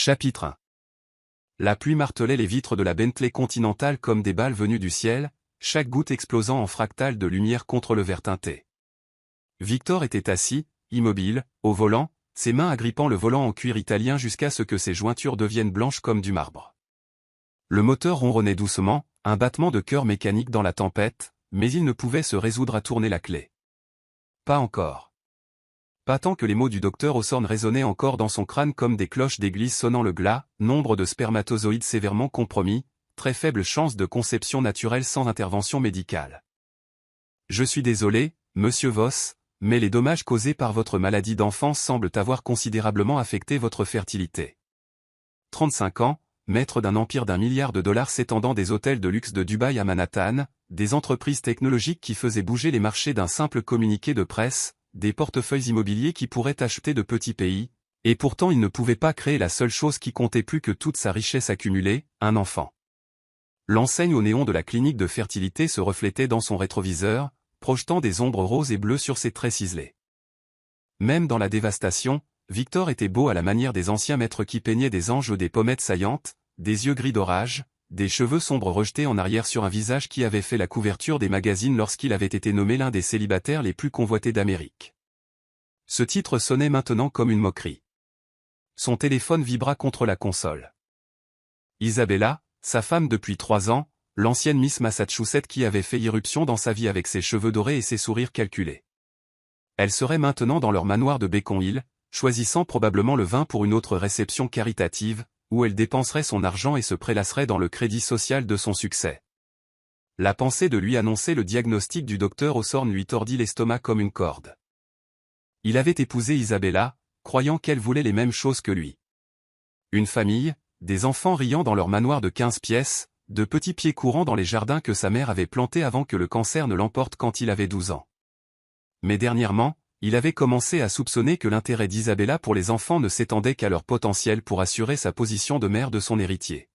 Chapitre 1. La pluie martelait les vitres de la Bentley Continental comme des balles venues du ciel, chaque goutte explosant en fractales de lumière contre le verre teinté. Victor était assis, immobile, au volant, ses mains agrippant le volant en cuir italien jusqu'à ce que ses jointures deviennent blanches comme du marbre. Le moteur ronronnait doucement, un battement de cœur mécanique dans la tempête, mais il ne pouvait se résoudre à tourner la clé. Pas encore. Pas tant que les mots du docteur Hawthorne résonnaient encore dans son crâne comme des cloches d'église sonnant le glas, nombre de spermatozoïdes sévèrement compromis, très faible chance de conception naturelle sans intervention médicale. Je suis désolé, monsieur Voss, mais les dommages causés par votre maladie d'enfance semblent avoir considérablement affecté votre fertilité. 35 ans, maître d'un empire d'1 milliard de dollars s'étendant des hôtels de luxe de Dubaï à Manhattan, des entreprises technologiques qui faisaient bouger les marchés d'un simple communiqué de presse, des portefeuilles immobiliers qui pourraient acheter de petits pays, et pourtant il ne pouvait pas créer la seule chose qui comptait plus que toute sa richesse accumulée, un enfant. L'enseigne au néon de la clinique de fertilité se reflétait dans son rétroviseur, projetant des ombres roses et bleues sur ses traits ciselés. Même dans la dévastation, Victor était beau à la manière des anciens maîtres qui peignaient des anges ou des pommettes saillantes, des yeux gris d'orage, des cheveux sombres rejetés en arrière sur un visage qui avait fait la couverture des magazines lorsqu'il avait été nommé l'un des célibataires les plus convoités d'Amérique. Ce titre sonnait maintenant comme une moquerie. Son téléphone vibra contre la console. Isabella, sa femme depuis 3 ans, l'ancienne Miss Massachusetts qui avait fait irruption dans sa vie avec ses cheveux dorés et ses sourires calculés. Elle serait maintenant dans leur manoir de Beacon Hill, choisissant probablement le vin pour une autre réception caritative, où elle dépenserait son argent et se prélasserait dans le crédit social de son succès. La pensée de lui annoncer le diagnostic du docteur Hawthorne lui tordit l'estomac comme une corde. Il avait épousé Isabella, croyant qu'elle voulait les mêmes choses que lui. Une famille, des enfants riant dans leur manoir de 15 pièces, de petits pieds courants dans les jardins que sa mère avait plantés avant que le cancer ne l'emporte quand il avait 12 ans. Mais dernièrement, il avait commencé à soupçonner que l'intérêt d'Isabella pour les enfants ne s'étendait qu'à leur potentiel pour assurer sa position de mère de son héritier.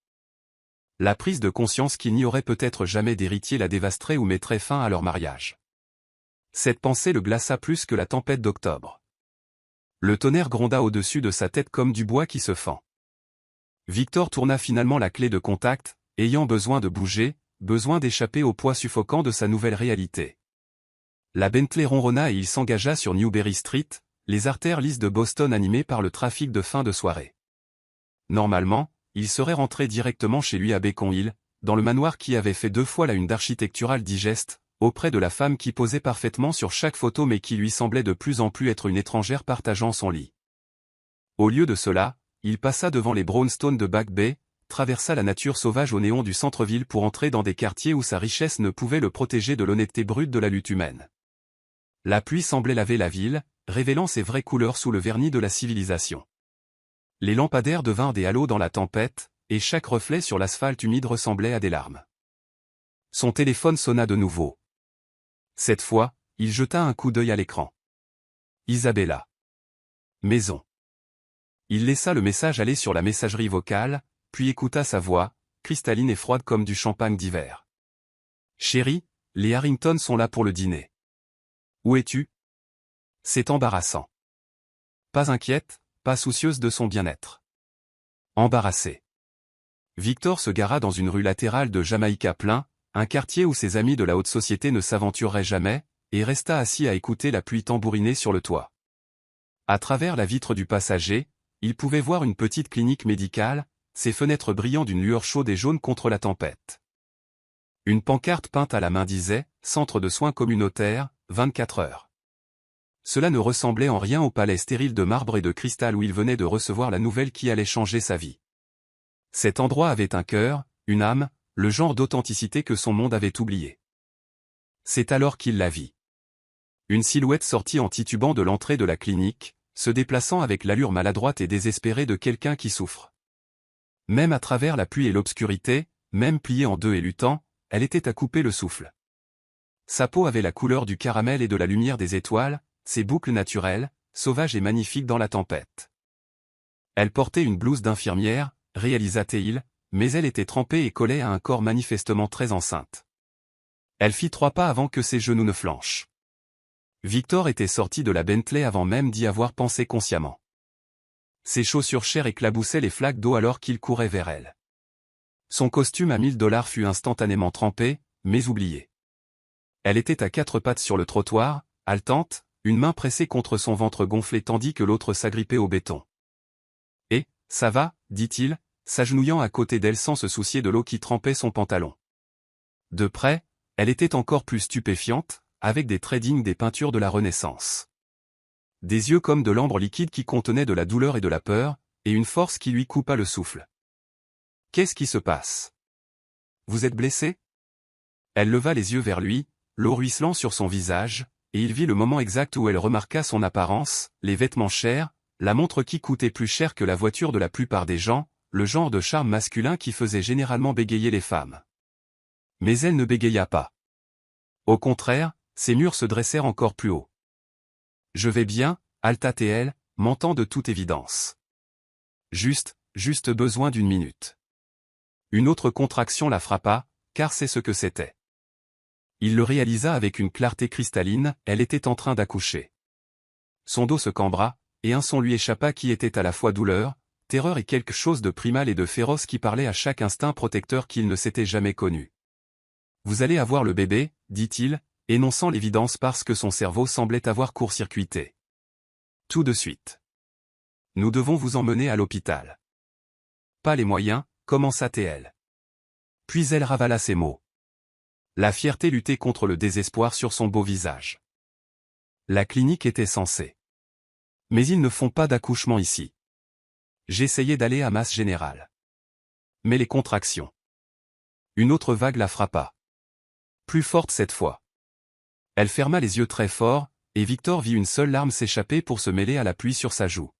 La prise de conscience qu'il n'y aurait peut-être jamais d'héritier la dévasterait ou mettrait fin à leur mariage. Cette pensée le glaça plus que la tempête d'octobre. Le tonnerre gronda au-dessus de sa tête comme du bois qui se fend. Victor tourna finalement la clé de contact, ayant besoin de bouger, besoin d'échapper au poids suffocant de sa nouvelle réalité. La Bentley ronronna et il s'engagea sur Newberry Street, les artères lisses de Boston animées par le trafic de fin de soirée. Normalement, il serait rentré directement chez lui à Beacon Hill, dans le manoir qui avait fait 2 fois la une d'Architectural Digest, auprès de la femme qui posait parfaitement sur chaque photo mais qui lui semblait de plus en plus être une étrangère partageant son lit. Au lieu de cela, il passa devant les brownstones de Back Bay, traversa la nature sauvage au néon du centre-ville pour entrer dans des quartiers où sa richesse ne pouvait le protéger de l'honnêteté brute de la lutte humaine. La pluie semblait laver la ville, révélant ses vraies couleurs sous le vernis de la civilisation. Les lampadaires devinrent des halos dans la tempête, et chaque reflet sur l'asphalte humide ressemblait à des larmes. Son téléphone sonna de nouveau. Cette fois, il jeta un coup d'œil à l'écran. Isabella. Maison. Il laissa le message aller sur la messagerie vocale, puis écouta sa voix, cristalline et froide comme du champagne d'hiver. Chérie, les Harrington sont là pour le dîner. Où es-tu? C'est embarrassant. Pas inquiète, pas soucieuse de son bien-être. Embarrassée. Victor se gara dans une rue latérale de Jamaïca Plain, un quartier où ses amis de la haute société ne s'aventureraient jamais, et resta assis à écouter la pluie tambouriner sur le toit. À travers la vitre du passager, il pouvait voir une petite clinique médicale, ses fenêtres brillant d'une lueur chaude et jaune contre la tempête. Une pancarte peinte à la main disait « Centre de soins communautaires, 24 heures ». Cela ne ressemblait en rien au palais stérile de marbre et de cristal où il venait de recevoir la nouvelle qui allait changer sa vie. Cet endroit avait un cœur, une âme, le genre d'authenticité que son monde avait oublié. C'est alors qu'il la vit. Une silhouette sortit en titubant de l'entrée de la clinique, se déplaçant avec l'allure maladroite et désespérée de quelqu'un qui souffre. Même à travers la pluie et l'obscurité, même pliée en deux et luttant, elle était à couper le souffle. Sa peau avait la couleur du caramel et de la lumière des étoiles, ses boucles naturelles, sauvages et magnifiques dans la tempête. Elle portait une blouse d'infirmière, réalisa-t-il, mais elle était trempée et collait à un corps manifestement très enceinte. Elle fit 3 pas avant que ses genoux ne flanchent. Victor était sorti de la Bentley avant même d'y avoir pensé consciemment. Ses chaussures chères éclaboussaient les flaques d'eau alors qu'il courait vers elle. Son costume à $1000 fut instantanément trempé, mais oublié. Elle était à quatre pattes sur le trottoir, haletante, une main pressée contre son ventre gonflé tandis que l'autre s'agrippait au béton. « Eh, ça va » dit-il, s'agenouillant à côté d'elle sans se soucier de l'eau qui trempait son pantalon. De près, elle était encore plus stupéfiante, avec des traits dignes des peintures de la Renaissance. Des yeux comme de l'ambre liquide qui contenaient de la douleur et de la peur, et une force qui lui coupa le souffle. « Qu'est-ce qui se passe ? Vous êtes blessé ?» Elle leva les yeux vers lui, l'eau ruisselant sur son visage, et il vit le moment exact où elle remarqua son apparence, les vêtements chers, la montre qui coûtait plus cher que la voiture de la plupart des gens, le genre de charme masculin qui faisait généralement bégayer les femmes. Mais elle ne bégaya pas. Au contraire, ses murs se dressèrent encore plus haut. « Je vais bien » halta-t-elle, mentant de toute évidence. Juste besoin d'une minute. Une autre contraction la frappa, car c'est ce que c'était. Il le réalisa avec une clarté cristalline, elle était en train d'accoucher. Son dos se cambra, et un son lui échappa qui était à la fois douleur, terreur et quelque chose de primal et de féroce qui parlait à chaque instinct protecteur qu'il ne s'était jamais connu. « Vous allez avoir le bébé » dit-il, énonçant l'évidence parce que son cerveau semblait avoir court-circuité. « Tout de suite. Nous devons vous emmener à l'hôpital. » « Pas les moyens » commença-t-elle. Puis elle ravala ces mots. La fierté luttait contre le désespoir sur son beau visage. La clinique était censée. Mais ils ne font pas d'accouchement ici. J'essayais d'aller à Mass Générale. Mais les contractions. Une autre vague la frappa. Plus forte cette fois. Elle ferma les yeux très fort, et Victor vit une seule larme s'échapper pour se mêler à la pluie sur sa joue.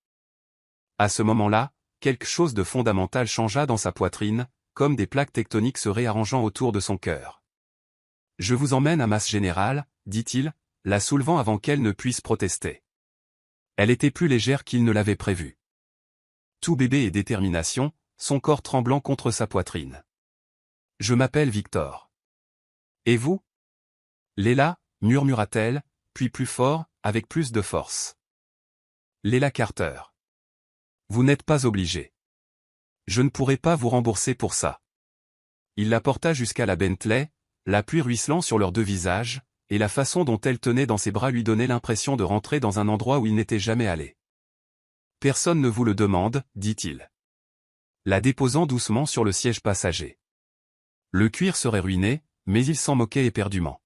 À ce moment-là, quelque chose de fondamental changea dans sa poitrine, comme des plaques tectoniques se réarrangeant autour de son cœur. « Je vous emmène à Mass Générale » dit-il, la soulevant avant qu'elle ne puisse protester. Elle était plus légère qu'il ne l'avait prévu. Tout bébé et détermination, son corps tremblant contre sa poitrine. « Je m'appelle Victor. »« Et vous ?» Léla, murmura-t-elle, puis plus fort, avec plus de force. « Léla Carter. »« Vous n'êtes pas obligé. Je ne pourrai pas vous rembourser pour ça. » Il la porta jusqu'à la Bentley, la pluie ruisselant sur leurs deux visages, et la façon dont elle tenait dans ses bras lui donnait l'impression de rentrer dans un endroit où il n'était jamais allé. « Personne ne vous le demande, » dit-il. La déposant doucement sur le siège passager. Le cuir serait ruiné, mais il s'en moquait éperdument.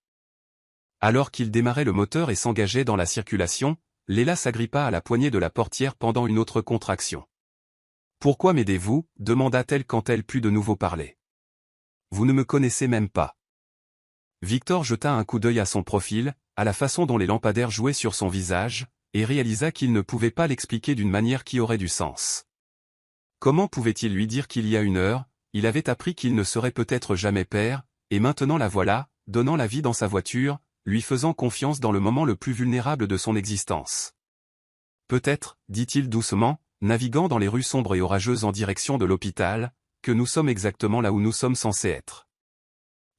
Alors qu'il démarrait le moteur et s'engageait dans la circulation, Léla s'agrippa à la poignée de la portière pendant une autre contraction. « Pourquoi m'aidez-vous » demanda-t-elle quand elle put de nouveau parler. « Vous ne me connaissez même pas. » Victor jeta un coup d'œil à son profil, à la façon dont les lampadaires jouaient sur son visage, et réalisa qu'il ne pouvait pas l'expliquer d'une manière qui aurait du sens. Comment pouvait-il lui dire qu'il y a une heure, il avait appris qu'il ne serait peut-être jamais père, et maintenant la voilà, donnant la vie dans sa voiture, lui faisant confiance dans le moment le plus vulnérable de son existence. Peut-être, dit-il doucement, naviguant dans les rues sombres et orageuses en direction de l'hôpital, que nous sommes exactement là où nous sommes censés être.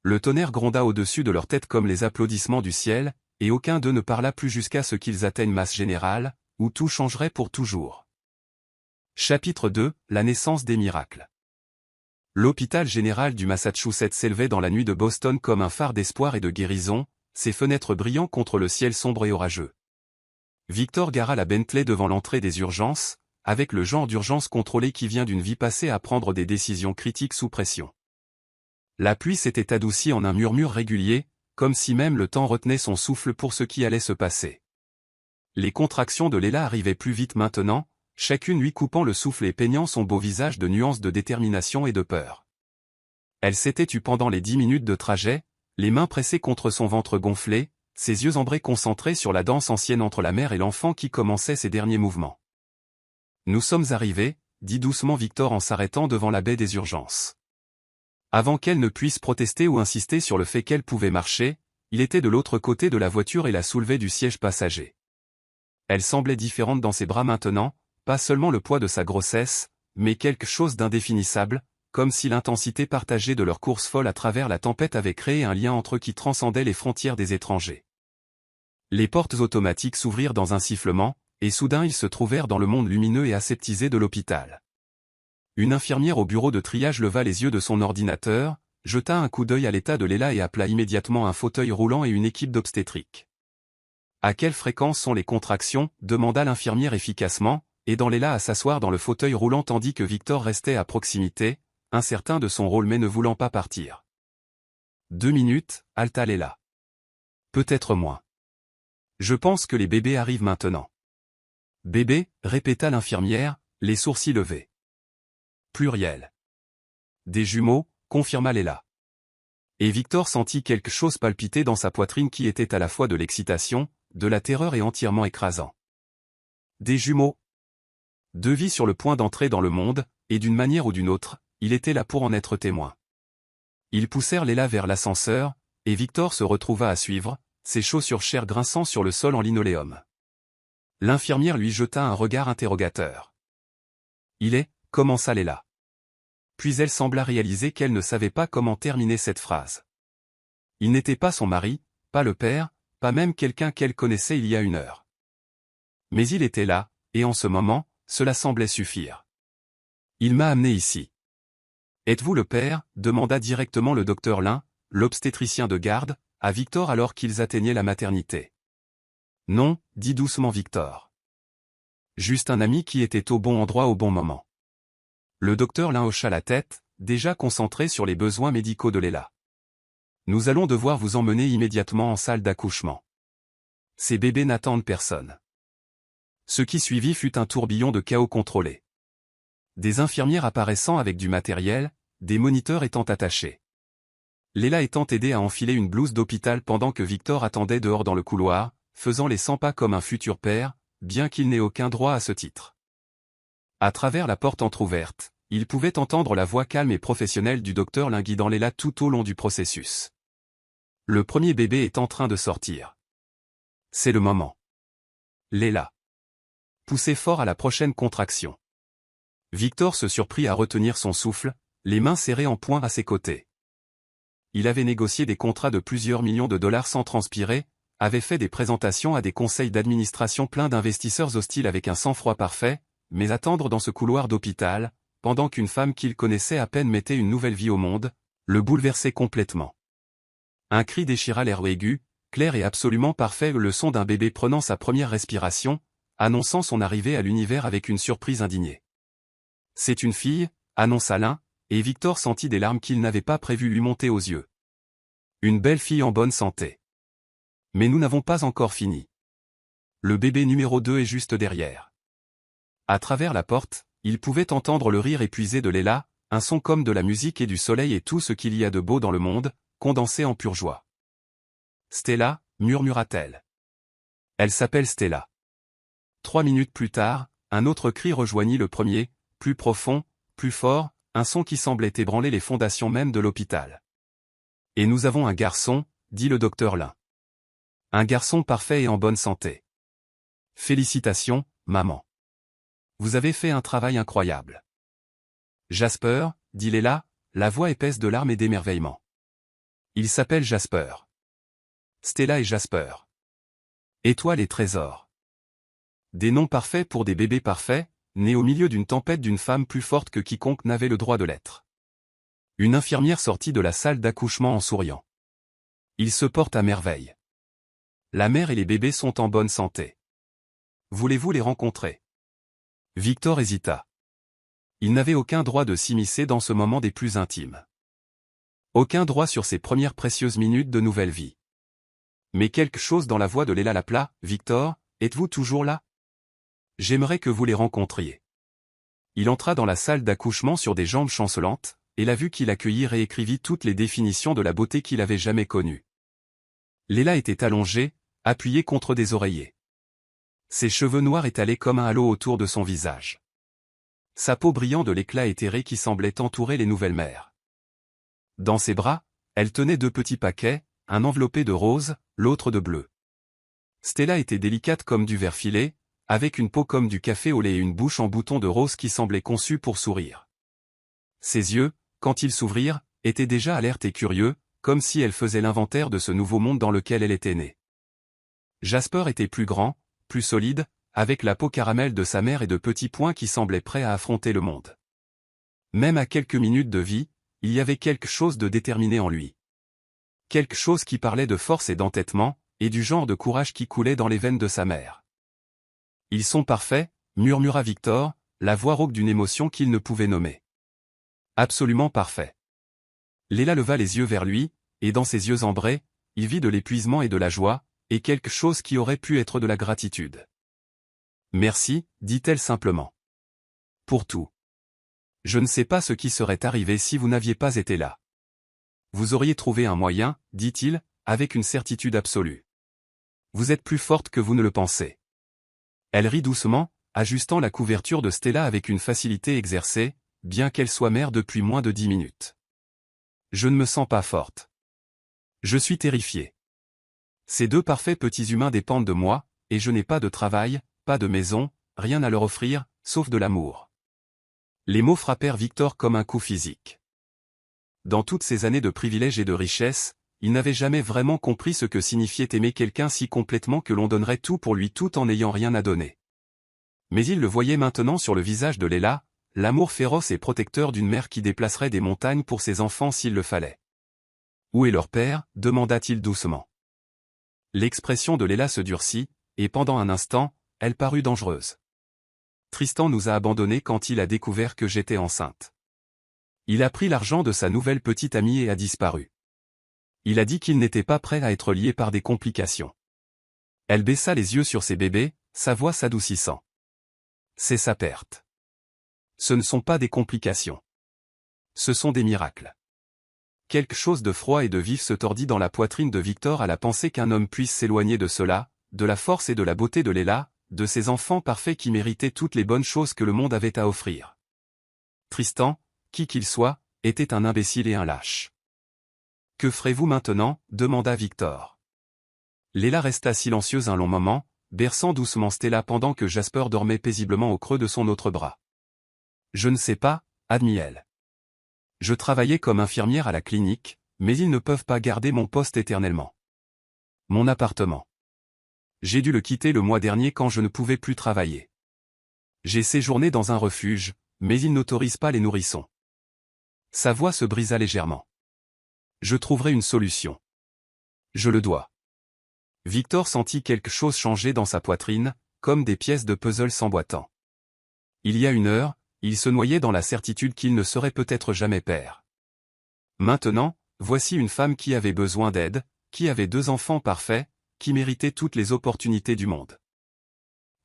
Le tonnerre gronda au-dessus de leur tête comme les applaudissements du ciel, et aucun d'eux ne parla plus jusqu'à ce qu'ils atteignent Mass Générale, où tout changerait pour toujours. Chapitre 2 – La naissance des miracles. L'hôpital général du Massachusetts s'élevait dans la nuit de Boston comme un phare d'espoir et de guérison, ses fenêtres brillant contre le ciel sombre et orageux. Victor gara la Bentley devant l'entrée des urgences, avec le genre d'urgence contrôlée qui vient d'une vie passée à prendre des décisions critiques sous pression. La pluie s'était adoucie en un murmure régulier, comme si même le temps retenait son souffle pour ce qui allait se passer. Les contractions de Léla arrivaient plus vite maintenant, chacune lui coupant le souffle et peignant son beau visage de nuances de détermination et de peur. Elle s'était tue pendant les 10 minutes de trajet, les mains pressées contre son ventre gonflé, ses yeux ambrés concentrés sur la danse ancienne entre la mère et l'enfant qui commençait ses derniers mouvements. « Nous sommes arrivés » dit doucement Victor en s'arrêtant devant la baie des urgences. Avant qu'elle ne puisse protester ou insister sur le fait qu'elle pouvait marcher, il était de l'autre côté de la voiture et la soulevait du siège passager. Elle semblait différente dans ses bras maintenant, pas seulement le poids de sa grossesse, mais quelque chose d'indéfinissable, comme si l'intensité partagée de leur course folle à travers la tempête avait créé un lien entre eux qui transcendait les frontières des étrangers. Les portes automatiques s'ouvrirent dans un sifflement, et soudain ils se trouvèrent dans le monde lumineux et aseptisé de l'hôpital. Une infirmière au bureau de triage leva les yeux de son ordinateur, jeta un coup d'œil à l'état de Léla et appela immédiatement un fauteuil roulant et une équipe d'obstétrique. « À quelle fréquence sont les contractions ?» demanda l'infirmière efficacement, aidant Léla à s'asseoir dans le fauteuil roulant tandis que Victor restait à proximité, incertain de son rôle mais ne voulant pas partir. 2 minutes, haleta Léla. Peut-être moins. Je pense que les bébés arrivent maintenant. Bébé, répéta l'infirmière, les sourcils levés. Pluriel. Des jumeaux, confirma Léla. Et Victor sentit quelque chose palpiter dans sa poitrine qui était à la fois de l'excitation, de la terreur et entièrement écrasant. Des jumeaux. 2 vies sur le point d'entrer dans le monde, et d'une manière ou d'une autre, il était là pour en être témoin. Ils poussèrent Léla vers l'ascenseur, et Victor se retrouva à suivre, ses chaussures chair grinçant sur le sol en linoléum. L'infirmière lui jeta un regard interrogateur. Il est, commença Léla. Puis elle sembla réaliser qu'elle ne savait pas comment terminer cette phrase. Il n'était pas son mari, pas le père, pas même quelqu'un qu'elle connaissait il y a 1 heure. Mais il était là, et en ce moment, cela semblait suffire. Il m'a amené ici. Êtes-vous le père ? Demanda directement le docteur Lin, l'obstétricien de garde, à Victor alors qu'ils atteignaient la maternité. Non, dit doucement Victor. Juste un ami qui était au bon endroit au bon moment. Le docteur Lin hocha la tête, déjà concentré sur les besoins médicaux de Léla. Nous allons devoir vous emmener immédiatement en salle d'accouchement. Ces bébés n'attendent personne. Ce qui suivit fut un tourbillon de chaos contrôlé. Des infirmières apparaissant avec du matériel, des moniteurs étant attachés. Léla étant aidée à enfiler une blouse d'hôpital pendant que Victor attendait dehors dans le couloir, faisant les 100 pas comme un futur père, bien qu'il n'ait aucun droit à ce titre. À travers la porte entr'ouverte, il pouvait entendre la voix calme et professionnelle du docteur Lin guidant Léla tout au long du processus. Le premier bébé est en train de sortir. C'est le moment. Léla. Poussez fort à la prochaine contraction. Victor se surprit à retenir son souffle, les mains serrées en poing à ses côtés. Il avait négocié des contrats de plusieurs millions de dollars sans transpirer, avait fait des présentations à des conseils d'administration pleins d'investisseurs hostiles avec un sang-froid parfait, mais attendre dans ce couloir d'hôpital, pendant qu'une femme qu'il connaissait à peine mettait une nouvelle vie au monde, le bouleversait complètement. Un cri déchira l'air aigu, clair et absolument parfait, le son d'un bébé prenant sa première respiration, annonçant son arrivée à l'univers avec une surprise indignée. C'est une fille, annonça Lin, et Victor sentit des larmes qu'il n'avait pas prévu lui monter aux yeux. Une belle fille en bonne santé. Mais nous n'avons pas encore fini. Le bébé numéro 2 est juste derrière. À travers la porte, il pouvait entendre le rire épuisé de Léla, un son comme de la musique et du soleil et tout ce qu'il y a de beau dans le monde, condensé en pure joie. Stella, murmura-t-elle. Elle s'appelle Stella. 3 minutes plus tard, un autre cri rejoignit le premier, plus profond, plus fort, un son qui semblait ébranler les fondations même de l'hôpital. Et nous avons un garçon, dit le docteur Lin. Un garçon parfait et en bonne santé. Félicitations, maman. Vous avez fait un travail incroyable. Jasper, dit Léla, la voix épaisse de larmes et d'émerveillement. Il s'appelle Jasper. Stella et Jasper. Étoile et trésor. Des noms parfaits pour des bébés parfaits, nés au milieu d'une tempête d'une femme plus forte que quiconque n'avait le droit de l'être. Une infirmière sortit de la salle d'accouchement en souriant. Ils se portent à merveille. La mère et les bébés sont en bonne santé. Voulez-vous les rencontrer ? Victor hésita. Il n'avait aucun droit de s'immiscer dans ce moment des plus intimes. Aucun droit sur ces premières précieuses minutes de nouvelle vie. Mais quelque chose dans la voix de Léla l'appela. « Victor, êtes-vous toujours là ? J'aimerais que vous les rencontriez. » Il entra dans la salle d'accouchement sur des jambes chancelantes, et la vue qu'il accueillit réécrivit toutes les définitions de la beauté qu'il avait jamais connue. Léla était allongée, appuyée contre des oreillers. Ses cheveux noirs étalés comme un halo autour de son visage. Sa peau brillant de l'éclat éthéré qui semblait entourer les nouvelles mères. Dans ses bras, elle tenait 2 petits paquets, un enveloppé de rose, l'autre de bleu. Stella était délicate comme du verre filé, avec une peau comme du café au lait et une bouche en bouton de rose qui semblait conçue pour sourire. Ses yeux, quand ils s'ouvrirent, étaient déjà alertes et curieux, comme si elle faisait l'inventaire de ce nouveau monde dans lequel elle était née. Jasper était plus grand, plus solide, avec la peau caramel de sa mère et de petits poings qui semblaient prêts à affronter le monde. Même à quelques minutes de vie, il y avait quelque chose de déterminé en lui. Quelque chose qui parlait de force et d'entêtement, et du genre de courage qui coulait dans les veines de sa mère. « Ils sont parfaits », murmura Victor, la voix rauque d'une émotion qu'il ne pouvait nommer. « Absolument parfait. » Léla leva les yeux vers lui, et dans ses yeux ambrés, il vit de l'épuisement et de la joie, et quelque chose qui aurait pu être de la gratitude. « Merci, dit-elle simplement. Pour tout. Je ne sais pas ce qui serait arrivé si vous n'aviez pas été là. Vous auriez trouvé un moyen, dit-il, avec une certitude absolue. Vous êtes plus forte que vous ne le pensez. Elle rit doucement, ajustant la couverture de Stella avec une facilité exercée, bien qu'elle soit mère depuis moins de 10 minutes. Je ne me sens pas forte. Je suis terrifiée. Ces deux parfaits petits humains dépendent de moi, et je n'ai pas de travail, pas de maison, rien à leur offrir, sauf de l'amour. Les mots frappèrent Victor comme un coup physique. Dans toutes ces années de privilèges et de richesse, il n'avait jamais vraiment compris ce que signifiait aimer quelqu'un si complètement que l'on donnerait tout pour lui tout en n'ayant rien à donner. Mais il le voyait maintenant sur le visage de Léla, l'amour féroce et protecteur d'une mère qui déplacerait des montagnes pour ses enfants s'il le fallait. « Où est leur père » demanda-t-il doucement. L'expression de Léla se durcit, et pendant un instant, elle parut dangereuse. Tristan nous a abandonnés quand il a découvert que j'étais enceinte. Il a pris l'argent de sa nouvelle petite amie et a disparu. Il a dit qu'il n'était pas prêt à être lié par des complications. Elle baissa les yeux sur ses bébés, sa voix s'adoucissant. C'est sa perte. Ce ne sont pas des complications. Ce sont des miracles. Quelque chose de froid et de vif se tordit dans la poitrine de Victor à la pensée qu'un homme puisse s'éloigner de cela, de la force et de la beauté de Léla, de ces enfants parfaits qui méritaient toutes les bonnes choses que le monde avait à offrir. Tristan, qui qu'il soit, était un imbécile et un lâche. « Que ferez-vous maintenant » demanda Victor. Léla resta silencieuse un long moment, berçant doucement Stella pendant que Jasper dormait paisiblement au creux de son autre bras. « Je ne sais pas, » admit-elle. « Je travaillais comme infirmière à la clinique, mais ils ne peuvent pas garder mon poste éternellement. Mon appartement. J'ai dû le quitter le mois dernier quand je ne pouvais plus travailler. J'ai séjourné dans un refuge, mais ils n'autorisent pas les nourrissons. » Sa voix se brisa légèrement. « Je trouverai une solution. Je le dois. » Victor sentit quelque chose changer dans sa poitrine, comme des pièces de puzzle s'emboîtant. Il y a une heure, il se noyait dans la certitude qu'il ne serait peut-être jamais père. Maintenant, voici une femme qui avait besoin d'aide, qui avait 2 enfants parfaits, qui méritait toutes les opportunités du monde.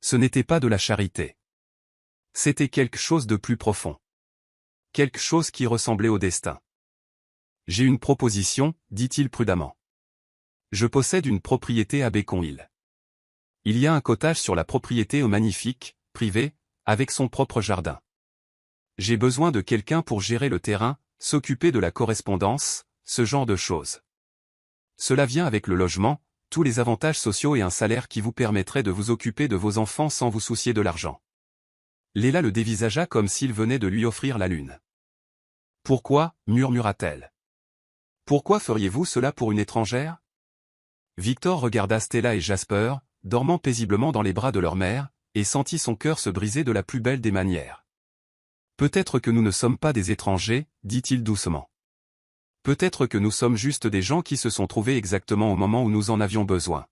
Ce n'était pas de la charité. C'était quelque chose de plus profond. Quelque chose qui ressemblait au destin. « J'ai une proposition, dit-il prudemment. Je possède une propriété à Beacon Hill. Il y a un cottage sur la propriété magnifique, privé, avec son propre jardin. J'ai besoin de quelqu'un pour gérer le terrain, s'occuper de la correspondance, ce genre de choses. Cela vient avec le logement, tous les avantages sociaux et un salaire qui vous permettrait de vous occuper de vos enfants sans vous soucier de l'argent. » Léla le dévisagea comme s'il venait de lui offrir la lune. « Pourquoi » murmura-t-elle. « Pourquoi feriez-vous cela pour une étrangère ?» Victor regarda Stella et Jasper, dormant paisiblement dans les bras de leur mère, et sentit son cœur se briser de la plus belle des manières. « Peut-être que nous ne sommes pas des étrangers, dit-il doucement. Peut-être que nous sommes juste des gens qui se sont trouvés exactement au moment où nous en avions besoin. »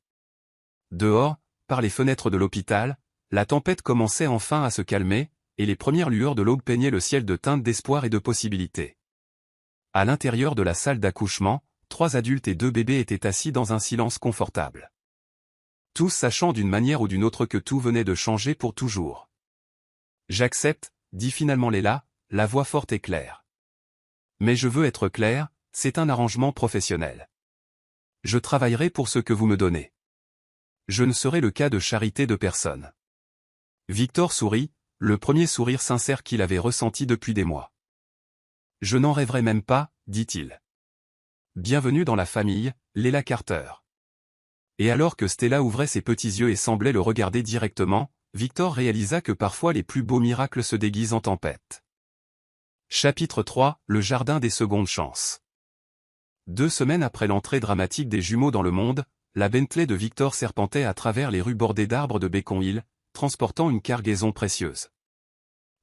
Dehors, par les fenêtres de l'hôpital, la tempête commençait enfin à se calmer, et les premières lueurs de l'aube peignaient le ciel de teintes d'espoir et de possibilités. À l'intérieur de la salle d'accouchement, 3 adultes et 2 bébés étaient assis dans un silence confortable. Tous sachant d'une manière ou d'une autre que tout venait de changer pour toujours. « J'accepte, » dit finalement Léla, la voix forte et claire. « Mais je veux être clair, c'est un arrangement professionnel. Je travaillerai pour ce que vous me donnez. Je ne serai le cas de charité de personne. » Victor sourit, le premier sourire sincère qu'il avait ressenti depuis des mois. « Je n'en rêverais même pas, » dit-il. « Bienvenue dans la famille, Léla Carter. » Et alors que Stella ouvrait ses petits yeux et semblait le regarder directement, Victor réalisa que parfois les plus beaux miracles se déguisent en tempête. Chapitre 3, le jardin des secondes chances. 2 semaines après l'entrée dramatique des jumeaux dans le monde, la Bentley de Victor serpentait à travers les rues bordées d'arbres de Beacon Hill, transportant une cargaison précieuse.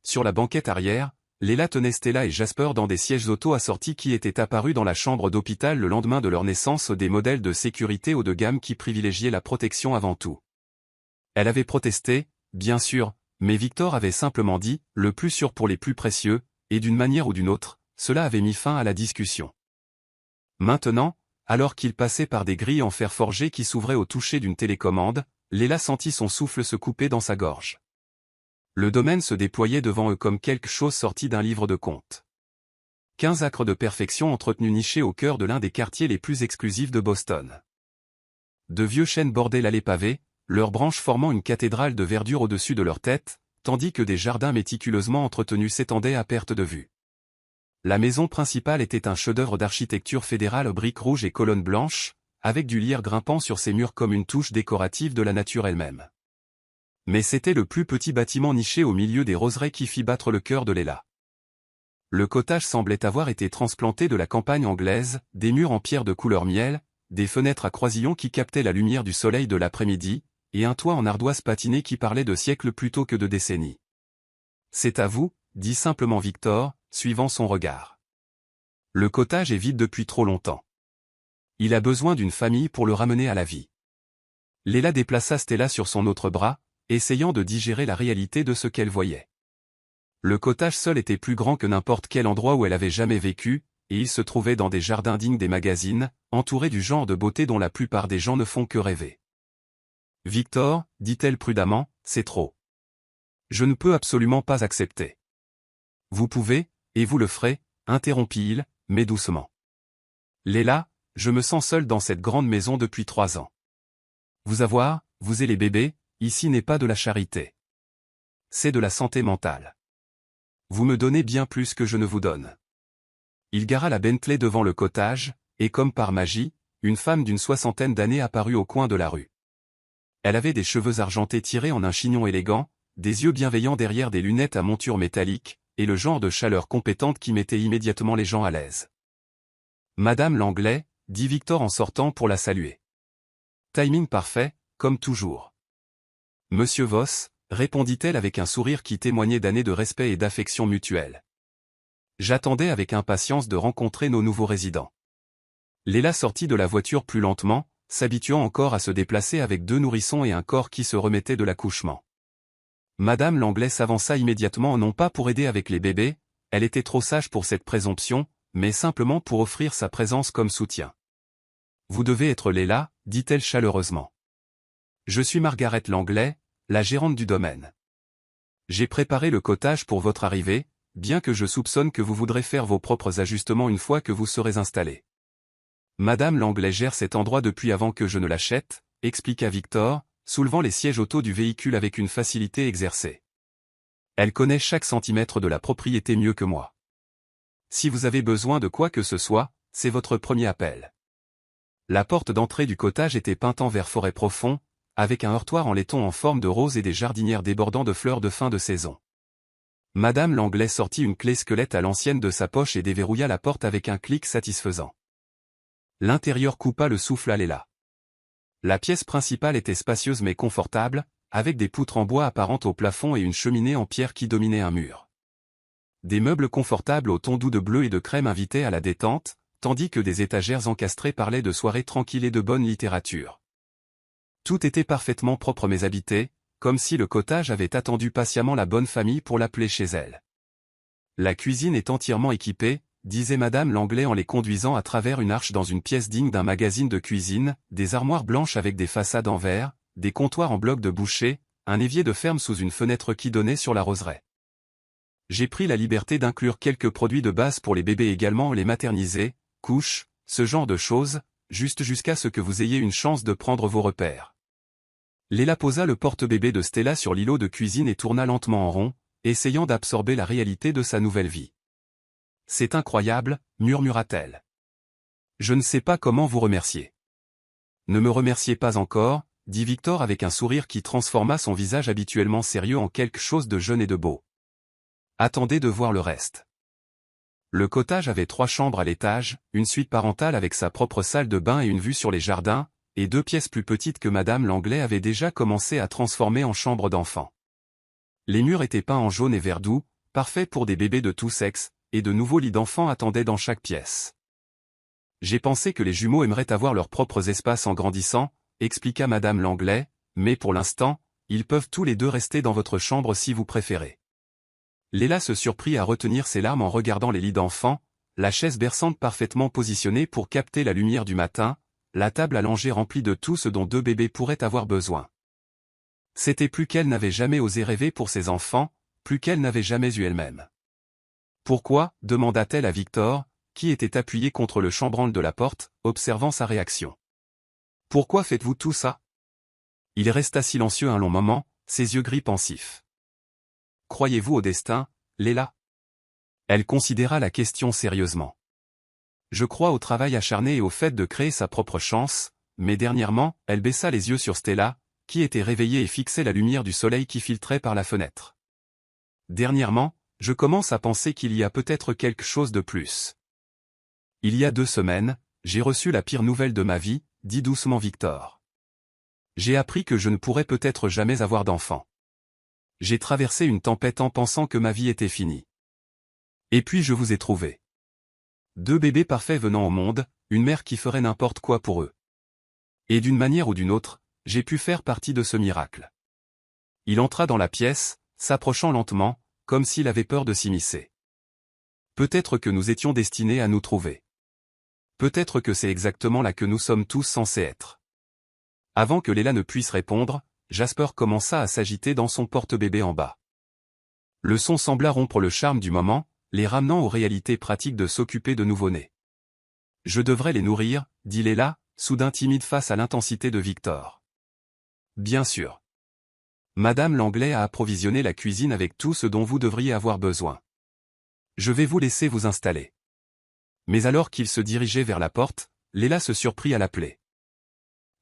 Sur la banquette arrière, Léla tenait Stella et Jasper dans des sièges auto assortis qui étaient apparus dans la chambre d'hôpital le lendemain de leur naissance, des modèles de sécurité haut de gamme qui privilégiaient la protection avant tout. Elle avait protesté, bien sûr, mais Victor avait simplement dit, le plus sûr pour les plus précieux, et d'une manière ou d'une autre, cela avait mis fin à la discussion. Maintenant, alors qu'il passait par des grilles en fer forgé qui s'ouvraient au toucher d'une télécommande, Léla sentit son souffle se couper dans sa gorge. Le domaine se déployait devant eux comme quelque chose sorti d'un livre de contes. 15 acres de perfection entretenus nichés au cœur de l'un des quartiers les plus exclusifs de Boston. De vieux chênes bordaient l'allée pavée, leurs branches formant une cathédrale de verdure au-dessus de leur tête, tandis que des jardins méticuleusement entretenus s'étendaient à perte de vue. La maison principale était un chef-d'œuvre d'architecture fédérale aux briques rouges et colonnes blanches, avec du lierre grimpant sur ses murs comme une touche décorative de la nature elle-même. Mais c'était le plus petit bâtiment niché au milieu des roseraies qui fit battre le cœur de Léla. Le cottage semblait avoir été transplanté de la campagne anglaise, des murs en pierre de couleur miel, des fenêtres à croisillons qui captaient la lumière du soleil de l'après-midi, et un toit en ardoise patinée qui parlait de siècles plutôt que de décennies. « C'est à vous, » dit simplement Victor, suivant son regard. « Le cottage est vide depuis trop longtemps. Il a besoin d'une famille pour le ramener à la vie. » Léla déplaça Stella sur son autre bras, essayant de digérer la réalité de ce qu'elle voyait. Le cottage seul était plus grand que n'importe quel endroit où elle avait jamais vécu, et il se trouvait dans des jardins dignes des magazines, entouré du genre de beauté dont la plupart des gens ne font que rêver. « Victor, dit-elle prudemment, c'est trop. Je ne peux absolument pas accepter. »« Vous pouvez, et vous le ferez, » interrompit-il, mais doucement. « Léla, je me sens seule dans cette grande maison depuis 3 ans. Vous avoir, vous et les bébés, ici n'est pas de la charité. C'est de la santé mentale. Vous me donnez bien plus que je ne vous donne. » Il gara la Bentley devant le cottage, et comme par magie, une femme d'une 60aine d'années apparut au coin de la rue. Elle avait des cheveux argentés tirés en un chignon élégant, des yeux bienveillants derrière des lunettes à monture métallique, et le genre de chaleur compétente qui mettait immédiatement les gens à l'aise. « Madame Langlais, » dit Victor en sortant pour la saluer. Timing parfait, comme toujours. « Monsieur Voss, » répondit-elle avec un sourire qui témoignait d'années de respect et d'affection mutuelle. « J'attendais avec impatience de rencontrer nos nouveaux résidents. » Léla sortit de la voiture plus lentement, s'habituant encore à se déplacer avec 2 nourrissons et un corps qui se remettait de l'accouchement. Madame Langlais s'avança immédiatement non pas pour aider avec les bébés, elle était trop sage pour cette présomption, mais simplement pour offrir sa présence comme soutien. « Vous devez être Léla, » dit-elle chaleureusement. « Je suis Margaret Langlais, la gérante du domaine. J'ai préparé le cottage pour votre arrivée, bien que je soupçonne que vous voudrez faire vos propres ajustements une fois que vous serez installé. Madame Langlais gère cet endroit depuis avant que je ne l'achète, » expliqua Victor, soulevant les sièges auto du véhicule avec une facilité exercée. « Elle connaît chaque centimètre de la propriété mieux que moi. Si vous avez besoin de quoi que ce soit, c'est votre premier appel. » La porte d'entrée du cottage était peinte en vert forêt profond, avec un heurtoir en laiton en forme de rose et des jardinières débordant de fleurs de fin de saison. Madame Langlais sortit une clé squelette à l'ancienne de sa poche et déverrouilla la porte avec un clic satisfaisant. L'intérieur coupa le souffle à Léla. La pièce principale était spacieuse mais confortable, avec des poutres en bois apparentes au plafond et une cheminée en pierre qui dominait un mur. Des meubles confortables au ton doux de bleu et de crème invitaient à la détente, tandis que des étagères encastrées parlaient de soirées tranquilles et de bonne littérature. Tout était parfaitement propre mais habité, comme si le cottage avait attendu patiemment la bonne famille pour l'appeler chez elle. La cuisine est entièrement équipée, disait Madame Langlais en les conduisant à travers une arche dans une pièce digne d'un magazine de cuisine, des armoires blanches avec des façades en verre, des comptoirs en bloc de boucher, un évier de ferme sous une fenêtre qui donnait sur la roseraie. J'ai pris la liberté d'inclure quelques produits de base pour les bébés également, les materniser, couches, ce genre de choses, juste jusqu'à ce que vous ayez une chance de prendre vos repères. Léla posa le porte-bébé de Stella sur l'îlot de cuisine et tourna lentement en rond, essayant d'absorber la réalité de sa nouvelle vie. « C'est incroyable, » murmura-t-elle. « Je ne sais pas comment vous remercier. »« Ne me remerciez pas encore, » dit Victor avec un sourire qui transforma son visage habituellement sérieux en quelque chose de jeune et de beau. « Attendez de voir le reste. » Le cottage avait 3 chambres à l'étage, une suite parentale avec sa propre salle de bain et une vue sur les jardins, et 2 pièces plus petites que Madame Langlais avait déjà commencé à transformer en chambre d'enfant. Les murs étaient peints en jaune et vert doux, parfaits pour des bébés de tout sexe, et de nouveaux lits d'enfants attendaient dans chaque pièce. J'ai pensé que les jumeaux aimeraient avoir leurs propres espaces en grandissant, expliqua Madame Langlais, mais pour l'instant, ils peuvent tous les deux rester dans votre chambre si vous préférez. Léla se surprit à retenir ses larmes en regardant les lits d'enfants, la chaise berçante parfaitement positionnée pour capter la lumière du matin, la table allongée remplie de tout ce dont 2 bébés pourraient avoir besoin. C'était plus qu'elle n'avait jamais osé rêver pour ses enfants, plus qu'elle n'avait jamais eu elle-même. Pourquoi, demanda-t-elle à Victor, qui était appuyé contre le chambranle de la porte, observant sa réaction. Pourquoi faites-vous tout ça? Il resta silencieux un long moment, ses yeux gris pensifs. Croyez-vous au destin, Léla? Elle considéra la question sérieusement. Je crois au travail acharné et au fait de créer sa propre chance, mais dernièrement, elle baissa les yeux sur Stella, qui était réveillée et fixait la lumière du soleil qui filtrait par la fenêtre. Dernièrement, je commence à penser qu'il y a peut-être quelque chose de plus. Il y a 2 semaines, j'ai reçu la pire nouvelle de ma vie, dit doucement Victor. J'ai appris que je ne pourrais peut-être jamais avoir d'enfant. J'ai traversé une tempête en pensant que ma vie était finie. Et puis je vous ai trouvé. 2 bébés parfaits venant au monde, une mère qui ferait n'importe quoi pour eux. Et d'une manière ou d'une autre, j'ai pu faire partie de ce miracle. Il entra dans la pièce, s'approchant lentement, comme s'il avait peur de s'immiscer. Peut-être que nous étions destinés à nous trouver. Peut-être que c'est exactement là que nous sommes tous censés être. Avant que Léla ne puisse répondre, Jasper commença à s'agiter dans son porte-bébé en bas. Le son sembla rompre le charme du moment, les ramenant aux réalités pratiques de s'occuper de nouveau-nés. Je devrais les nourrir, dit Léla, soudain timide face à l'intensité de Victor. Bien sûr. Madame Langlais a approvisionné la cuisine avec tout ce dont vous devriez avoir besoin. Je vais vous laisser vous installer. Mais alors qu'il se dirigeait vers la porte, Léla se surprit à l'appeler.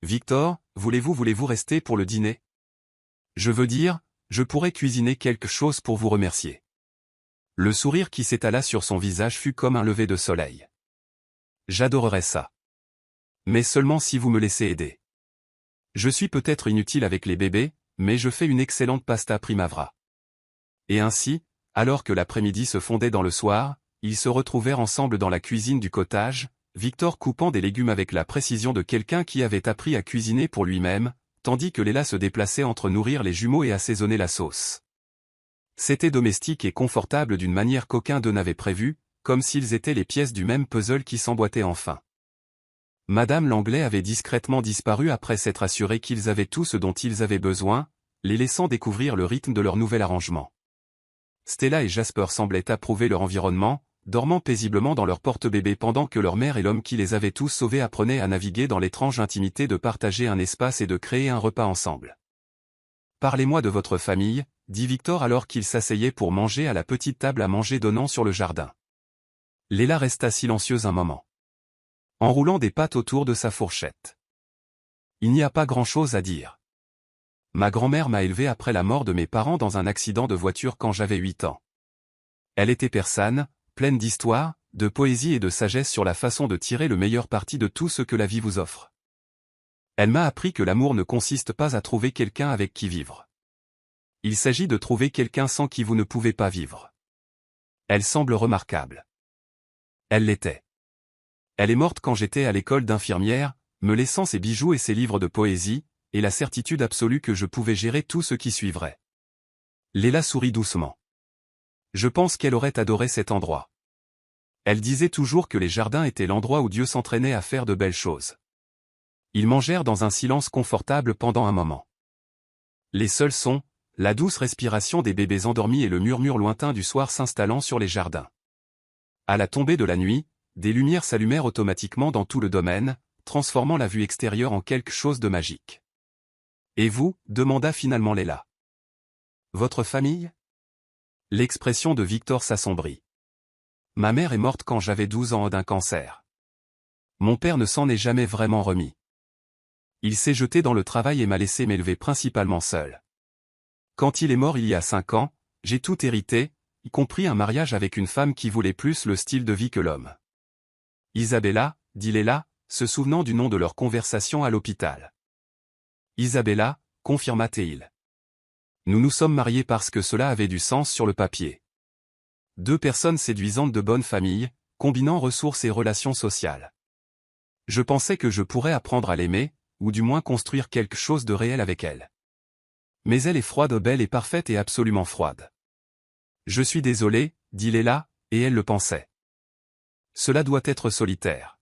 Victor, voulez-vous rester pour le dîner? Je veux dire, je pourrais cuisiner quelque chose pour vous remercier. Le sourire qui s'étala sur son visage fut comme un lever de soleil. J'adorerais ça. Mais seulement si vous me laissez aider. Je suis peut-être inutile avec les bébés, mais je fais une excellente pasta primavera. Et ainsi, alors que l'après-midi se fondait dans le soir, ils se retrouvèrent ensemble dans la cuisine du cottage, Victor coupant des légumes avec la précision de quelqu'un qui avait appris à cuisiner pour lui-même, tandis que Léla se déplaçait entre nourrir les jumeaux et assaisonner la sauce. C'était domestique et confortable d'une manière qu'aucun d'eux n'avait prévue, comme s'ils étaient les pièces du même puzzle qui s'emboîtait enfin. Madame Langlais avait discrètement disparu après s'être assurée qu'ils avaient tout ce dont ils avaient besoin, les laissant découvrir le rythme de leur nouvel arrangement. Stella et Jasper semblaient approuver leur environnement, dormant paisiblement dans leur porte-bébé pendant que leur mère et l'homme qui les avait tous sauvés apprenaient à naviguer dans l'étrange intimité de partager un espace et de créer un repas ensemble. « Parlez-moi de votre famille », dit Victor alors qu'il s'asseyait pour manger à la petite table à manger donnant sur le jardin. Léla resta silencieuse un moment, enroulant des pâtes autour de sa fourchette. Il n'y a pas grand-chose à dire. Ma grand-mère m'a élevé après la mort de mes parents dans un accident de voiture quand j'avais 8 ans. Elle était persane, pleine d'histoire, de poésie et de sagesse sur la façon de tirer le meilleur parti de tout ce que la vie vous offre. Elle m'a appris que l'amour ne consiste pas à trouver quelqu'un avec qui vivre. Il s'agit de trouver quelqu'un sans qui vous ne pouvez pas vivre. Elle semble remarquable. Elle l'était. Elle est morte quand j'étais à l'école d'infirmière, me laissant ses bijoux et ses livres de poésie, et la certitude absolue que je pouvais gérer tout ce qui suivrait. Léla sourit doucement. Je pense qu'elle aurait adoré cet endroit. Elle disait toujours que les jardins étaient l'endroit où Dieu s'entraînait à faire de belles choses. Ils mangèrent dans un silence confortable pendant un moment. Les seuls sons, la douce respiration des bébés endormis et le murmure lointain du soir s'installant sur les jardins. À la tombée de la nuit, des lumières s'allumèrent automatiquement dans tout le domaine, transformant la vue extérieure en quelque chose de magique. « Et vous » demanda finalement Léla. « Votre famille » L'expression de Victor s'assombrit. « Ma mère est morte quand j'avais 12 ans d'un cancer. Mon père ne s'en est jamais vraiment remis. Il s'est jeté dans le travail et m'a laissé m'élever principalement seul. Quand il est mort il y a 5 ans, j'ai tout hérité, y compris un mariage avec une femme qui voulait plus le style de vie que l'homme. Isabella, dit Léla, se souvenant du nom de leur conversation à l'hôpital. Isabella, confirma-t-il. Nous nous sommes mariés parce que cela avait du sens sur le papier. Deux personnes séduisantes de bonne famille, combinant ressources et relations sociales. Je pensais que je pourrais apprendre à l'aimer, ou du moins construire quelque chose de réel avec elle. Mais elle est froide, belle et parfaite et absolument froide. Je suis désolé, dit Léla, et elle le pensait. Cela doit être solitaire.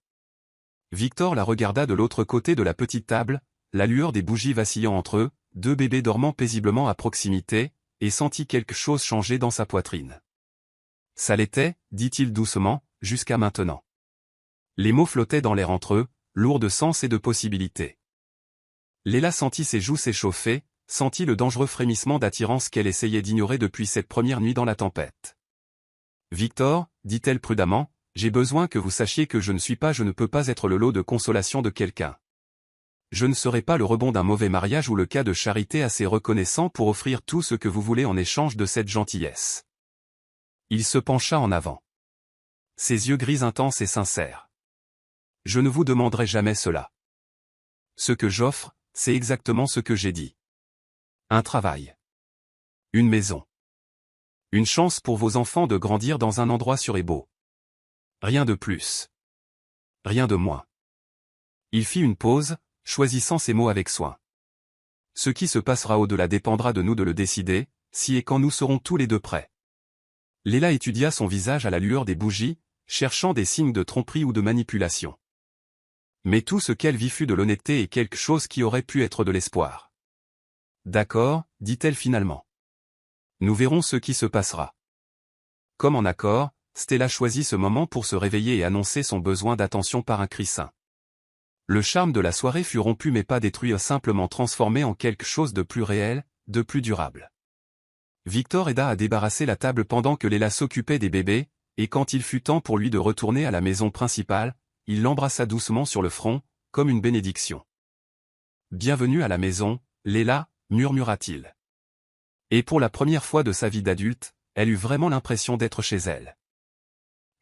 Victor la regarda de l'autre côté de la petite table, la lueur des bougies vacillant entre eux, deux bébés dormant paisiblement à proximité, et sentit quelque chose changer dans sa poitrine. Ça l'était, dit-il doucement, jusqu'à maintenant. Les mots flottaient dans l'air entre eux, lourds de sens et de possibilités. Léla sentit ses joues s'échauffer, sentit le dangereux frémissement d'attirance qu'elle essayait d'ignorer depuis cette première nuit dans la tempête. Victor, dit-elle prudemment, j'ai besoin que vous sachiez que je ne peux pas être le lot de consolation de quelqu'un. Je ne serai pas le rebond d'un mauvais mariage ou le cas de charité assez reconnaissant pour offrir tout ce que vous voulez en échange de cette gentillesse. Il se pencha en avant. Ses yeux gris intenses et sincères. Je ne vous demanderai jamais cela. Ce que j'offre, c'est exactement ce que j'ai dit. Un travail. Une maison. Une chance pour vos enfants de grandir dans un endroit sûr et beau. Rien de plus. Rien de moins. Il fit une pause, choisissant ses mots avec soin. Ce qui se passera au-delà dépendra de nous de le décider, si et quand nous serons tous les deux prêts. Léla étudia son visage à la lueur des bougies, cherchant des signes de tromperie ou de manipulation. Mais tout ce qu'elle vit fut de l'honnêteté et quelque chose qui aurait pu être de l'espoir. D'accord, dit-elle finalement. Nous verrons ce qui se passera. Comme en accord, Stella choisit ce moment pour se réveiller et annoncer son besoin d'attention par un cri sain. Le charme de la soirée fut rompu mais pas détruit, simplement transformé en quelque chose de plus réel, de plus durable. Victor aida à débarrasser la table pendant que Léla s'occupait des bébés, et quand il fut temps pour lui de retourner à la maison principale, il l'embrassa doucement sur le front, comme une bénédiction. « Bienvenue à la maison, Léla » murmura-t-il. Et pour la première fois de sa vie d'adulte, elle eut vraiment l'impression d'être chez elle.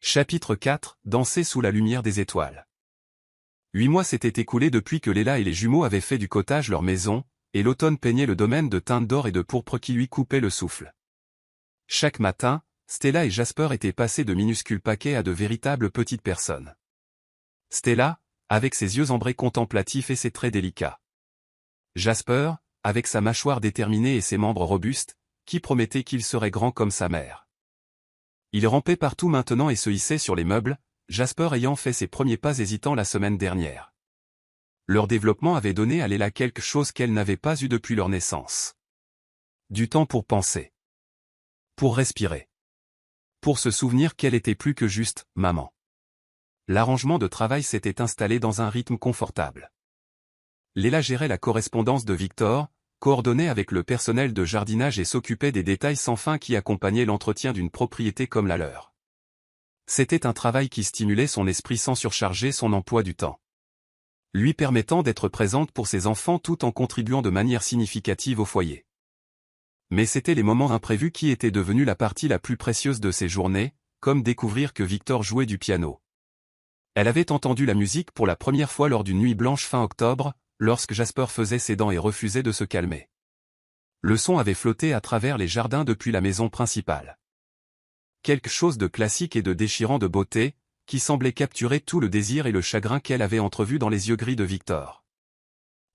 Chapitre 4 – Danser sous la lumière des étoiles. 8 mois s'étaient écoulés depuis que Léla et les jumeaux avaient fait du cottage leur maison, et l'automne peignait le domaine de teintes d'or et de pourpre qui lui coupait le souffle. Chaque matin, Stella et Jasper étaient passés de minuscules paquets à de véritables petites personnes. Stella, avec ses yeux ambrés contemplatifs et ses traits délicats. Jasper, avec sa mâchoire déterminée et ses membres robustes, qui promettaient qu'il serait grand comme sa mère. Il rampait partout maintenant et se hissait sur les meubles, Jasper ayant fait ses premiers pas hésitants la semaine dernière. Leur développement avait donné à Léla quelque chose qu'elle n'avait pas eu depuis leur naissance. Du temps pour penser. Pour respirer. Pour se souvenir qu'elle était plus que juste « maman ». L'arrangement de travail s'était installé dans un rythme confortable. Léla gérait la correspondance de Victor, coordonnait avec le personnel de jardinage et s'occupait des détails sans fin qui accompagnaient l'entretien d'une propriété comme la leur. C'était un travail qui stimulait son esprit sans surcharger son emploi du temps, lui permettant d'être présente pour ses enfants tout en contribuant de manière significative au foyer. Mais c'étaient les moments imprévus qui étaient devenus la partie la plus précieuse de ses journées, comme découvrir que Victor jouait du piano. Elle avait entendu la musique pour la première fois lors d'une nuit blanche fin octobre, lorsque Jasper faisait ses dents et refusait de se calmer. Le son avait flotté à travers les jardins depuis la maison principale. Quelque chose de classique et de déchirant de beauté, qui semblait capturer tout le désir et le chagrin qu'elle avait entrevu dans les yeux gris de Victor.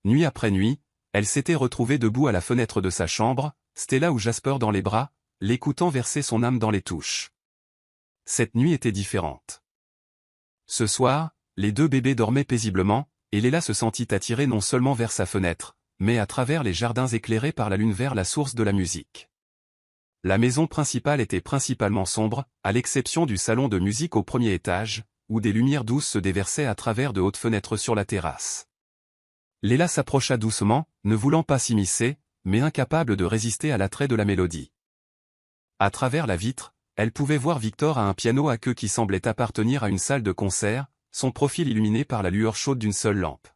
Nuit après nuit, elle s'était retrouvée debout à la fenêtre de sa chambre, Stella ou Jasper dans les bras, l'écoutant verser son âme dans les touches. Cette nuit était différente. Ce soir, les deux bébés dormaient paisiblement, et Léla se sentit attirée non seulement vers sa fenêtre, mais à travers les jardins éclairés par la lune vers la source de la musique. La maison principale était principalement sombre, à l'exception du salon de musique au premier étage, où des lumières douces se déversaient à travers de hautes fenêtres sur la terrasse. Léla s'approcha doucement, ne voulant pas s'immiscer, mais incapable de résister à l'attrait de la mélodie. À travers la vitre, elle pouvait voir Victor à un piano à queue qui semblait appartenir à une salle de concert, son profil illuminé par la lueur chaude d'une seule lampe.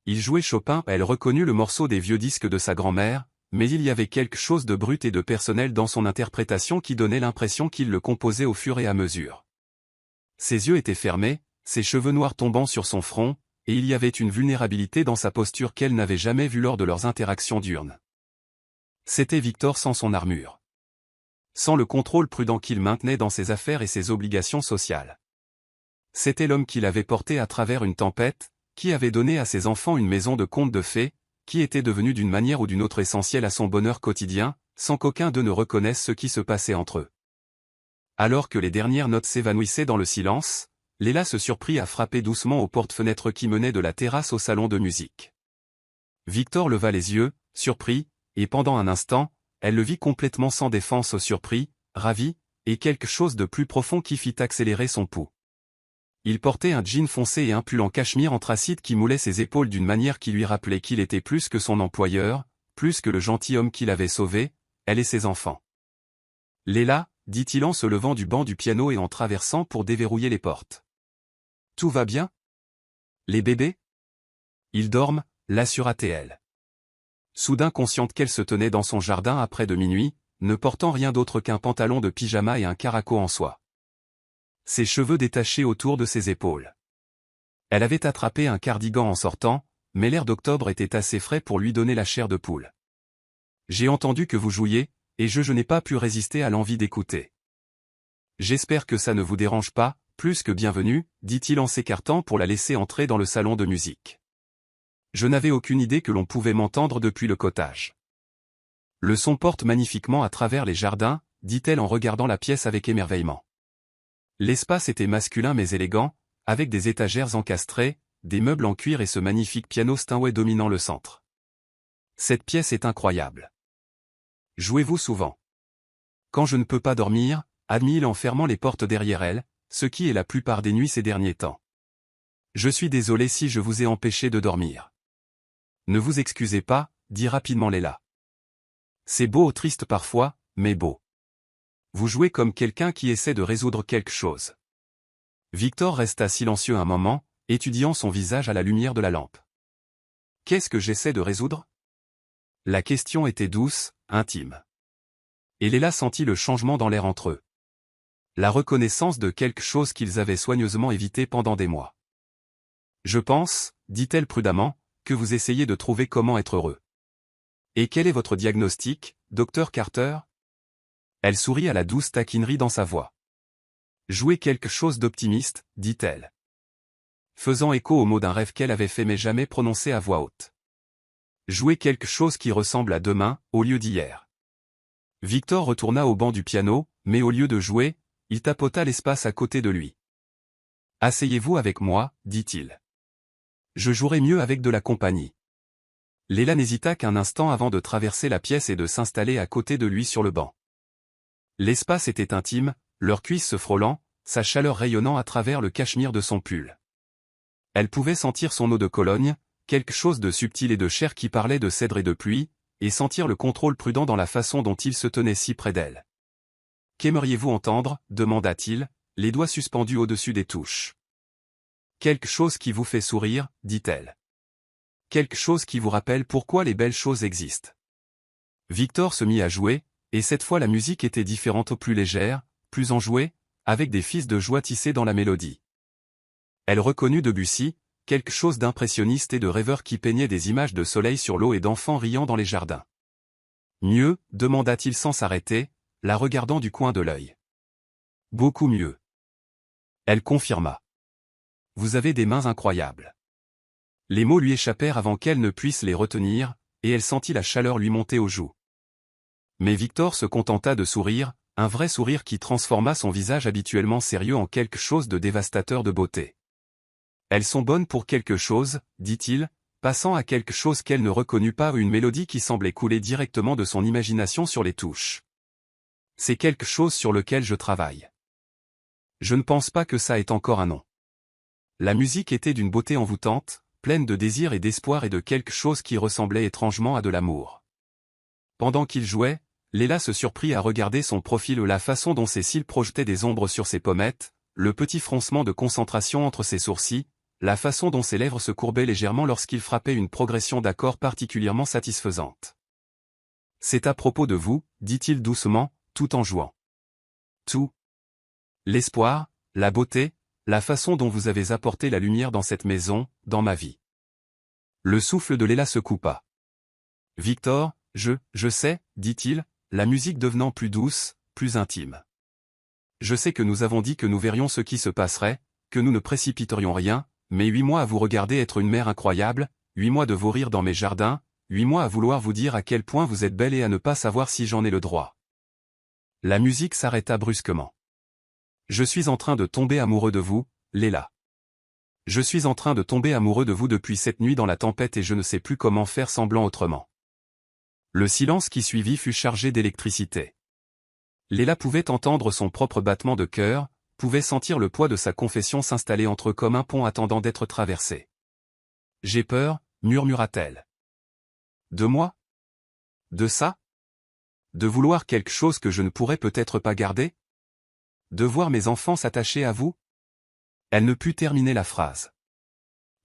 Il jouait Chopin, elle reconnut le morceau des vieux disques de sa grand-mère, mais il y avait quelque chose de brut et de personnel dans son interprétation qui donnait l'impression qu'il le composait au fur et à mesure. Ses yeux étaient fermés, ses cheveux noirs tombant sur son front, et il y avait une vulnérabilité dans sa posture qu'elle n'avait jamais vue lors de leurs interactions diurnes. C'était Victor sans son armure. Sans le contrôle prudent qu'il maintenait dans ses affaires et ses obligations sociales. C'était l'homme qui l'avait porté à travers une tempête, qui avait donné à ses enfants une maison de contes de fées, qui était devenu d'une manière ou d'une autre essentiel à son bonheur quotidien, sans qu'aucun d'eux ne reconnaisse ce qui se passait entre eux. Alors que les dernières notes s'évanouissaient dans le silence, Léla se surprit à frapper doucement aux portes-fenêtres qui menaient de la terrasse au salon de musique. Victor leva les yeux, surpris, et pendant un instant, elle le vit complètement sans défense, surpris, ravi, et quelque chose de plus profond qui fit accélérer son pouls. Il portait un jean foncé et un pull en cachemire anthracite qui moulait ses épaules d'une manière qui lui rappelait qu'il était plus que son employeur, plus que le gentilhomme qui l'avait sauvé, elle et ses enfants. « Léla » dit-il en se levant du banc du piano et en traversant pour déverrouiller les portes. « Tout va bien ? Les bébés ? Ils dorment » l'assura-t-elle. Soudain consciente qu'elle se tenait dans son jardin à près de minuit, ne portant rien d'autre qu'un pantalon de pyjama et un caraco en soie. Ses cheveux détachés autour de ses épaules. Elle avait attrapé un cardigan en sortant, mais l'air d'octobre était assez frais pour lui donner la chair de poule. « J'ai entendu que vous jouiez, et je n'ai pas pu résister à l'envie d'écouter. J'espère que ça ne vous dérange pas, plus que bienvenue, dit-il en s'écartant pour la laisser entrer dans le salon de musique. Je n'avais aucune idée que l'on pouvait m'entendre depuis le cottage. Le son porte magnifiquement à travers les jardins, dit-elle en regardant la pièce avec émerveillement. L'espace était masculin mais élégant, avec des étagères encastrées, des meubles en cuir et ce magnifique piano Steinway dominant le centre. Cette pièce est incroyable. Jouez-vous souvent? Quand je ne peux pas dormir, admit-il en fermant les portes derrière elle, ce qui est la plupart des nuits ces derniers temps. Je suis désolé si je vous ai empêché de dormir. Ne vous excusez pas, dit rapidement Léla. C'est beau ou triste parfois, mais beau. Vous jouez comme quelqu'un qui essaie de résoudre quelque chose. Victor resta silencieux un moment, étudiant son visage à la lumière de la lampe. Qu'est-ce que j'essaie de résoudre? La question était douce, intime. Et Léla sentit le changement dans l'air entre eux. La reconnaissance de quelque chose qu'ils avaient soigneusement évité pendant des mois. Je pense, dit-elle prudemment, que vous essayez de trouver comment être heureux. Et quel est votre diagnostic, docteur Carter? Elle sourit à la douce taquinerie dans sa voix. Jouez quelque chose d'optimiste, dit-elle. Faisant écho aux mots d'un rêve qu'elle avait fait mais jamais prononcé à voix haute. Jouez quelque chose qui ressemble à demain, au lieu d'hier. Victor retourna au banc du piano, mais au lieu de jouer, il tapota l'espace à côté de lui. Asseyez-vous avec moi, dit-il. Je jouerai mieux avec de la compagnie. Léla n'hésita qu'un instant avant de traverser la pièce et de s'installer à côté de lui sur le banc. L'espace était intime, leurs cuisses se frôlant, sa chaleur rayonnant à travers le cachemire de son pull. Elle pouvait sentir son eau de Cologne, quelque chose de subtil et de chair qui parlait de cèdre et de pluie, et sentir le contrôle prudent dans la façon dont il se tenait si près d'elle. « Qu'aimeriez-vous entendre » demanda-t-il, les doigts suspendus au-dessus des touches. « Quelque chose qui vous fait sourire » dit-elle. « Quelque chose qui vous rappelle pourquoi les belles choses existent. » Victor se mit à jouer, et cette fois la musique était différente, plus légère, plus enjouée, avec des fils de joie tissés dans la mélodie. Elle reconnut Debussy, quelque chose d'impressionniste et de rêveur qui peignait des images de soleil sur l'eau et d'enfants riant dans les jardins. Mieux, demanda-t-il sans s'arrêter, la regardant du coin de l'œil. Beaucoup mieux. Elle confirma. Vous avez des mains incroyables. Les mots lui échappèrent avant qu'elle ne puisse les retenir, et elle sentit la chaleur lui monter aux joues. Mais Victor se contenta de sourire, un vrai sourire qui transforma son visage habituellement sérieux en quelque chose de dévastateur de beauté. Elles sont bonnes pour quelque chose, dit-il, passant à quelque chose qu'elle ne reconnut pas, une mélodie qui semblait couler directement de son imagination sur les touches. C'est quelque chose sur lequel je travaille. Je ne pense pas que ça ait encore un nom. La musique était d'une beauté envoûtante, pleine de désir et d'espoir et de quelque chose qui ressemblait étrangement à de l'amour. Pendant qu'il jouait, Léla se surprit à regarder son profil, la façon dont ses cils projetaient des ombres sur ses pommettes, le petit froncement de concentration entre ses sourcils, la façon dont ses lèvres se courbaient légèrement lorsqu'il frappait une progression d'accords particulièrement satisfaisante. « C'est à propos de vous, » dit-il doucement, tout en jouant. Tout. L'espoir, la beauté, la façon dont vous avez apporté la lumière dans cette maison, dans ma vie. Le souffle de Léla se coupa. Victor, je sais, dit-il, la musique devenant plus douce, plus intime. Je sais que nous avons dit que nous verrions ce qui se passerait, que nous ne précipiterions rien, mais 8 mois à vous regarder être une mère incroyable, 8 mois de vous rire dans mes jardins, 8 mois à vouloir vous dire à quel point vous êtes belle et à ne pas savoir si j'en ai le droit. La musique s'arrêta brusquement. Je suis en train de tomber amoureux de vous, Léla. Je suis en train de tomber amoureux de vous depuis cette nuit dans la tempête et je ne sais plus comment faire semblant autrement. Le silence qui suivit fut chargé d'électricité. Léla pouvait entendre son propre battement de cœur, pouvait sentir le poids de sa confession s'installer entre eux comme un pont attendant d'être traversé. « J'ai peur » murmura-t-elle. « De moi ? De ça ? De vouloir quelque chose que je ne pourrais peut-être pas garder ? De voir mes enfants s'attacher à vous ?» Elle ne put terminer la phrase.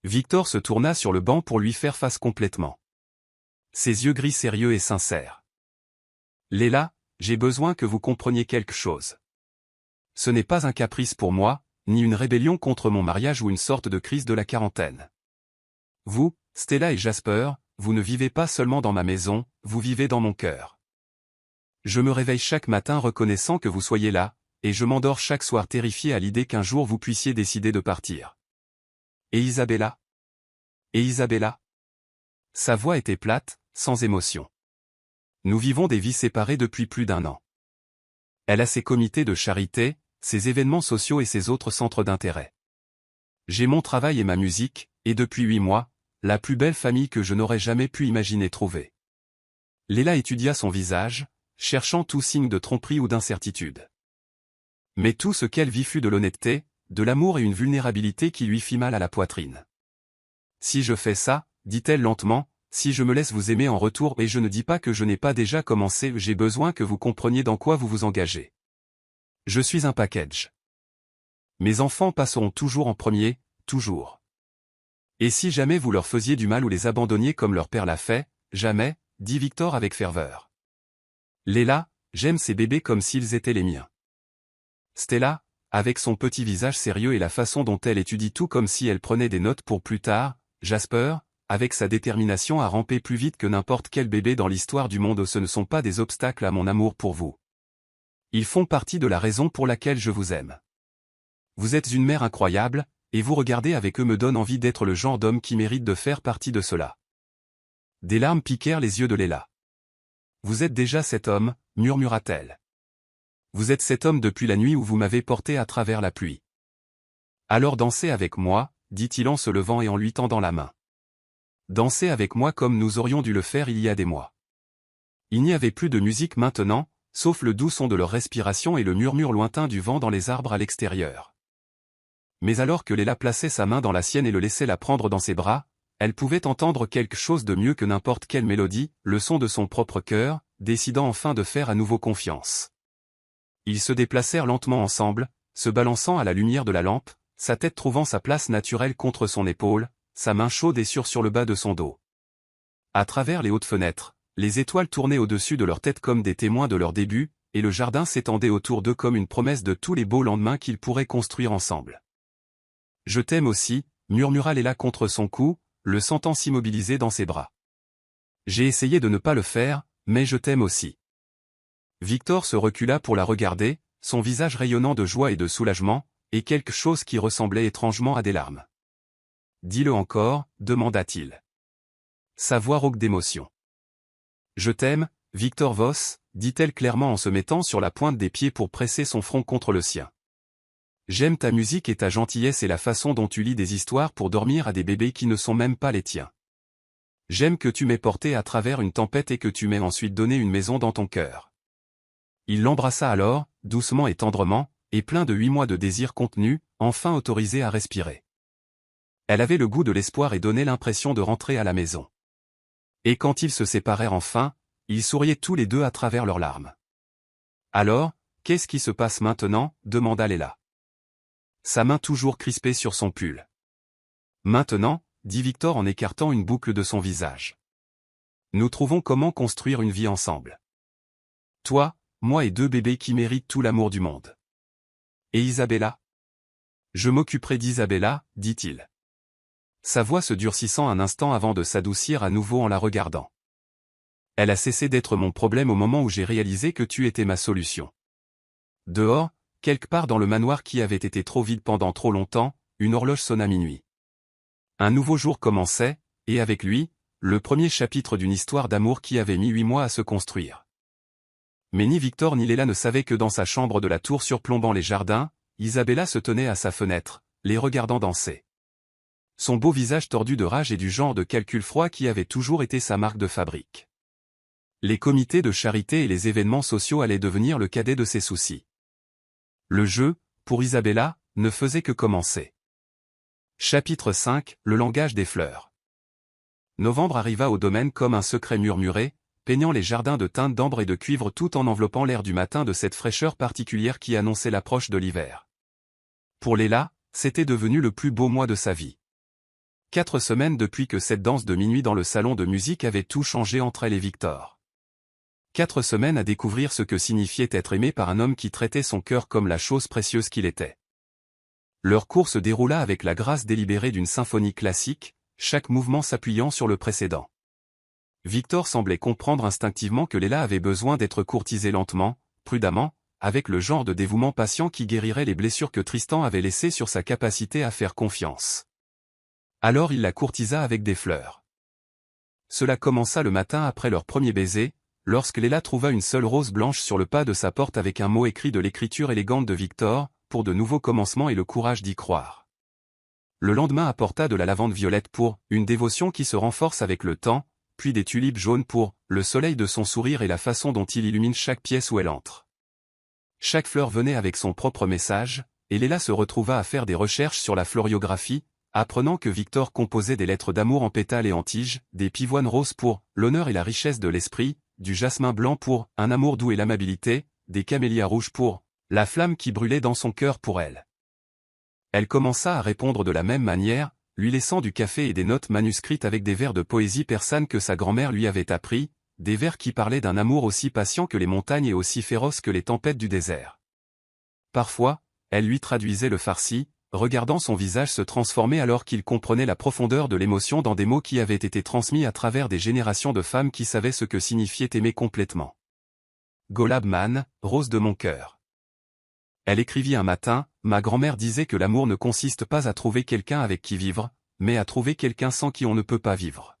Victor se tourna sur le banc pour lui faire face complètement. Ses yeux gris sérieux et sincères. « Léla, j'ai besoin que vous compreniez quelque chose. Ce n'est pas un caprice pour moi, ni une rébellion contre mon mariage ou une sorte de crise de la quarantaine. Vous, Stella et Jasper, vous ne vivez pas seulement dans ma maison, vous vivez dans mon cœur. Je me réveille chaque matin reconnaissant que vous soyez là, et je m'endors chaque soir terrifié à l'idée qu'un jour vous puissiez décider de partir. Et Isabella ? Et Isabella ? Sa voix était plate, sans émotion. Nous vivons des vies séparées depuis plus d'1 an. Elle a ses comités de charité, ses événements sociaux et ses autres centres d'intérêt. J'ai mon travail et ma musique, et depuis 8 mois, la plus belle famille que je n'aurais jamais pu imaginer trouver. Léla étudia son visage, cherchant tout signe de tromperie ou d'incertitude. Mais tout ce qu'elle vit fut de l'honnêteté, de l'amour et une vulnérabilité qui lui fit mal à la poitrine. Si je fais ça, dit-elle lentement, si je me laisse vous aimer en retour et je ne dis pas que je n'ai pas déjà commencé, j'ai besoin que vous compreniez dans quoi vous vous engagez. Je suis un package. Mes enfants passeront toujours en premier, toujours. Et si jamais vous leur faisiez du mal ou les abandonniez comme leur père l'a fait, jamais, dit Victor avec ferveur. Léla, j'aime ces bébés comme s'ils étaient les miens. Stella, avec son petit visage sérieux et la façon dont elle étudie tout comme si elle prenait des notes pour plus tard, Jasper, avec sa détermination à ramper plus vite que n'importe quel bébé dans l'histoire du monde, ce ne sont pas des obstacles à mon amour pour vous. Ils font partie de la raison pour laquelle je vous aime. Vous êtes une mère incroyable, et vous regarder avec eux me donne envie d'être le genre d'homme qui mérite de faire partie de cela. Des larmes piquèrent les yeux de Léla. Vous êtes déjà cet homme, murmura-t-elle. Vous êtes cet homme depuis la nuit où vous m'avez porté à travers la pluie. Alors dansez avec moi, dit-il en se levant et en lui tendant la main. Dansez avec moi comme nous aurions dû le faire il y a des mois. Il n'y avait plus de musique maintenant, sauf le doux son de leur respiration et le murmure lointain du vent dans les arbres à l'extérieur. Mais alors que Léla plaçait sa main dans la sienne et le laissait la prendre dans ses bras, elle pouvait entendre quelque chose de mieux que n'importe quelle mélodie, le son de son propre cœur, décidant enfin de faire à nouveau confiance. Ils se déplacèrent lentement ensemble, se balançant à la lumière de la lampe, sa tête trouvant sa place naturelle contre son épaule, sa main chaude et sûre sur le bas de son dos. À travers les hautes fenêtres, les étoiles tournaient au-dessus de leur tête comme des témoins de leur début, et le jardin s'étendait autour d'eux comme une promesse de tous les beaux lendemains qu'ils pourraient construire ensemble. « Je t'aime aussi », murmura Léla contre son cou, le sentant s'immobiliser dans ses bras. « J'ai essayé de ne pas le faire, mais je t'aime aussi. » Victor se recula pour la regarder, son visage rayonnant de joie et de soulagement, et quelque chose qui ressemblait étrangement à des larmes. « Dis-le encore » demanda-t-il. Sa voix rauque d'émotion. « Je t'aime, Victor Voss » dit-elle clairement en se mettant sur la pointe des pieds pour presser son front contre le sien. « J'aime ta musique et ta gentillesse et la façon dont tu lis des histoires pour dormir à des bébés qui ne sont même pas les tiens. J'aime que tu m'aies porté à travers une tempête et que tu m'aies ensuite donné une maison dans ton cœur. » Il l'embrassa alors, doucement et tendrement, et plein de 8 mois de désir contenu, enfin autorisé à respirer. Elle avait le goût de l'espoir et donnait l'impression de rentrer à la maison. Et quand ils se séparèrent enfin, ils souriaient tous les deux à travers leurs larmes. « Alors, qu'est-ce qui se passe maintenant » demanda Léla. Sa main toujours crispée sur son pull. « Maintenant » dit Victor en écartant une boucle de son visage. « Nous trouvons comment construire une vie ensemble. Toi, moi et 2 bébés qui méritent tout l'amour du monde. Et Isabella ? Je m'occuperai d'Isabella, dit-il. Sa voix se durcissant un instant avant de s'adoucir à nouveau en la regardant. Elle a cessé d'être mon problème au moment où j'ai réalisé que tu étais ma solution. Dehors, quelque part dans le manoir qui avait été trop vide pendant trop longtemps, une horloge sonna minuit. Un nouveau jour commençait, et avec lui, le premier chapitre d'une histoire d'amour qui avait mis 8 mois à se construire. Mais ni Victor ni Léla ne savaient que dans sa chambre de la tour surplombant les jardins, Isabella se tenait à sa fenêtre, les regardant danser. Son beau visage tordu de rage et du genre de calcul froid qui avait toujours été sa marque de fabrique. Les comités de charité et les événements sociaux allaient devenir le cadet de ses soucis. Le jeu, pour Isabella, ne faisait que commencer. Chapitre 5, le langage des fleurs. Novembre arriva au domaine comme un secret murmuré, peignant les jardins de teintes d'ambre et de cuivre tout en enveloppant l'air du matin de cette fraîcheur particulière qui annonçait l'approche de l'hiver. Pour Léla, c'était devenu le plus beau mois de sa vie. 4 semaines depuis que cette danse de minuit dans le salon de musique avait tout changé entre elle et Victor. 4 semaines à découvrir ce que signifiait être aimé par un homme qui traitait son cœur comme la chose précieuse qu'il était. Leur cours se déroula avec la grâce délibérée d'une symphonie classique, chaque mouvement s'appuyant sur le précédent. Victor semblait comprendre instinctivement que Léla avait besoin d'être courtisée lentement, prudemment, avec le genre de dévouement patient qui guérirait les blessures que Tristan avait laissées sur sa capacité à faire confiance. Alors il la courtisa avec des fleurs. Cela commença le matin après leur premier baiser, lorsque Léla trouva une seule rose blanche sur le pas de sa porte avec un mot écrit de l'écriture élégante de Victor, pour de nouveaux commencements et le courage d'y croire. Le lendemain apporta de la lavande violette pour une dévotion qui se renforce avec le temps, puis des tulipes jaunes pour le soleil de son sourire et la façon dont il illumine chaque pièce où elle entre. Chaque fleur venait avec son propre message, et Léla se retrouva à faire des recherches sur la floriographie, apprenant que Victor composait des lettres d'amour en pétales et en tiges, des pivoines roses pour l'honneur et la richesse de l'esprit, du jasmin blanc pour un amour doux et l'amabilité, des camélias rouges pour la flamme qui brûlait dans son cœur pour elle. Elle commença à répondre de la même manière, lui laissant du café et des notes manuscrites avec des vers de poésie persane que sa grand-mère lui avait appris, des vers qui parlaient d'un amour aussi patient que les montagnes et aussi féroce que les tempêtes du désert. Parfois, elle lui traduisait le farsi, regardant son visage se transformer alors qu'il comprenait la profondeur de l'émotion dans des mots qui avaient été transmis à travers des générations de femmes qui savaient ce que signifiait aimer complètement. Golab Man, rose de mon cœur. Elle écrivit un matin, ma grand-mère disait que l'amour ne consiste pas à trouver quelqu'un avec qui vivre, mais à trouver quelqu'un sans qui on ne peut pas vivre.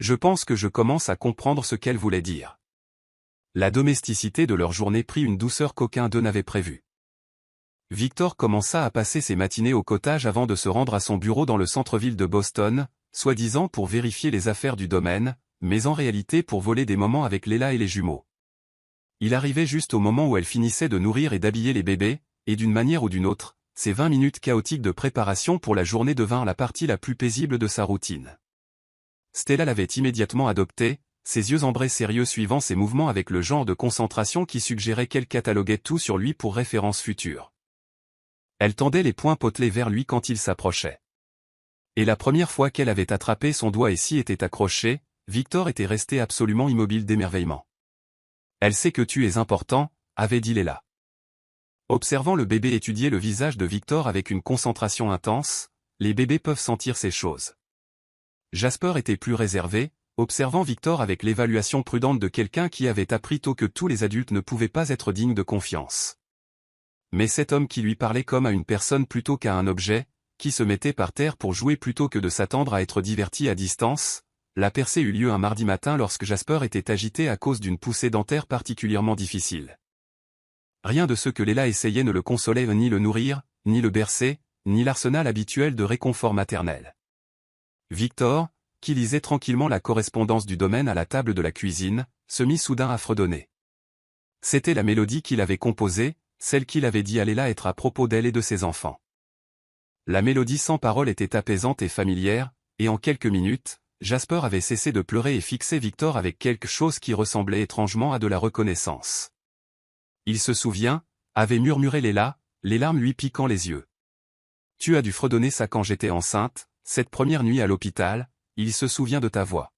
Je pense que je commence à comprendre ce qu'elle voulait dire. La domesticité de leur journée prit une douceur qu'aucun d'eux n'avait prévue. Victor commença à passer ses matinées au cottage avant de se rendre à son bureau dans le centre-ville de Boston, soi-disant pour vérifier les affaires du domaine, mais en réalité pour voler des moments avec Léla et les jumeaux. Il arrivait juste au moment où elle finissait de nourrir et d'habiller les bébés, et d'une manière ou d'une autre, ces 20 minutes chaotiques de préparation pour la journée devinrent la partie la plus paisible de sa routine. Stella l'avait immédiatement adopté, ses yeux ambrés sérieux suivant ses mouvements avec le genre de concentration qui suggérait qu'elle cataloguait tout sur lui pour référence future. Elle tendait les poings potelés vers lui quand il s'approchait. Et la première fois qu'elle avait attrapé son doigt et s'y était accroché, Victor était resté absolument immobile d'émerveillement. Elle sait que tu es important, avait dit Léla. Observant le bébé étudier le visage de Victor avec une concentration intense, les bébés peuvent sentir ces choses. Jasper était plus réservé, observant Victor avec l'évaluation prudente de quelqu'un qui avait appris tôt que tous les adultes ne pouvaient pas être dignes de confiance. Mais cet homme qui lui parlait comme à une personne plutôt qu'à un objet, qui se mettait par terre pour jouer plutôt que de s'attendre à être diverti à distance, la percée eut lieu un mardi matin lorsque Jasper était agité à cause d'une poussée dentaire particulièrement difficile. Rien de ce que Léla essayait ne le consolait ni le nourrir, ni le bercer, ni l'arsenal habituel de réconfort maternel. Victor, qui lisait tranquillement la correspondance du domaine à la table de la cuisine, se mit soudain à fredonner. C'était la mélodie qu'il avait composée, celle qu'il avait dit à Léla être à propos d'elle et de ses enfants. La mélodie sans parole était apaisante et familière, et en quelques minutes, Jasper avait cessé de pleurer et fixé Victor avec quelque chose qui ressemblait étrangement à de la reconnaissance. Il se souvient, avait murmuré Léla, les larmes lui piquant les yeux. Tu as dû fredonner ça quand j'étais enceinte, cette première nuit à l'hôpital, il se souvient de ta voix.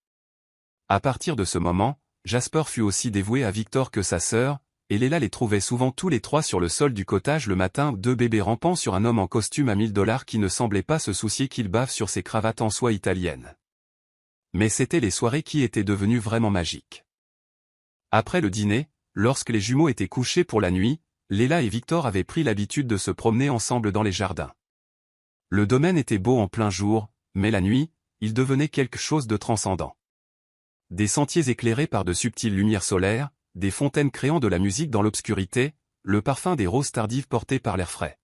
À partir de ce moment, Jasper fut aussi dévoué à Victor que sa sœur, et Léla les trouvait souvent tous les trois sur le sol du cottage le matin, deux bébés rampant sur un homme en costume à $1000 qui ne semblait pas se soucier qu'il bave sur ses cravates en soie italienne. Mais c'étaient les soirées qui étaient devenues vraiment magiques. Après le dîner, lorsque les jumeaux étaient couchés pour la nuit, Léla et Victor avaient pris l'habitude de se promener ensemble dans les jardins. Le domaine était beau en plein jour, mais la nuit, il devenait quelque chose de transcendant. Des sentiers éclairés par de subtiles lumières solaires, des fontaines créant de la musique dans l'obscurité, le parfum des roses tardives porté par l'air frais.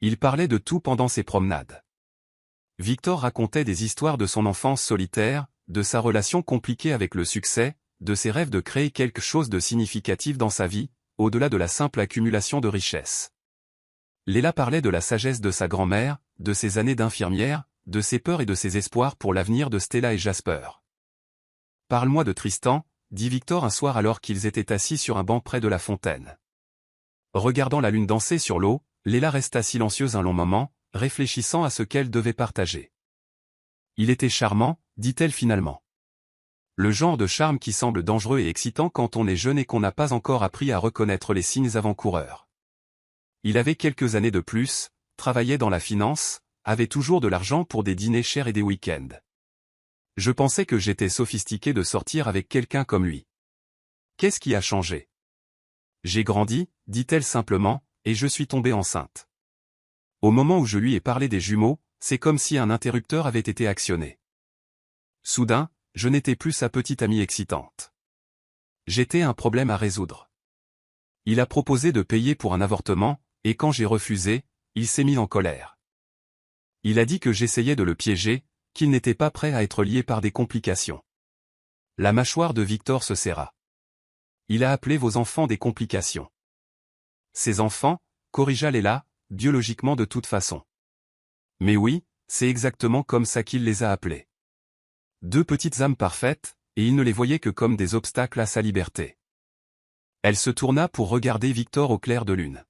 Il parlait de tout pendant ses promenades. Victor racontait des histoires de son enfance solitaire, de sa relation compliquée avec le succès, de ses rêves de créer quelque chose de significatif dans sa vie, au-delà de la simple accumulation de richesses. Léla parlait de la sagesse de sa grand-mère, de ses années d'infirmière, de ses peurs et de ses espoirs pour l'avenir de Stella et Jasper. « Parle-moi de Tristan », dit Victor un soir alors qu'ils étaient assis sur un banc près de la fontaine. Regardant la lune danser sur l'eau, Léla resta silencieuse un long moment, réfléchissant à ce qu'elle devait partager. « Il était charmant », dit-elle finalement. Le genre de charme qui semble dangereux et excitant quand on est jeune et qu'on n'a pas encore appris à reconnaître les signes avant-coureurs. Il avait quelques années de plus, travaillait dans la finance, avait toujours de l'argent pour des dîners chers et des week-ends. Je pensais que j'étais sophistiqué de sortir avec quelqu'un comme lui. Qu'est-ce qui a changé? J'ai grandi, dit-elle simplement, et je suis tombée enceinte. Au moment où je lui ai parlé des jumeaux, c'est comme si un interrupteur avait été actionné. Soudain, je n'étais plus sa petite amie excitante. J'étais un problème à résoudre. Il a proposé de payer pour un avortement, et quand j'ai refusé, il s'est mis en colère. Il a dit que j'essayais de le piéger, qu'il n'était pas prêt à être lié par des complications. La mâchoire de Victor se serra. Il a appelé vos enfants des complications. Ces enfants, corrigea Léla, biologiquement de toute façon. Mais oui, c'est exactement comme ça qu'il les a appelés. Deux petites âmes parfaites, et il ne les voyait que comme des obstacles à sa liberté. Elle se tourna pour regarder Victor au clair de lune.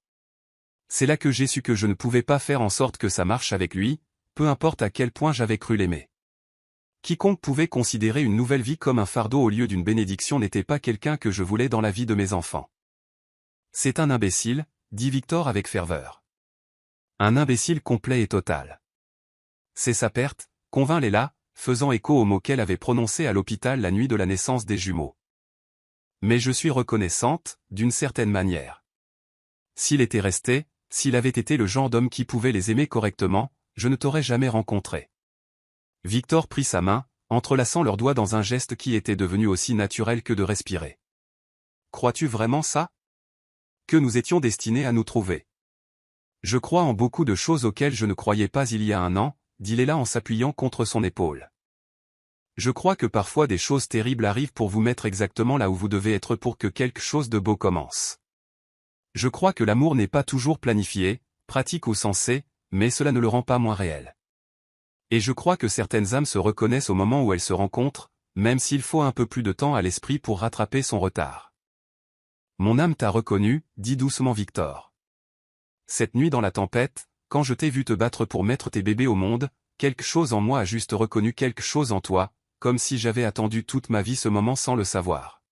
C'est là que j'ai su que je ne pouvais pas faire en sorte que ça marche avec lui, peu importe à quel point j'avais cru l'aimer. Quiconque pouvait considérer une nouvelle vie comme un fardeau au lieu d'une bénédiction n'était pas quelqu'un que je voulais dans la vie de mes enfants. C'est un imbécile, dit Victor avec ferveur. Un imbécile complet et total. C'est sa perte, convint Léla, faisant écho aux mots qu'elle avait prononcés à l'hôpital la nuit de la naissance des jumeaux. Mais je suis reconnaissante, d'une certaine manière. S'il était resté, s'il avait été le genre d'homme qui pouvait les aimer correctement, je ne t'aurais jamais rencontré. Victor prit sa main, entrelaçant leurs doigts dans un geste qui était devenu aussi naturel que de respirer. Crois-tu vraiment ça? Que nous étions destinés à nous trouver. Je crois en beaucoup de choses auxquelles je ne croyais pas il y a un an, dit Léla en s'appuyant contre son épaule. Je crois que parfois des choses terribles arrivent pour vous mettre exactement là où vous devez être pour que quelque chose de beau commence. Je crois que l'amour n'est pas toujours planifié, pratique ou sensé, mais cela ne le rend pas moins réel. Et je crois que certaines âmes se reconnaissent au moment où elles se rencontrent, même s'il faut un peu plus de temps à l'esprit pour rattraper son retard. Mon âme t'a reconnu, dit doucement Victor. Cette nuit dans la tempête, quand je t'ai vu te battre pour mettre tes bébés au monde, quelque chose en moi a juste reconnu quelque chose en toi, comme si j'avais attendu toute ma vie ce moment sans le savoir.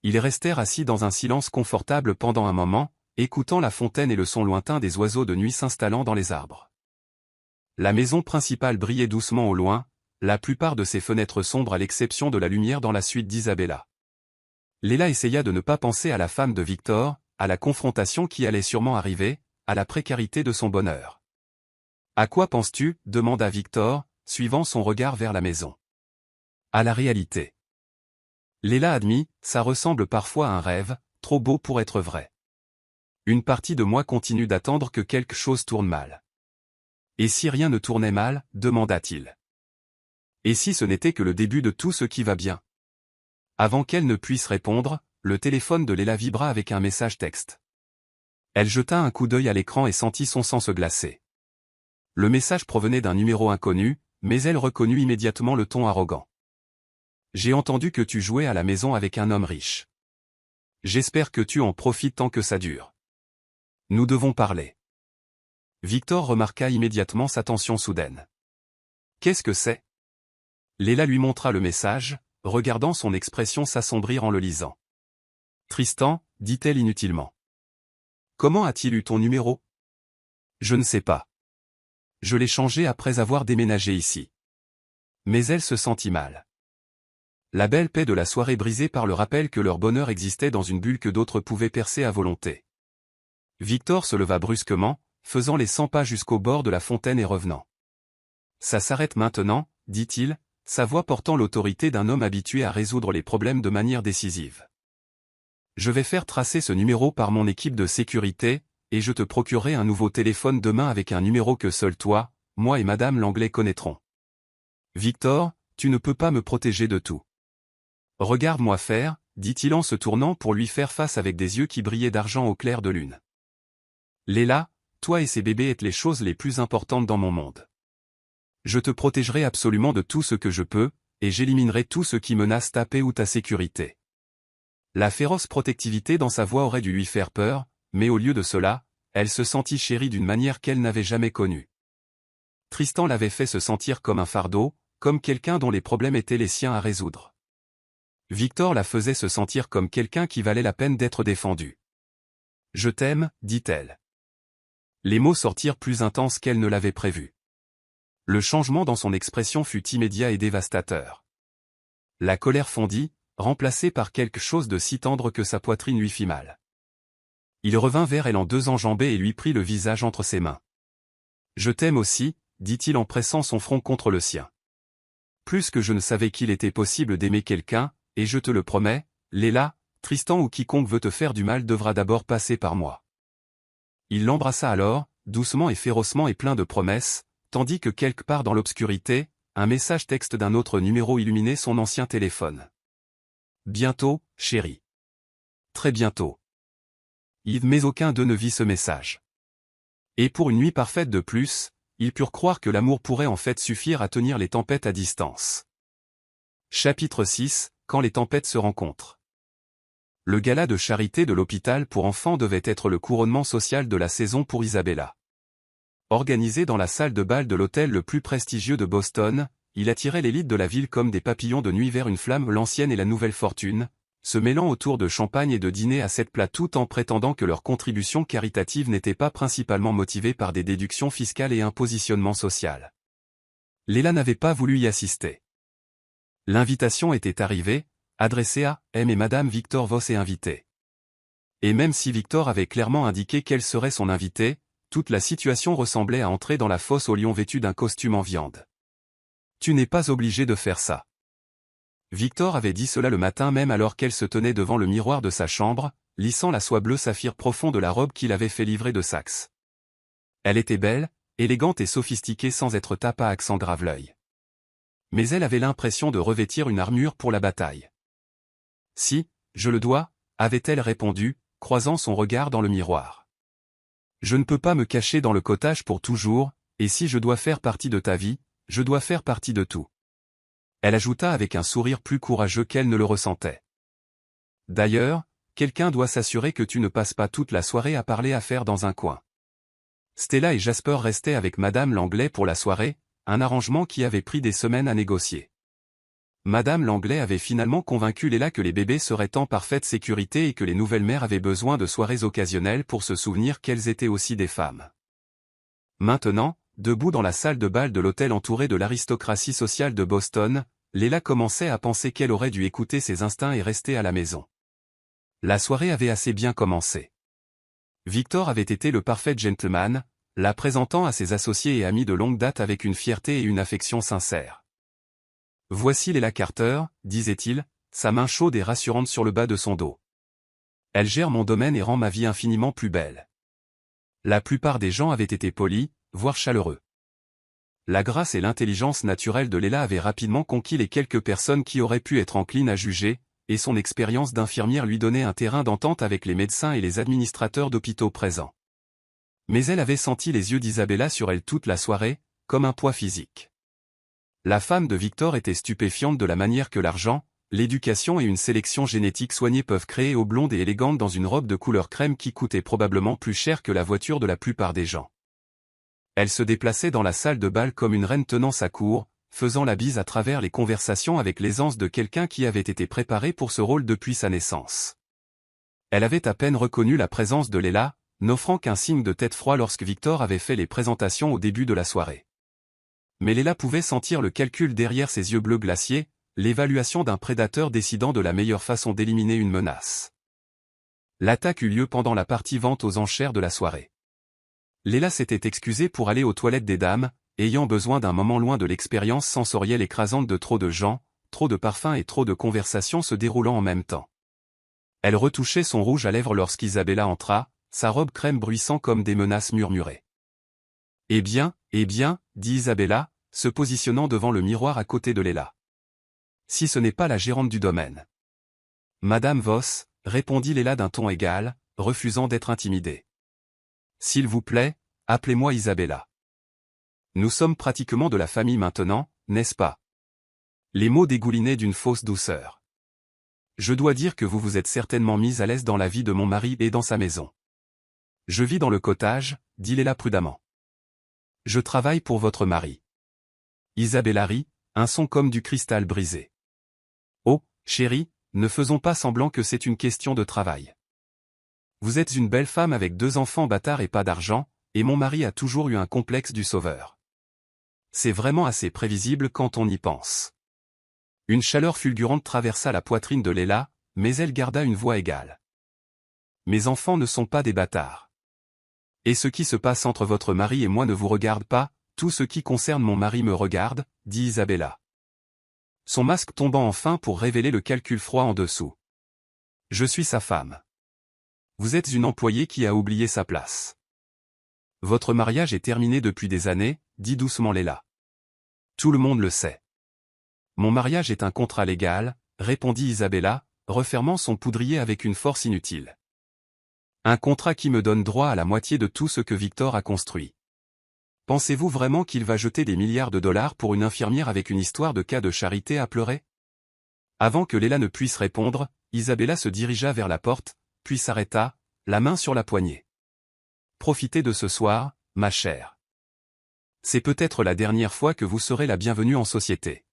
Ils restèrent assis dans un silence confortable pendant un moment, écoutant la fontaine et le son lointain des oiseaux de nuit s'installant dans les arbres. La maison principale brillait doucement au loin, la plupart de ses fenêtres sombres à l'exception de la lumière dans la suite d'Isabella. Léla essaya de ne pas penser à la femme de Victor, à la confrontation qui allait sûrement arriver, à la précarité de son bonheur. « À quoi penses-tu » demanda Victor, suivant son regard vers la maison. « À la réalité. » Léla admit, ça ressemble parfois à un rêve, trop beau pour être vrai. Une partie de moi continue d'attendre que quelque chose tourne mal. Et si rien ne tournait mal, demanda-t-il. Et si ce n'était que le début de tout ce qui va bien? Avant qu'elle ne puisse répondre, le téléphone de Léla vibra avec un message texte. Elle jeta un coup d'œil à l'écran et sentit son sang se glacer. Le message provenait d'un numéro inconnu, mais elle reconnut immédiatement le ton arrogant. J'ai entendu que tu jouais à la maison avec un homme riche. J'espère que tu en profites tant que ça dure. Nous devons parler. Victor remarqua immédiatement sa tension soudaine. Qu'est-ce que c'est? Léla lui montra le message, regardant son expression s'assombrir en le lisant. Tristan, dit-elle inutilement. Comment a-t-il eu ton numéro? Je ne sais pas. Je l'ai changé après avoir déménagé ici. Mais elle se sentit mal. La belle paix de la soirée brisée par le rappel que leur bonheur existait dans une bulle que d'autres pouvaient percer à volonté. Victor se leva brusquement, faisant les 100 pas jusqu'au bord de la fontaine et revenant. Ça s'arrête maintenant, dit-il, sa voix portant l'autorité d'un homme habitué à résoudre les problèmes de manière décisive. Je vais faire tracer ce numéro par mon équipe de sécurité, et je te procurerai un nouveau téléphone demain avec un numéro que seul toi, moi et Madame Langlais connaîtrons. Victor, tu ne peux pas me protéger de tout. Regarde-moi faire, dit-il en se tournant pour lui faire face avec des yeux qui brillaient d'argent au clair de lune. Léla, toi et ces bébés êtes les choses les plus importantes dans mon monde. Je te protégerai absolument de tout ce que je peux, et j'éliminerai tout ce qui menace ta paix ou ta sécurité. La féroce protectivité dans sa voix aurait dû lui faire peur, mais au lieu de cela, elle se sentit chérie d'une manière qu'elle n'avait jamais connue. Tristan l'avait fait se sentir comme un fardeau, comme quelqu'un dont les problèmes étaient les siens à résoudre. Victor la faisait se sentir comme quelqu'un qui valait la peine d'être défendu. « Je t'aime », dit-elle. Les mots sortirent plus intenses qu'elle ne l'avait prévu. Le changement dans son expression fut immédiat et dévastateur. La colère fondit, remplacée par quelque chose de si tendre que sa poitrine lui fit mal. Il revint vers elle en deux enjambées et lui prit le visage entre ses mains. « Je t'aime aussi », dit-il en pressant son front contre le sien. Plus que je ne savais qu'il était possible d'aimer quelqu'un, et je te le promets, Léla, Tristan ou quiconque veut te faire du mal devra d'abord passer par moi. Il l'embrassa alors, doucement et férocement et plein de promesses, tandis que quelque part dans l'obscurité, un message texte d'un autre numéro illuminait son ancien téléphone. Bientôt, chérie. Très bientôt. Yves mais aucun d'eux ne vit ce message. Et pour une nuit parfaite de plus, ils purent croire que l'amour pourrait en fait suffire à tenir les tempêtes à distance. Chapitre 6, quand les tempêtes se rencontrent. Le gala de charité de l'hôpital pour enfants devait être le couronnement social de la saison pour Isabella. Organisé dans la salle de bal de l'hôtel le plus prestigieux de Boston, il attirait l'élite de la ville comme des papillons de nuit vers une flamme l'ancienne et la nouvelle fortune, se mêlant autour de champagne et de dîner à sept plats tout en prétendant que leur contribution caritative n'était pas principalement motivée par des déductions fiscales et un positionnement social. Léla n'avait pas voulu y assister. L'invitation était arrivée, adressée à M et Madame Victor Voss et invité. Et même si Victor avait clairement indiqué quel serait son invité, toute la situation ressemblait à entrer dans la fosse au lion vêtu d'un costume en viande. Tu n'es pas obligé de faire ça. Victor avait dit cela le matin même alors qu'elle se tenait devant le miroir de sa chambre, lissant la soie bleu saphir profond de la robe qu'il avait fait livrer de Saxe. Elle était belle, élégante et sophistiquée sans être tape à accent grave-l'œil. Mais elle avait l'impression de revêtir une armure pour la bataille. Si, je le dois, avait-elle répondu, croisant son regard dans le miroir. Je ne peux pas me cacher dans le cottage pour toujours, et si je dois faire partie de ta vie, je dois faire partie de tout. Elle ajouta avec un sourire plus courageux qu'elle ne le ressentait. D'ailleurs, quelqu'un doit s'assurer que tu ne passes pas toute la soirée à parler affaires dans un coin. Stella et Jasper restaient avec Madame Langlais pour la soirée, un arrangement qui avait pris des semaines à négocier. Madame Langlais avait finalement convaincu Léla que les bébés seraient en parfaite sécurité et que les nouvelles mères avaient besoin de soirées occasionnelles pour se souvenir qu'elles étaient aussi des femmes. Maintenant, debout dans la salle de bal de l'hôtel entourée de l'aristocratie sociale de Boston, Léla commençait à penser qu'elle aurait dû écouter ses instincts et rester à la maison. La soirée avait assez bien commencé. Victor avait été le parfait gentleman, la présentant à ses associés et amis de longue date avec une fierté et une affection sincères. « Voici Léla Carter », disait-il, sa main chaude et rassurante sur le bas de son dos. « Elle gère mon domaine et rend ma vie infiniment plus belle. » La plupart des gens avaient été polis, voire chaleureux. La grâce et l'intelligence naturelle de Léla avaient rapidement conquis les quelques personnes qui auraient pu être enclines à juger, et son expérience d'infirmière lui donnait un terrain d'entente avec les médecins et les administrateurs d'hôpitaux présents. Mais elle avait senti les yeux d'Isabella sur elle toute la soirée, comme un poids physique. La femme de Victor était stupéfiante de la manière que l'argent, l'éducation et une sélection génétique soignée peuvent créer oblonde et élégante dans une robe de couleur crème qui coûtait probablement plus cher que la voiture de la plupart des gens. Elle se déplaçait dans la salle de bal comme une reine tenant sa cour, faisant la bise à travers les conversations avec l'aisance de quelqu'un qui avait été préparé pour ce rôle depuis sa naissance. Elle avait à peine reconnu la présence de Léla, n'offrant qu'un signe de tête froid lorsque Victor avait fait les présentations au début de la soirée. Mais Léla pouvait sentir le calcul derrière ses yeux bleus glaciers, l'évaluation d'un prédateur décidant de la meilleure façon d'éliminer une menace. L'attaque eut lieu pendant la partie vente aux enchères de la soirée. Léla s'était excusée pour aller aux toilettes des dames, ayant besoin d'un moment loin de l'expérience sensorielle écrasante de trop de gens, trop de parfums et trop de conversations se déroulant en même temps. Elle retouchait son rouge à lèvres lorsqu'Isabella entra, sa robe crème bruissant comme des menaces murmurées. « Eh bien, dit Isabella, se positionnant devant le miroir à côté de Léla. « Si ce n'est pas la gérante du domaine. »« Madame Voss, » répondit Léla d'un ton égal, refusant d'être intimidée. « S'il vous plaît, appelez-moi Isabella. Nous sommes pratiquement de la famille maintenant, n'est-ce pas ?» Les mots dégoulinaient d'une fausse douceur. « Je dois dire que vous vous êtes certainement mise à l'aise dans la vie de mon mari et dans sa maison. »« Je vis dans le cottage, » dit Léla prudemment. « Je travaille pour votre mari. » Isabella rit, un son comme du cristal brisé. « Oh, chérie, ne faisons pas semblant que c'est une question de travail. Vous êtes une belle femme avec 2 enfants bâtards et pas d'argent, et mon mari a toujours eu un complexe du sauveur. C'est vraiment assez prévisible quand on y pense. » Une chaleur fulgurante traversa la poitrine de Léla, mais elle garda une voix égale. « Mes enfants ne sont pas des bâtards. Et ce qui se passe entre votre mari et moi ne vous regarde pas, tout ce qui concerne mon mari me regarde, dit Isabella. Son masque tombant enfin pour révéler le calcul froid en dessous. Je suis sa femme. Vous êtes une employée qui a oublié sa place. Votre mariage est terminé depuis des années, dit doucement Léla. Tout le monde le sait. Mon mariage est un contrat légal, répondit Isabella, refermant son poudrier avec une force inutile. Un contrat qui me donne droit à la moitié de tout ce que Victor a construit. Pensez-vous vraiment qu'il va jeter des milliards de dollars pour une infirmière avec une histoire de cas de charité à pleurer? Avant que Léla ne puisse répondre, Isabella se dirigea vers la porte, puis s'arrêta, la main sur la poignée. Profitez de ce soir, ma chère. C'est peut-être la dernière fois que vous serez la bienvenue en société.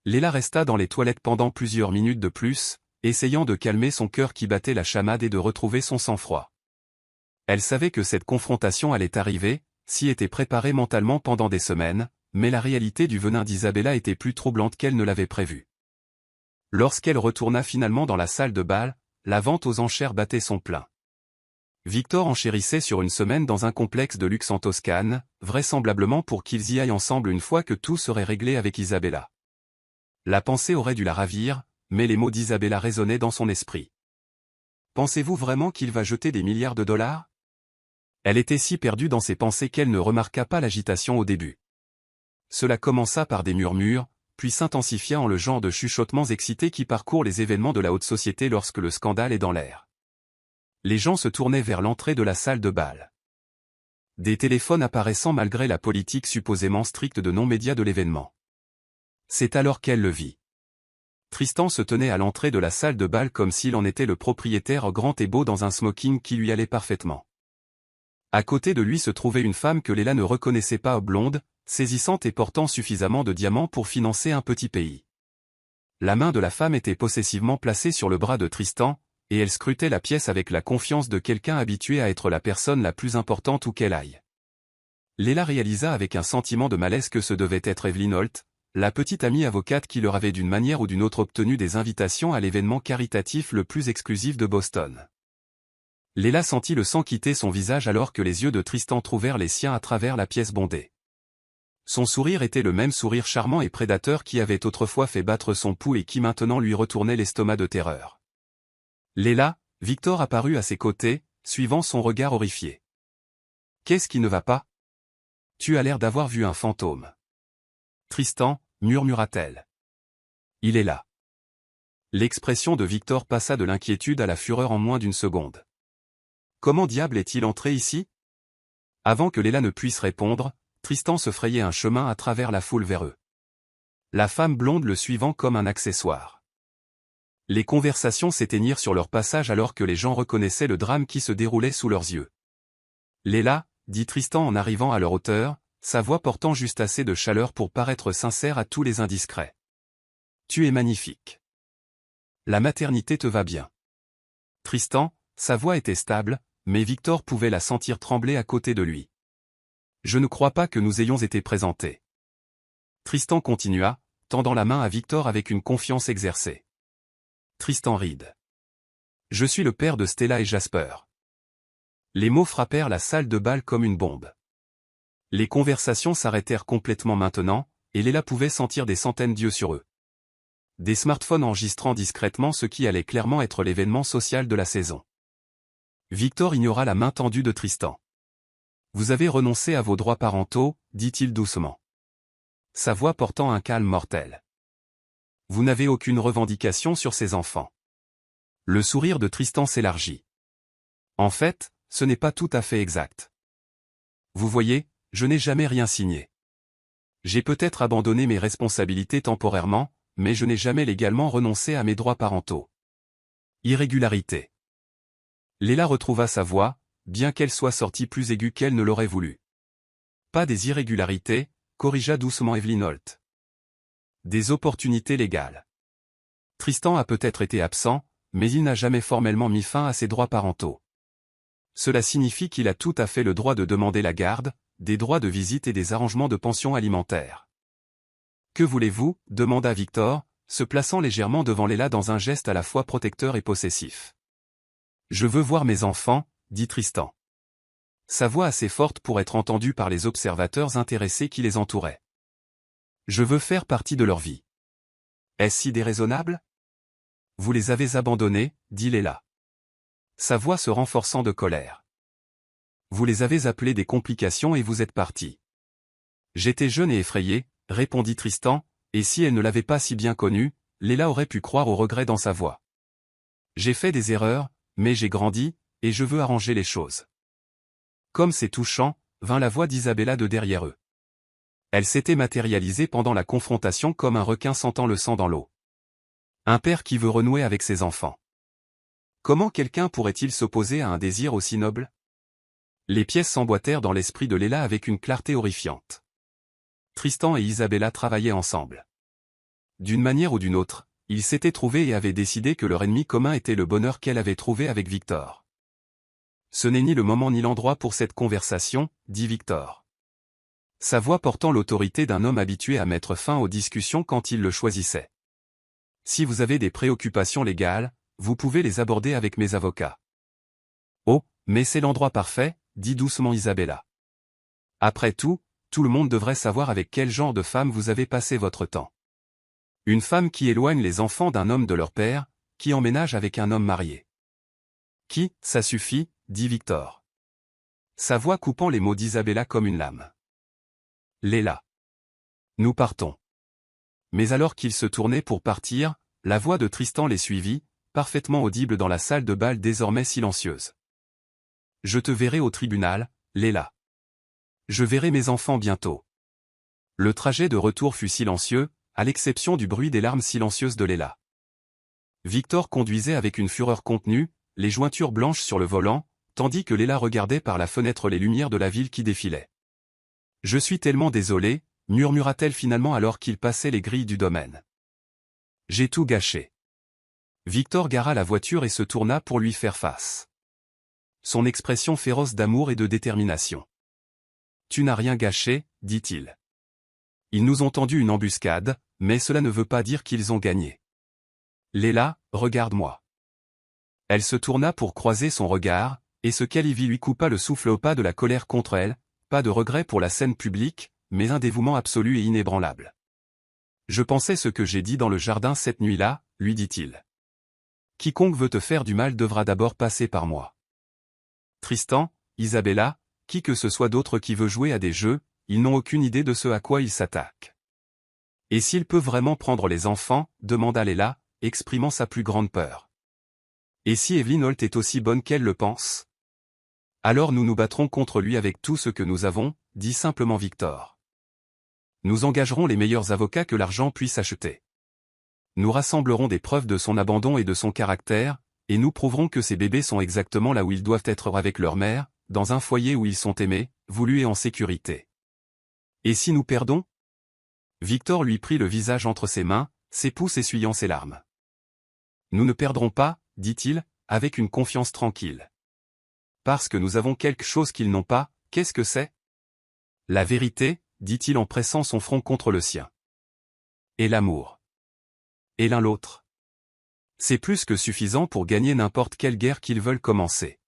Léla resta dans les toilettes pendant plusieurs minutes de plus, essayant de calmer son cœur qui battait la chamade et de retrouver son sang-froid. Elle savait que cette confrontation allait arriver, s'y était préparée mentalement pendant des semaines, mais la réalité du venin d'Isabella était plus troublante qu'elle ne l'avait prévu. Lorsqu'elle retourna finalement dans la salle de bal, la vente aux enchères battait son plein. Victor enchérissait sur une semaine dans un complexe de luxe en Toscane, vraisemblablement pour qu'ils y aillent ensemble une fois que tout serait réglé avec Isabella. La pensée aurait dû la ravir, mais les mots d'Isabella résonnaient dans son esprit. Pensez-vous vraiment qu'il va jeter des milliards de dollars? Elle était si perdue dans ses pensées qu'elle ne remarqua pas l'agitation au début. Cela commença par des murmures, puis s'intensifia en le genre de chuchotements excités qui parcourent les événements de la haute société lorsque le scandale est dans l'air. Les gens se tournaient vers l'entrée de la salle de bal. Des téléphones apparaissant malgré la politique supposément stricte de non-médias de l'événement. C'est alors qu'elle le vit. Tristan se tenait à l'entrée de la salle de bal comme s'il en était le propriétaire grand et beau dans un smoking qui lui allait parfaitement. À côté de lui se trouvait une femme que Léla ne reconnaissait pas, blonde, saisissante et portant suffisamment de diamants pour financer un petit pays. La main de la femme était possessivement placée sur le bras de Tristan, et elle scrutait la pièce avec la confiance de quelqu'un habitué à être la personne la plus importante où qu'elle aille. Léla réalisa avec un sentiment de malaise que ce devait être Evelyn Holt, la petite amie avocate qui leur avait d'une manière ou d'une autre obtenu des invitations à l'événement caritatif le plus exclusif de Boston. Léla sentit le sang quitter son visage alors que les yeux de Tristan trouvèrent les siens à travers la pièce bondée. Son sourire était le même sourire charmant et prédateur qui avait autrefois fait battre son pouls et qui maintenant lui retournait l'estomac de terreur. Léla, Victor apparut à ses côtés, suivant son regard horrifié. « Qu'est-ce qui ne va pas? Tu as l'air d'avoir vu un fantôme. » Tristan, murmura-t-elle. « Il est là. » L'expression de Victor passa de l'inquiétude à la fureur en moins d'une seconde. Comment diable est-il entré ici? Avant que Léla ne puisse répondre, Tristan se frayait un chemin à travers la foule vers eux. La femme blonde le suivant comme un accessoire. Les conversations s'éteignirent sur leur passage alors que les gens reconnaissaient le drame qui se déroulait sous leurs yeux. Léla, dit Tristan en arrivant à leur hauteur, sa voix portant juste assez de chaleur pour paraître sincère à tous les indiscrets. Tu es magnifique. La maternité te va bien. Tristan, sa voix était stable, mais Victor pouvait la sentir trembler à côté de lui. Je ne crois pas que nous ayons été présentés. Tristan continua, tendant la main à Victor avec une confiance exercée. Tristan Reed. Je suis le père de Stella et Jasper. Les mots frappèrent la salle de bal comme une bombe. Les conversations s'arrêtèrent complètement maintenant, et Léla pouvait sentir des centaines d'yeux sur eux. Des smartphones enregistrant discrètement ce qui allait clairement être l'événement social de la saison. Victor ignora la main tendue de Tristan. Vous avez renoncé à vos droits parentaux, dit-il doucement. Sa voix portant un calme mortel. Vous n'avez aucune revendication sur ces enfants. Le sourire de Tristan s'élargit. En fait, ce n'est pas tout à fait exact. Vous voyez, je n'ai jamais rien signé. J'ai peut-être abandonné mes responsabilités temporairement, mais je n'ai jamais légalement renoncé à mes droits parentaux. Irrégularité. Léla retrouva sa voix, bien qu'elle soit sortie plus aiguë qu'elle ne l'aurait voulu. Pas des irrégularités, corrigea doucement Evelyn Holt. Des opportunités légales. Tristan a peut-être été absent, mais il n'a jamais formellement mis fin à ses droits parentaux. Cela signifie qu'il a tout à fait le droit de demander la garde, des droits de visite et des arrangements de pension alimentaire. Que voulez-vous ? Demanda Victor, se plaçant légèrement devant Léla dans un geste à la fois protecteur et possessif. Je veux voir mes enfants, dit Tristan. Sa voix assez forte pour être entendue par les observateurs intéressés qui les entouraient. Je veux faire partie de leur vie. Est-ce si déraisonnable ? Vous les avez abandonnés, dit Léla. Sa voix se renforçant de colère. Vous les avez appelés des complications et vous êtes partis. J'étais jeune et effrayé, répondit Tristan, et si elle ne l'avait pas si bien connu, Léla aurait pu croire au regret dans sa voix. J'ai fait des erreurs, mais j'ai grandi, et je veux arranger les choses. Comme c'est touchant, vint la voix d'Isabella de derrière eux. Elle s'était matérialisée pendant la confrontation comme un requin sentant le sang dans l'eau. Un père qui veut renouer avec ses enfants. Comment quelqu'un pourrait-il s'opposer à un désir aussi noble ? Les pièces s'emboîtèrent dans l'esprit de Léla avec une clarté horrifiante. Tristan et Isabella travaillaient ensemble. D'une manière ou d'une autre, ils s'étaient trouvés et avaient décidé que leur ennemi commun était le bonheur qu'elle avait trouvé avec Victor. Ce n'est ni le moment ni l'endroit pour cette conversation, dit Victor. Sa voix portant l'autorité d'un homme habitué à mettre fin aux discussions quand il le choisissait. Si vous avez des préoccupations légales, vous pouvez les aborder avec mes avocats. Oh, mais c'est l'endroit parfait, dit doucement Isabella. Après tout le monde devrait savoir avec quel genre de femme vous avez passé votre temps. Une femme qui éloigne les enfants d'un homme de leur père, qui emménage avec un homme marié. Qui, ça suffit, dit Victor. Sa voix coupant les mots d'Isabella comme une lame. Léla. Nous partons. Mais alors qu'ils se tournaient pour partir, la voix de Tristan les suivit, parfaitement audible dans la salle de bal désormais silencieuse. Je te verrai au tribunal, Léla. Je verrai mes enfants bientôt. Le trajet de retour fut silencieux, à l'exception du bruit des larmes silencieuses de Léla. Victor conduisait avec une fureur contenue, les jointures blanches sur le volant, tandis que Léla regardait par la fenêtre les lumières de la ville qui défilaient. Je suis tellement désolé, murmura-t-elle finalement alors qu'il passait les grilles du domaine. J'ai tout gâché. Victor gara la voiture et se tourna pour lui faire face. Son expression féroce d'amour et de détermination. Tu n'as rien gâché, dit-il. Ils nous ont tendu une embuscade, mais cela ne veut pas dire qu'ils ont gagné. Léla, regarde-moi. Elle se tourna pour croiser son regard, et ce qu'elle y vit lui coupa le souffle au pas de la colère contre elle, pas de regret pour la scène publique, mais un dévouement absolu et inébranlable. Je pensais ce que j'ai dit dans le jardin cette nuit-là, lui dit-il. Quiconque veut te faire du mal devra d'abord passer par moi. Tristan, Isabella, qui que ce soit d'autre qui veut jouer à des jeux, ils n'ont aucune idée de ce à quoi ils s'attaquent. Et s'il peut vraiment prendre les enfants, demanda Léla, exprimant sa plus grande peur. Et si Evelyn Holt est aussi bonne qu'elle le pense ? Alors nous nous battrons contre lui avec tout ce que nous avons, dit simplement Victor. Nous engagerons les meilleurs avocats que l'argent puisse acheter. Nous rassemblerons des preuves de son abandon et de son caractère, et nous prouverons que ces bébés sont exactement là où ils doivent être avec leur mère, dans un foyer où ils sont aimés, voulus et en sécurité. Et si nous perdons ? Victor lui prit le visage entre ses mains, ses pouces essuyant ses larmes. Nous ne perdrons pas, dit-il, avec une confiance tranquille. Parce que nous avons quelque chose qu'ils n'ont pas, qu'est-ce que c'est? La vérité, dit-il en pressant son front contre le sien. Et l'amour. Et l'un l'autre. C'est plus que suffisant pour gagner n'importe quelle guerre qu'ils veulent commencer.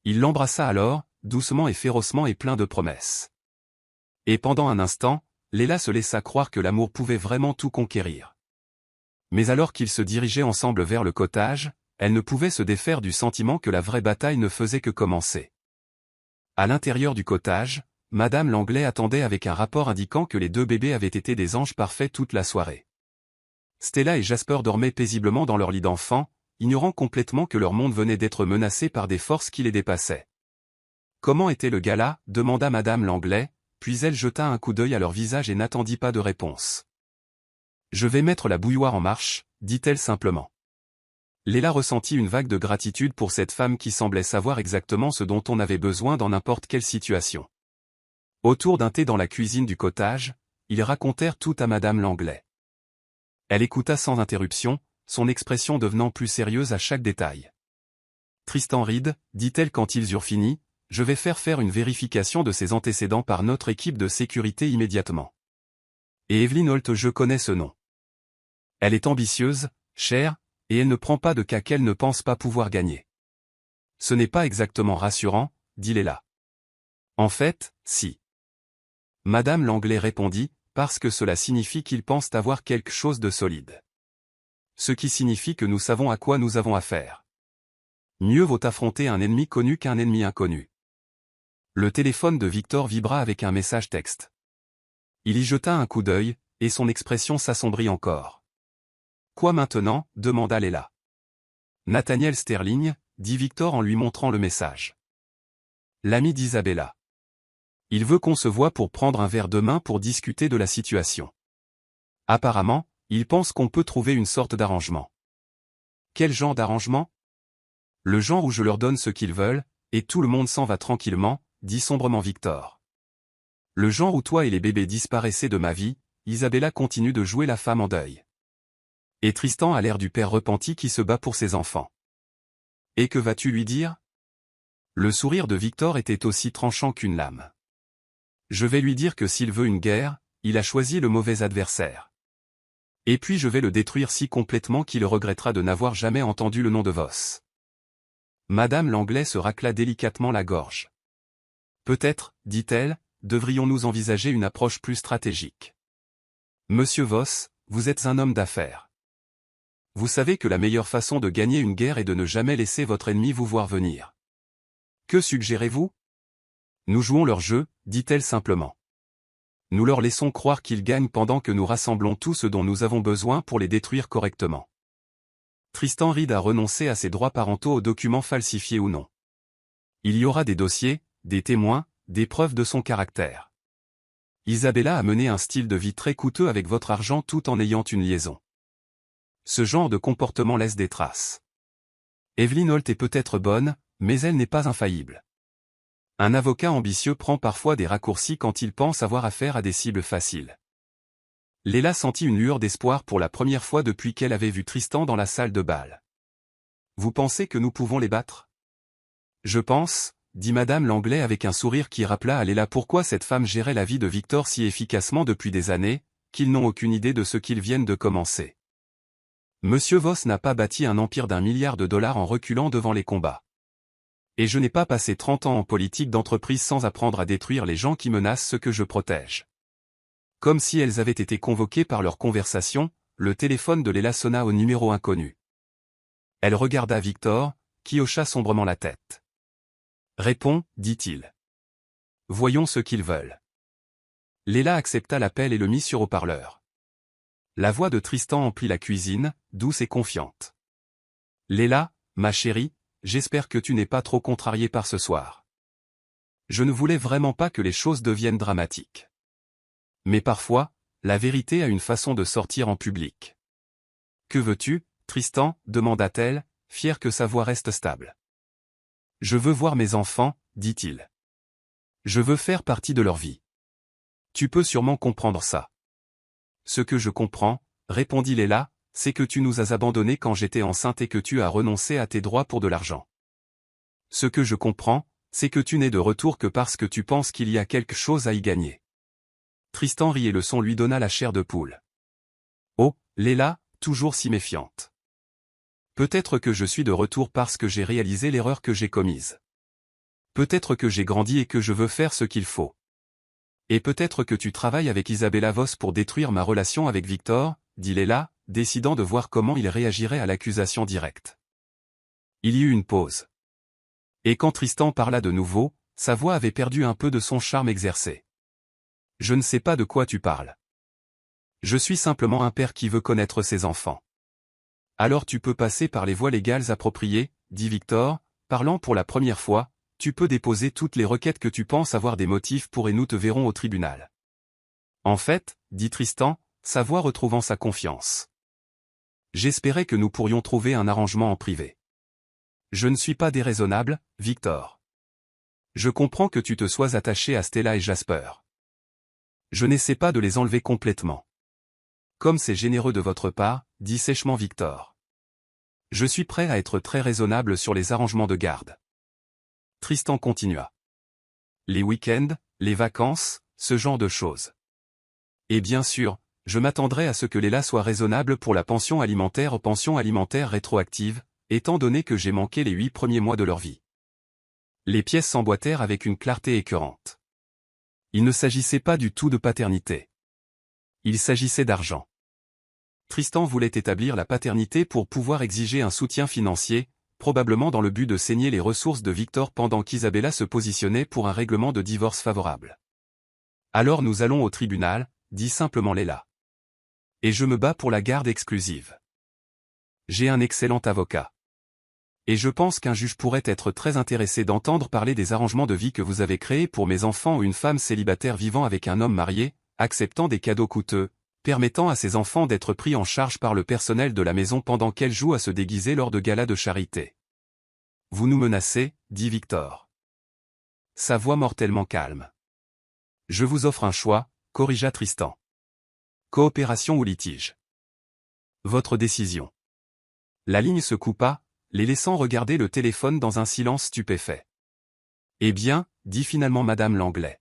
Il l'embrassa alors, doucement et férocement et plein de promesses. Et pendant un instant, Léla se laissa croire que l'amour pouvait vraiment tout conquérir. Mais alors qu'ils se dirigeaient ensemble vers le cottage, elle ne pouvait se défaire du sentiment que la vraie bataille ne faisait que commencer. À l'intérieur du cottage, Madame Langlais attendait avec un rapport indiquant que les deux bébés avaient été des anges parfaits toute la soirée. Stella et Jasper dormaient paisiblement dans leur lit d'enfant, ignorant complètement que leur monde venait d'être menacé par des forces qui les dépassaient. « Comment était le gala » demanda Madame Langlais, puis elle jeta un coup d'œil à leur visage et n'attendit pas de réponse. « Je vais mettre la bouilloire en marche » dit-elle simplement. Léla ressentit une vague de gratitude pour cette femme qui semblait savoir exactement ce dont on avait besoin dans n'importe quelle situation. Autour d'un thé dans la cuisine du cottage, ils racontèrent tout à Madame Langlais. Elle écouta sans interruption, son expression devenant plus sérieuse à chaque détail. « Tristan Reed, dit-elle quand ils eurent fini, je vais faire une vérification de ses antécédents par notre équipe de sécurité immédiatement. Et Evelyn Holt, je connais ce nom. Elle est ambitieuse, chère, et elle ne prend pas de cas qu'elle ne pense pas pouvoir gagner. Ce n'est pas exactement rassurant, dit Léla. En fait, si. Madame Langlais répondit, parce que cela signifie qu'ils pensent avoir quelque chose de solide. Ce qui signifie que nous savons à quoi nous avons affaire. Mieux vaut affronter un ennemi connu qu'un ennemi inconnu. Le téléphone de Victor vibra avec un message texte. Il y jeta un coup d'œil, et son expression s'assombrit encore. « Quoi maintenant » demanda Léla. « Nathaniel Sterling » dit Victor en lui montrant le message. « L'ami d'Isabella. Il veut qu'on se voie pour prendre un verre demain pour discuter de la situation. Apparemment, il pense qu'on peut trouver une sorte d'arrangement. » Quel genre d'arrangement? Le genre où je leur donne ce qu'ils veulent, et tout le monde s'en va tranquillement, dit sombrement Victor. Le genre où toi et les bébés disparaissaient de ma vie, Isabella continue de jouer la femme en deuil. Et Tristan a l'air du père repenti qui se bat pour ses enfants. Et que vas-tu lui dire? Le sourire de Victor était aussi tranchant qu'une lame. Je vais lui dire que s'il veut une guerre, il a choisi le mauvais adversaire. Et puis je vais le détruire si complètement qu'il regrettera de n'avoir jamais entendu le nom de Voss. Madame Langlais se racla délicatement la gorge. Peut-être, dit-elle, devrions-nous envisager une approche plus stratégique. Monsieur Voss, vous êtes un homme d'affaires. Vous savez que la meilleure façon de gagner une guerre est de ne jamais laisser votre ennemi vous voir venir. Que suggérez-vous? Nous jouons leur jeu, dit-elle simplement. Nous leur laissons croire qu'ils gagnent pendant que nous rassemblons tout ce dont nous avons besoin pour les détruire correctement. Tristan Reed a renoncé à ses droits parentaux aux documents falsifiés ou non. Il y aura des dossiers, des témoins, des preuves de son caractère. Isabella a mené un style de vie très coûteux avec votre argent tout en ayant une liaison. Ce genre de comportement laisse des traces. Evelyn Holt est peut-être bonne, mais elle n'est pas infaillible. Un avocat ambitieux prend parfois des raccourcis quand il pense avoir affaire à des cibles faciles. Léla sentit une lueur d'espoir pour la première fois depuis qu'elle avait vu Tristan dans la salle de bal. « Vous pensez que nous pouvons les battre ?» « Je pense, » dit Madame Langlais avec un sourire qui rappela à Léla pourquoi cette femme gérait la vie de Victor si efficacement depuis des années, qu'ils n'ont aucune idée de ce qu'ils viennent de commencer. Monsieur Voss n'a pas bâti un empire d'1 milliard de dollars en reculant devant les combats. Et je n'ai pas passé 30 ans en politique d'entreprise sans apprendre à détruire les gens qui menacent ceux que je protège. Comme si elles avaient été convoquées par leur conversation, le téléphone de Léla sonna au numéro inconnu. Elle regarda Victor, qui hocha sombrement la tête. « Réponds, dit-il. Voyons ce qu'ils veulent. » Léla accepta l'appel et le mit sur haut-parleur. La voix de Tristan emplit la cuisine, douce et confiante. « Léla, ma chérie, j'espère que tu n'es pas trop contrariée par ce soir. Je ne voulais vraiment pas que les choses deviennent dramatiques. Mais parfois, la vérité a une façon de sortir en public. »« Que veux-tu, Tristan » demanda-t-elle, fière que sa voix reste stable. « Je veux voir mes enfants, dit-il. Je veux faire partie de leur vie. Tu peux sûrement comprendre ça. »« Ce que je comprends, répondit Léla, c'est que tu nous as abandonnés quand j'étais enceinte et que tu as renoncé à tes droits pour de l'argent. Ce que je comprends, c'est que tu n'es de retour que parce que tu penses qu'il y a quelque chose à y gagner. Tristan rit et le son lui donna la chair de poule. Oh, Léla, toujours si méfiante. Peut-être que je suis de retour parce que j'ai réalisé l'erreur que j'ai commise. Peut-être que j'ai grandi et que je veux faire ce qu'il faut. Et peut-être que tu travailles avec Isabella Vos pour détruire ma relation avec Victor, dit Léla, décidant de voir comment il réagirait à l'accusation directe. Il y eut une pause. Et quand Tristan parla de nouveau, sa voix avait perdu un peu de son charme exercé. Je ne sais pas de quoi tu parles. Je suis simplement un père qui veut connaître ses enfants. Alors tu peux passer par les voies légales appropriées, dit Victor, parlant pour la première fois, tu peux déposer toutes les requêtes que tu penses avoir des motifs pour et nous te verrons au tribunal. En fait, dit Tristan, sa voix retrouvant sa confiance. J'espérais que nous pourrions trouver un arrangement en privé. Je ne suis pas déraisonnable, Victor. Je comprends que tu te sois attaché à Stella et Jasper. Je n'essaie pas de les enlever complètement. Comme c'est généreux de votre part, dit sèchement Victor. Je suis prêt à être très raisonnable sur les arrangements de garde. Tristan continua. Les week-ends, les vacances, ce genre de choses. Et bien sûr, je m'attendrai à ce que Léla soit raisonnable pour la pension alimentaire rétroactive, étant donné que j'ai manqué les 8 premiers mois de leur vie. Les pièces s'emboîtèrent avec une clarté écœurante. Il ne s'agissait pas du tout de paternité. Il s'agissait d'argent. Tristan voulait établir la paternité pour pouvoir exiger un soutien financier, probablement dans le but de saigner les ressources de Victor pendant qu'Isabella se positionnait pour un règlement de divorce favorable. Alors nous allons au tribunal, dit simplement Léla. Et je me bats pour la garde exclusive. J'ai un excellent avocat. Et je pense qu'un juge pourrait être très intéressé d'entendre parler des arrangements de vie que vous avez créés pour mes enfants ou une femme célibataire vivant avec un homme marié, acceptant des cadeaux coûteux, permettant à ses enfants d'être pris en charge par le personnel de la maison pendant qu'elle joue à se déguiser lors de galas de charité. Vous nous menacez, dit Victor. Sa voix mortellement calme. Je vous offre un choix, corrigea Tristan. Coopération ou litige. Votre décision. La ligne se coupa, les laissant regarder le téléphone dans un silence stupéfait. Eh bien, dit finalement Madame Langlais.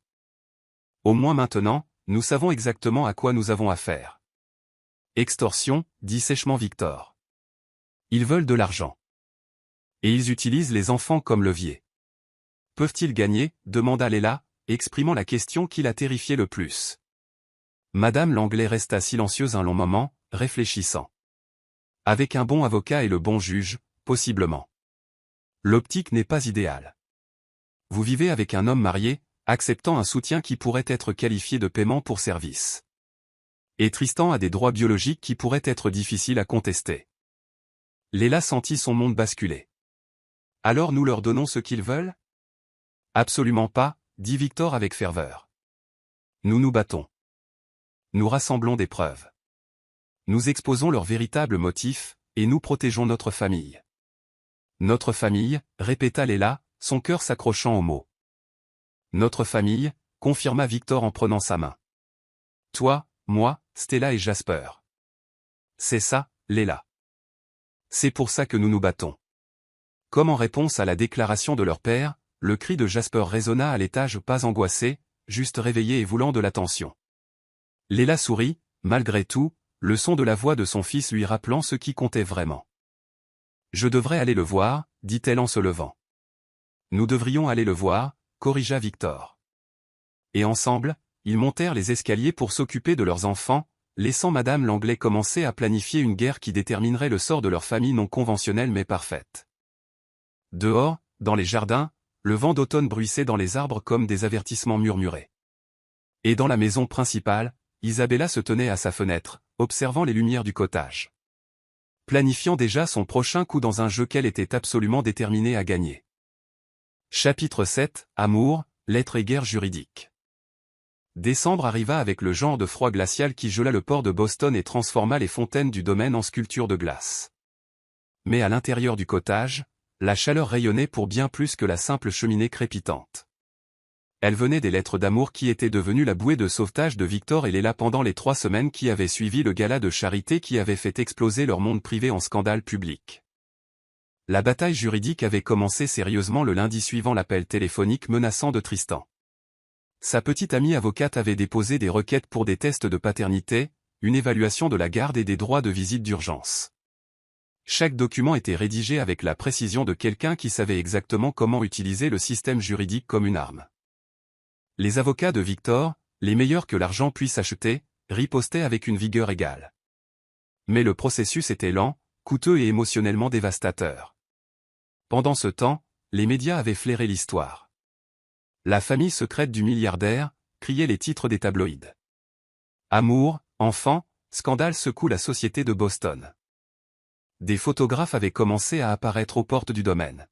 Au moins maintenant, nous savons exactement à quoi nous avons affaire. Extorsion, dit sèchement Victor. Ils veulent de l'argent. Et ils utilisent les enfants comme levier. Peuvent-ils gagner, demanda Léla, exprimant la question qui la terrifiait le plus. Madame Langlais resta silencieuse un long moment, réfléchissant. Avec un bon avocat et le bon juge, possiblement. L'optique n'est pas idéale. Vous vivez avec un homme marié, acceptant un soutien qui pourrait être qualifié de paiement pour service. Et Tristan a des droits biologiques qui pourraient être difficiles à contester. Léla sentit son monde basculer. Alors nous leur donnons ce qu'ils veulent? Absolument pas, dit Victor avec ferveur. Nous nous battons. Nous rassemblons des preuves. Nous exposons leurs véritables motifs, et nous protégeons notre famille. Notre famille, répéta Léla, son cœur s'accrochant aux mots. Notre famille, confirma Victor en prenant sa main. Toi, moi, Stella et Jasper. C'est ça, Léla. C'est pour ça que nous nous battons. Comme en réponse à la déclaration de leur père, le cri de Jasper résonna à l'étage pas angoissé, juste réveillé et voulant de l'attention. Léla sourit, malgré tout, le son de la voix de son fils lui rappelant ce qui comptait vraiment. Je devrais aller le voir, dit-elle en se levant. Nous devrions aller le voir, corrigea Victor. Et ensemble, ils montèrent les escaliers pour s'occuper de leurs enfants, laissant Madame Langlais commencer à planifier une guerre qui déterminerait le sort de leur famille non conventionnelle mais parfaite. Dehors, dans les jardins, le vent d'automne bruissait dans les arbres comme des avertissements murmurés. Et dans la maison principale, Isabella se tenait à sa fenêtre, observant les lumières du cottage. Planifiant déjà son prochain coup dans un jeu qu'elle était absolument déterminée à gagner. Chapitre 7, Amour, lettres et guerre juridique. Décembre arriva avec le genre de froid glacial qui gela le port de Boston et transforma les fontaines du domaine en sculptures de glace. Mais à l'intérieur du cottage, la chaleur rayonnait pour bien plus que la simple cheminée crépitante. Elle venait des lettres d'amour qui étaient devenues la bouée de sauvetage de Victor et Léla pendant les 3 semaines qui avaient suivi le gala de charité qui avait fait exploser leur monde privé en scandale public. La bataille juridique avait commencé sérieusement le lundi suivant l'appel téléphonique menaçant de Tristan. Sa petite amie avocate avait déposé des requêtes pour des tests de paternité, une évaluation de la garde et des droits de visite d'urgence. Chaque document était rédigé avec la précision de quelqu'un qui savait exactement comment utiliser le système juridique comme une arme. Les avocats de Victor, les meilleurs que l'argent puisse acheter, ripostaient avec une vigueur égale. Mais le processus était lent, coûteux et émotionnellement dévastateur. Pendant ce temps, les médias avaient flairé l'histoire. La famille secrète du milliardaire, criaient les titres des tabloïds. Amour, enfant, scandale secoue la société de Boston. Des photographes avaient commencé à apparaître aux portes du domaine.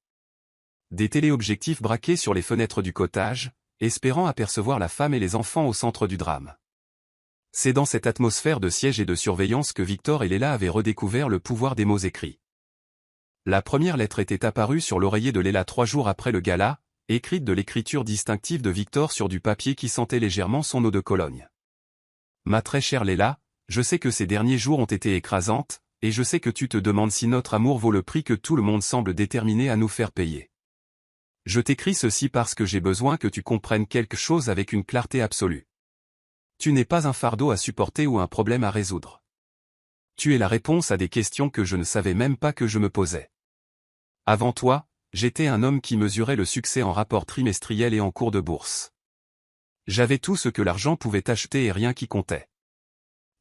Des téléobjectifs braqués sur les fenêtres du cottage, espérant apercevoir la femme et les enfants au centre du drame. C'est dans cette atmosphère de siège et de surveillance que Victor et Léla avaient redécouvert le pouvoir des mots écrits. La première lettre était apparue sur l'oreiller de Léla 3 jours après le gala, écrite de l'écriture distinctive de Victor sur du papier qui sentait légèrement son eau de Cologne. Ma très chère Léla, je sais que ces derniers jours ont été écrasantes, et je sais que tu te demandes si notre amour vaut le prix que tout le monde semble déterminé à nous faire payer. Je t'écris ceci parce que j'ai besoin que tu comprennes quelque chose avec une clarté absolue. Tu n'es pas un fardeau à supporter ou un problème à résoudre. Tu es la réponse à des questions que je ne savais même pas que je me posais. Avant toi, j'étais un homme qui mesurait le succès en rapport trimestriel et en cours de bourse. J'avais tout ce que l'argent pouvait acheter et rien qui comptait.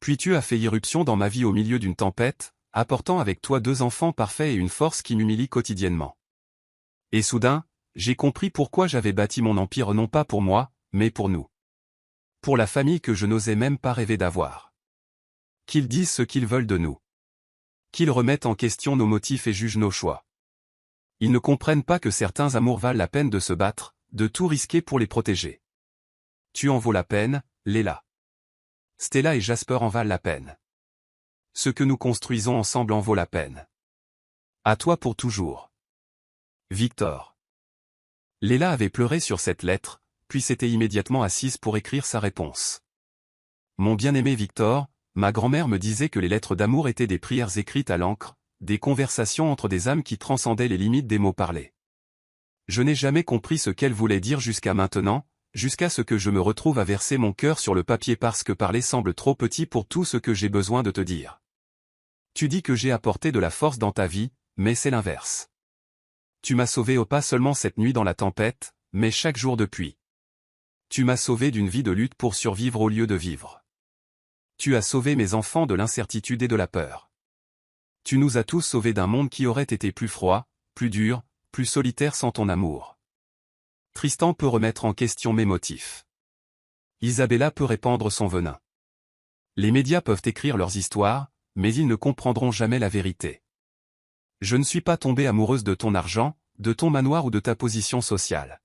Puis tu as fait irruption dans ma vie au milieu d'une tempête, apportant avec toi 2 enfants parfaits et une force qui m'humilie quotidiennement. Et soudain, j'ai compris pourquoi j'avais bâti mon empire non pas pour moi, mais pour nous. Pour la famille que je n'osais même pas rêver d'avoir. Qu'ils disent ce qu'ils veulent de nous. Qu'ils remettent en question nos motifs et jugent nos choix. Ils ne comprennent pas que certains amours valent la peine de se battre, de tout risquer pour les protéger. Tu en vaux la peine, Léla. Stella et Jasper en valent la peine. Ce que nous construisons ensemble en vaut la peine. À toi pour toujours. Victor. Léla avait pleuré sur cette lettre, puis s'était immédiatement assise pour écrire sa réponse. Mon bien-aimé Victor, ma grand-mère me disait que les lettres d'amour étaient des prières écrites à l'encre, des conversations entre des âmes qui transcendaient les limites des mots parlés. Je n'ai jamais compris ce qu'elle voulait dire jusqu'à maintenant, jusqu'à ce que je me retrouve à verser mon cœur sur le papier parce que parler semble trop petit pour tout ce que j'ai besoin de te dire. Tu dis que j'ai apporté de la force dans ta vie, mais c'est l'inverse. Tu m'as sauvé pas seulement cette nuit dans la tempête, mais chaque jour depuis. Tu m'as sauvé d'une vie de lutte pour survivre au lieu de vivre. Tu as sauvé mes enfants de l'incertitude et de la peur. Tu nous as tous sauvés d'un monde qui aurait été plus froid, plus dur, plus solitaire sans ton amour. Tristan peut remettre en question mes motifs. Isabella peut répandre son venin. Les médias peuvent écrire leurs histoires, mais ils ne comprendront jamais la vérité. Je ne suis pas tombée amoureuse de ton argent, de ton manoir ou de ta position sociale.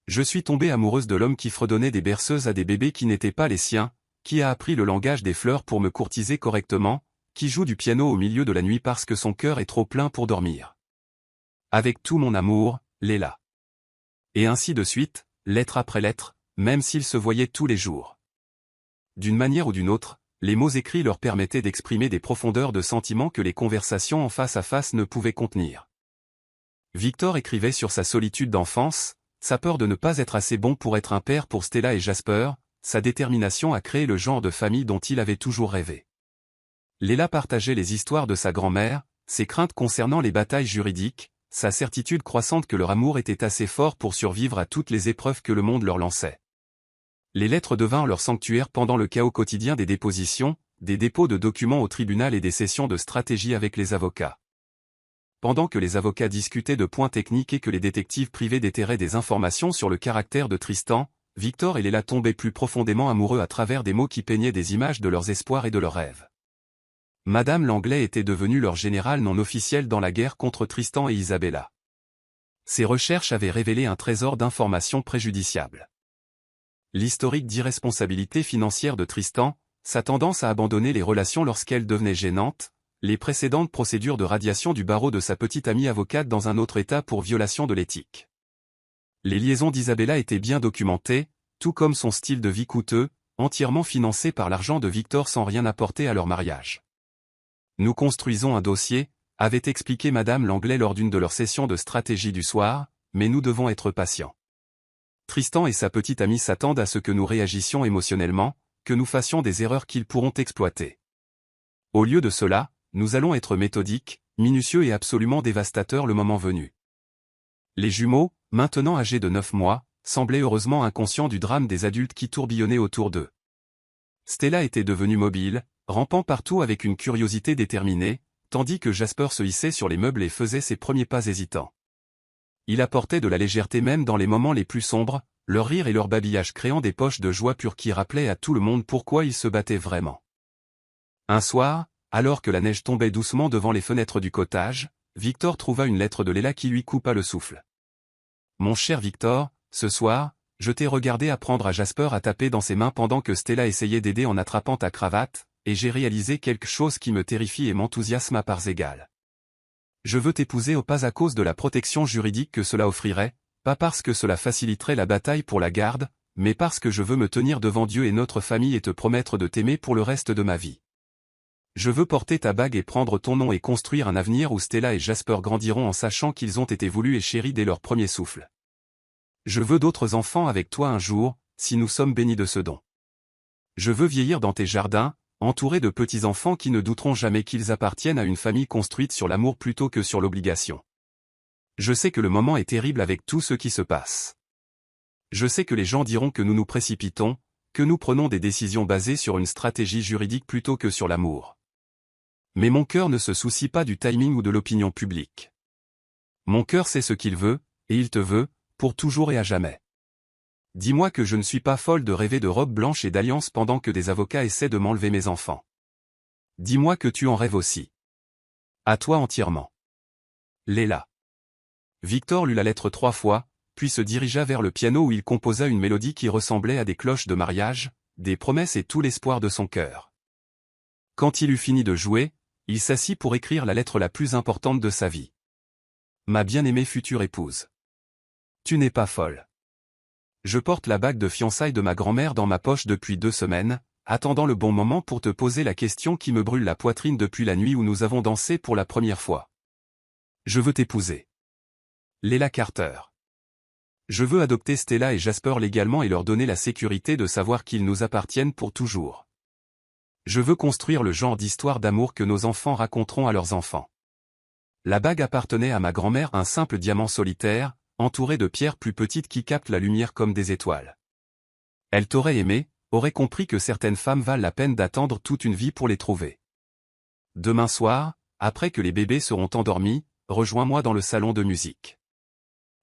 Je suis tombée amoureuse de l'homme qui fredonnait des berceuses à des bébés qui n'étaient pas les siens, qui a appris le langage des fleurs pour me courtiser correctement, qui joue du piano au milieu de la nuit parce que son cœur est trop plein pour dormir. Avec tout mon amour, Léla. Et ainsi de suite, lettre après lettre, même s'ils se voyaient tous les jours. D'une manière ou d'une autre, les mots écrits leur permettaient d'exprimer des profondeurs de sentiments que les conversations en face à face ne pouvaient contenir. Victor écrivait sur sa solitude d'enfance, sa peur de ne pas être assez bon pour être un père pour Stella et Jasper, sa détermination à créer le genre de famille dont il avait toujours rêvé. Léla partageait les histoires de sa grand-mère, ses craintes concernant les batailles juridiques, sa certitude croissante que leur amour était assez fort pour survivre à toutes les épreuves que le monde leur lançait. Les lettres devinrent leur sanctuaire pendant le chaos quotidien des dépositions, des dépôts de documents au tribunal et des sessions de stratégie avec les avocats. Pendant que les avocats discutaient de points techniques et que les détectives privés déterraient des informations sur le caractère de Tristan, Victor et Léla tombaient plus profondément amoureux à travers des mots qui peignaient des images de leurs espoirs et de leurs rêves. Madame Langlais était devenue leur général non officiel dans la guerre contre Tristan et Isabella. Ses recherches avaient révélé un trésor d'informations préjudiciables. L'historique d'irresponsabilité financière de Tristan, sa tendance à abandonner les relations lorsqu'elles devenaient gênantes, les précédentes procédures de radiation du barreau de sa petite amie avocate dans un autre état pour violation de l'éthique. Les liaisons d'Isabella étaient bien documentées, tout comme son style de vie coûteux, entièrement financé par l'argent de Victor sans rien apporter à leur mariage. Nous construisons un dossier, avait expliqué Madame Langlais lors d'une de leurs sessions de stratégie du soir, mais nous devons être patients. Tristan et sa petite amie s'attendent à ce que nous réagissions émotionnellement, que nous fassions des erreurs qu'ils pourront exploiter. Au lieu de cela, nous allons être méthodiques, minutieux et absolument dévastateurs le moment venu. Les jumeaux, maintenant âgés de 9 mois, semblaient heureusement inconscients du drame des adultes qui tourbillonnaient autour d'eux. Stella était devenue mobile, rampant partout avec une curiosité déterminée, tandis que Jasper se hissait sur les meubles et faisait ses premiers pas hésitants. Il apportait de la légèreté même dans les moments les plus sombres, leur rire et leur babillage créant des poches de joie pure qui rappelaient à tout le monde pourquoi ils se battaient vraiment. Un soir, alors que la neige tombait doucement devant les fenêtres du cottage, Victor trouva une lettre de Léla qui lui coupa le souffle. « Mon cher Victor, ce soir, je t'ai regardé apprendre à Jasper à taper dans ses mains pendant que Stella essayait d'aider en attrapant ta cravate, et j'ai réalisé quelque chose qui me terrifie et m'enthousiasme à parts égales. Je veux t'épouser pas à cause de la protection juridique que cela offrirait, pas parce que cela faciliterait la bataille pour la garde, mais parce que je veux me tenir devant Dieu et notre famille et te promettre de t'aimer pour le reste de ma vie. Je veux porter ta bague et prendre ton nom et construire un avenir où Stella et Jasper grandiront en sachant qu'ils ont été voulus et chéris dès leur premier souffle. Je veux d'autres enfants avec toi un jour, si nous sommes bénis de ce don. Je veux vieillir dans tes jardins, entouré de petits-enfants qui ne douteront jamais qu'ils appartiennent à une famille construite sur l'amour plutôt que sur l'obligation. Je sais que le moment est terrible avec tout ce qui se passe. Je sais que les gens diront que nous nous précipitons, que nous prenons des décisions basées sur une stratégie juridique plutôt que sur l'amour. Mais mon cœur ne se soucie pas du timing ou de l'opinion publique. Mon cœur sait ce qu'il veut, et il te veut, pour toujours et à jamais. Dis-moi que je ne suis pas folle de rêver de robe blanche et d'alliance pendant que des avocats essaient de m'enlever mes enfants. Dis-moi que tu en rêves aussi. À toi entièrement. Léla. Victor lut la lettre 3 fois, puis se dirigea vers le piano où il composa une mélodie qui ressemblait à des cloches de mariage, des promesses et tout l'espoir de son cœur. Quand il eut fini de jouer, il s'assit pour écrire la lettre la plus importante de sa vie. Ma bien-aimée future épouse. Tu n'es pas folle. Je porte la bague de fiançailles de ma grand-mère dans ma poche depuis 2 semaines, attendant le bon moment pour te poser la question qui me brûle la poitrine depuis la nuit où nous avons dansé pour la première fois. Je veux t'épouser. Léla Carter. Je veux adopter Stella et Jasper légalement et leur donner la sécurité de savoir qu'ils nous appartiennent pour toujours. Je veux construire le genre d'histoire d'amour que nos enfants raconteront à leurs enfants. La bague appartenait à ma grand-mère, un simple diamant solitaire, entouré de pierres plus petites qui captent la lumière comme des étoiles. Elle t'aurait aimé, aurait compris que certaines femmes valent la peine d'attendre toute une vie pour les trouver. Demain soir, après que les bébés seront endormis, rejoins-moi dans le salon de musique.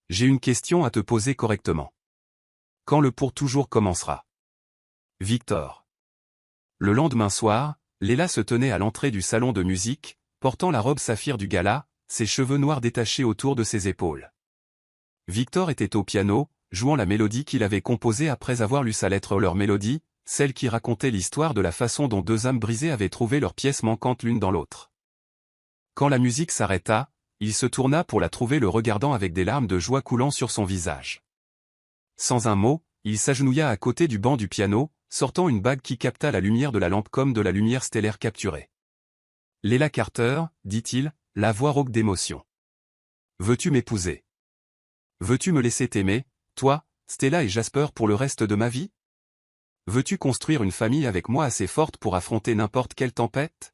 J'ai une question à te poser correctement. Quand le pour toujours commencera? Victor. Le lendemain soir, Léla se tenait à l'entrée du salon de musique, portant la robe saphir du gala, ses cheveux noirs détachés autour de ses épaules. Victor était au piano, jouant la mélodie qu'il avait composée après avoir lu sa lettre. Leur mélodie, celle qui racontait l'histoire de la façon dont 2 âmes brisées avaient trouvé leurs pièces manquantes l'une dans l'autre. Quand la musique s'arrêta, il se tourna pour la trouver, le regardant avec des larmes de joie coulant sur son visage. Sans un mot, il s'agenouilla à côté du banc du piano, sortant une bague qui capta la lumière de la lampe comme de la lumière stellaire capturée. « Léla Carter, dit-il, la voix rauque d'émotion. Veux-tu m'épouser? Veux-tu me laisser t'aimer, toi, Stella et Jasper pour le reste de ma vie? Veux-tu construire une famille avec moi assez forte pour affronter n'importe quelle tempête? »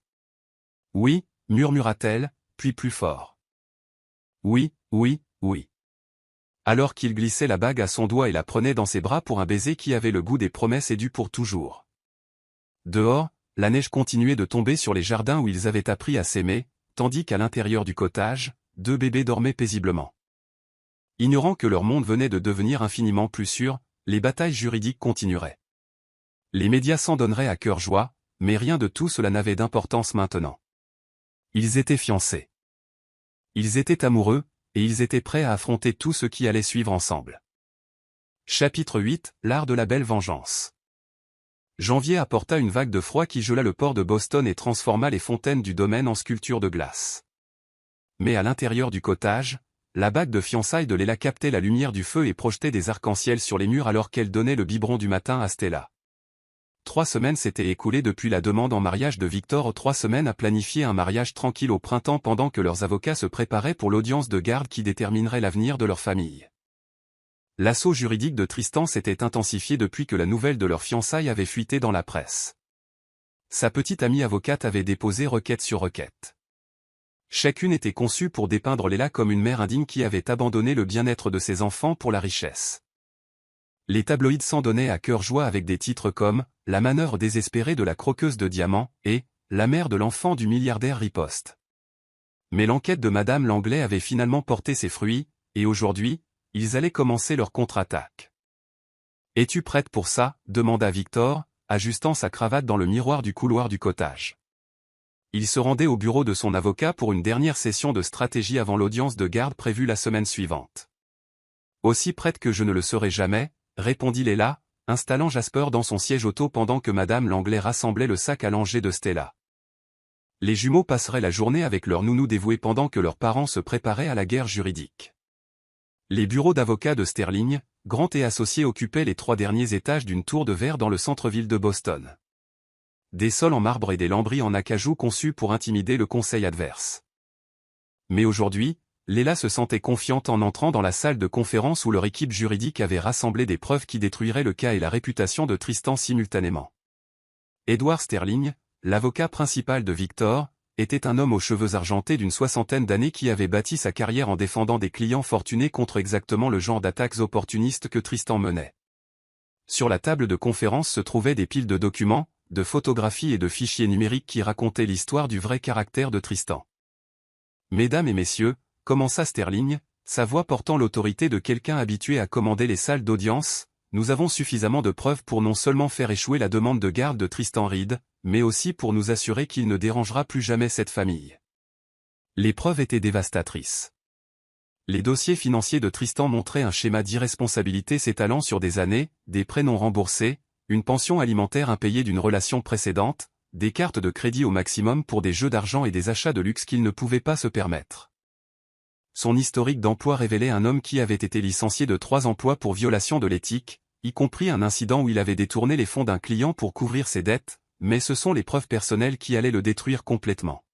Oui, murmura-t-elle, puis plus fort. Oui, oui, oui. Alors qu'il glissait la bague à son doigt et la prenait dans ses bras pour un baiser qui avait le goût des promesses et du pour toujours. Dehors, la neige continuait de tomber sur les jardins où ils avaient appris à s'aimer, tandis qu'à l'intérieur du cottage, 2 bébés dormaient paisiblement. Ignorant que leur monde venait de devenir infiniment plus sûr, les batailles juridiques continueraient. Les médias s'en donneraient à cœur joie, mais rien de tout cela n'avait d'importance maintenant. Ils étaient fiancés. Ils étaient amoureux, et ils étaient prêts à affronter tout ce qui allait suivre ensemble. Chapitre 8, l'art de la belle vengeance. Janvier apporta une vague de froid qui gela le port de Boston et transforma les fontaines du domaine en sculptures de glace. Mais à l'intérieur du cottage, la bague de fiançailles de Léla captait la lumière du feu et projetait des arcs-en-ciel sur les murs alors qu'elle donnait le biberon du matin à Stella. 3 semaines s'étaient écoulées depuis la demande en mariage de Victor. 3 semaines à planifier un mariage tranquille au printemps pendant que leurs avocats se préparaient pour l'audience de garde qui déterminerait l'avenir de leur famille. L'assaut juridique de Tristan s'était intensifié depuis que la nouvelle de leur fiançailles avait fuité dans la presse. Sa petite amie avocate avait déposé requête sur requête. Chacune était conçue pour dépeindre Léla comme une mère indigne qui avait abandonné le bien-être de ses enfants pour la richesse. Les tabloïds s'en donnaient à cœur joie avec des titres comme « La manœuvre désespérée de la croqueuse de diamants » et « La mère de l'enfant du milliardaire riposte ». Mais l'enquête de Madame Langlais avait finalement porté ses fruits, et aujourd'hui, ils allaient commencer leur contre-attaque. « Es-tu prête pour ça ?» demanda Victor, ajustant sa cravate dans le miroir du couloir du cottage. Il se rendait au bureau de son avocat pour une dernière session de stratégie avant l'audience de garde prévue la semaine suivante. « Aussi prête que je ne le serai jamais, » répondit Léla, installant Jasper dans son siège auto pendant que Madame Langlais rassemblait le sac à langer de Stella. Les jumeaux passeraient la journée avec leur nounou dévoué pendant que leurs parents se préparaient à la guerre juridique. Les bureaux d'avocats de Sterling, Grant et associés occupaient les 3 derniers étages d'une tour de verre dans le centre-ville de Boston. Des sols en marbre et des lambris en acajou conçus pour intimider le conseil adverse. Mais aujourd'hui, Léla se sentait confiante en entrant dans la salle de conférence où leur équipe juridique avait rassemblé des preuves qui détruiraient le cas et la réputation de Tristan simultanément. Edward Sterling, l'avocat principal de Victor, était un homme aux cheveux argentés d'une 60aine d'années qui avait bâti sa carrière en défendant des clients fortunés contre exactement le genre d'attaques opportunistes que Tristan menait. Sur la table de conférence se trouvaient des piles de documents, de photographies et de fichiers numériques qui racontaient l'histoire du vrai caractère de Tristan. « Mesdames et messieurs, » commença Sterling, sa voix portant l'autorité de quelqu'un habitué à commander les salles d'audience, nous avons suffisamment de preuves pour non seulement faire échouer la demande de garde de Tristan Reed, mais aussi pour nous assurer qu'il ne dérangera plus jamais cette famille. Les preuves étaient dévastatrices. Les dossiers financiers de Tristan montraient un schéma d'irresponsabilité s'étalant sur des années, des prêts non remboursés, une pension alimentaire impayée d'une relation précédente, des cartes de crédit au maximum pour des jeux d'argent et des achats de luxe qu'il ne pouvait pas se permettre. Son historique d'emploi révélait un homme qui avait été licencié de 3 emplois pour violation de l'éthique, y compris un incident où il avait détourné les fonds d'un client pour couvrir ses dettes, mais ce sont les preuves personnelles qui allaient le détruire complètement.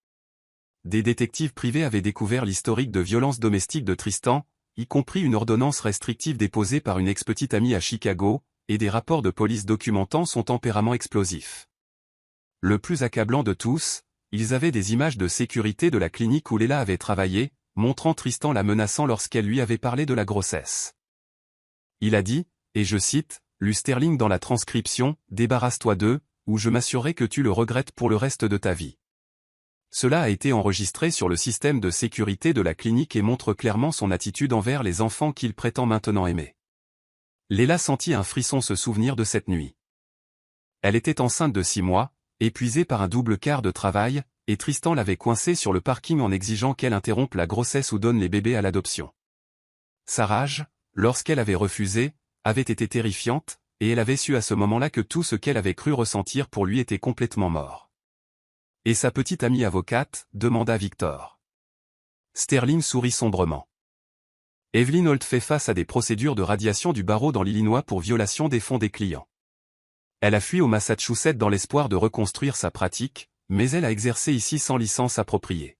Des détectives privés avaient découvert l'historique de violence domestique de Tristan, y compris une ordonnance restrictive déposée par une ex-petite amie à Chicago, et des rapports de police documentant son tempérament explosif. Le plus accablant de tous, ils avaient des images de sécurité de la clinique où Léla avait travaillé, montrant Tristan la menaçant lorsqu'elle lui avait parlé de la grossesse. Il a dit, et je cite, lut Sterling dans la transcription, « Débarrasse-toi d'eux, ou je m'assurerai que tu le regrettes pour le reste de ta vie. » Cela a été enregistré sur le système de sécurité de la clinique et montre clairement son attitude envers les enfants qu'il prétend maintenant aimer. Léla sentit un frisson se souvenir de cette nuit. Elle était enceinte de 6 mois, épuisée par un double quart de travail, et Tristan l'avait coincée sur le parking en exigeant qu'elle interrompe la grossesse ou donne les bébés à l'adoption. Sa rage, lorsqu'elle avait refusé, avait été terrifiante, et elle avait su à ce moment-là que tout ce qu'elle avait cru ressentir pour lui était complètement mort. « Et sa petite amie avocate ?» demanda Victor. Sterling sourit sombrement. Evelyn Holt fait face à des procédures de radiation du barreau dans l'Illinois pour violation des fonds des clients. Elle a fui au Massachusetts dans l'espoir de reconstruire sa pratique, mais elle a exercé ici sans licence appropriée.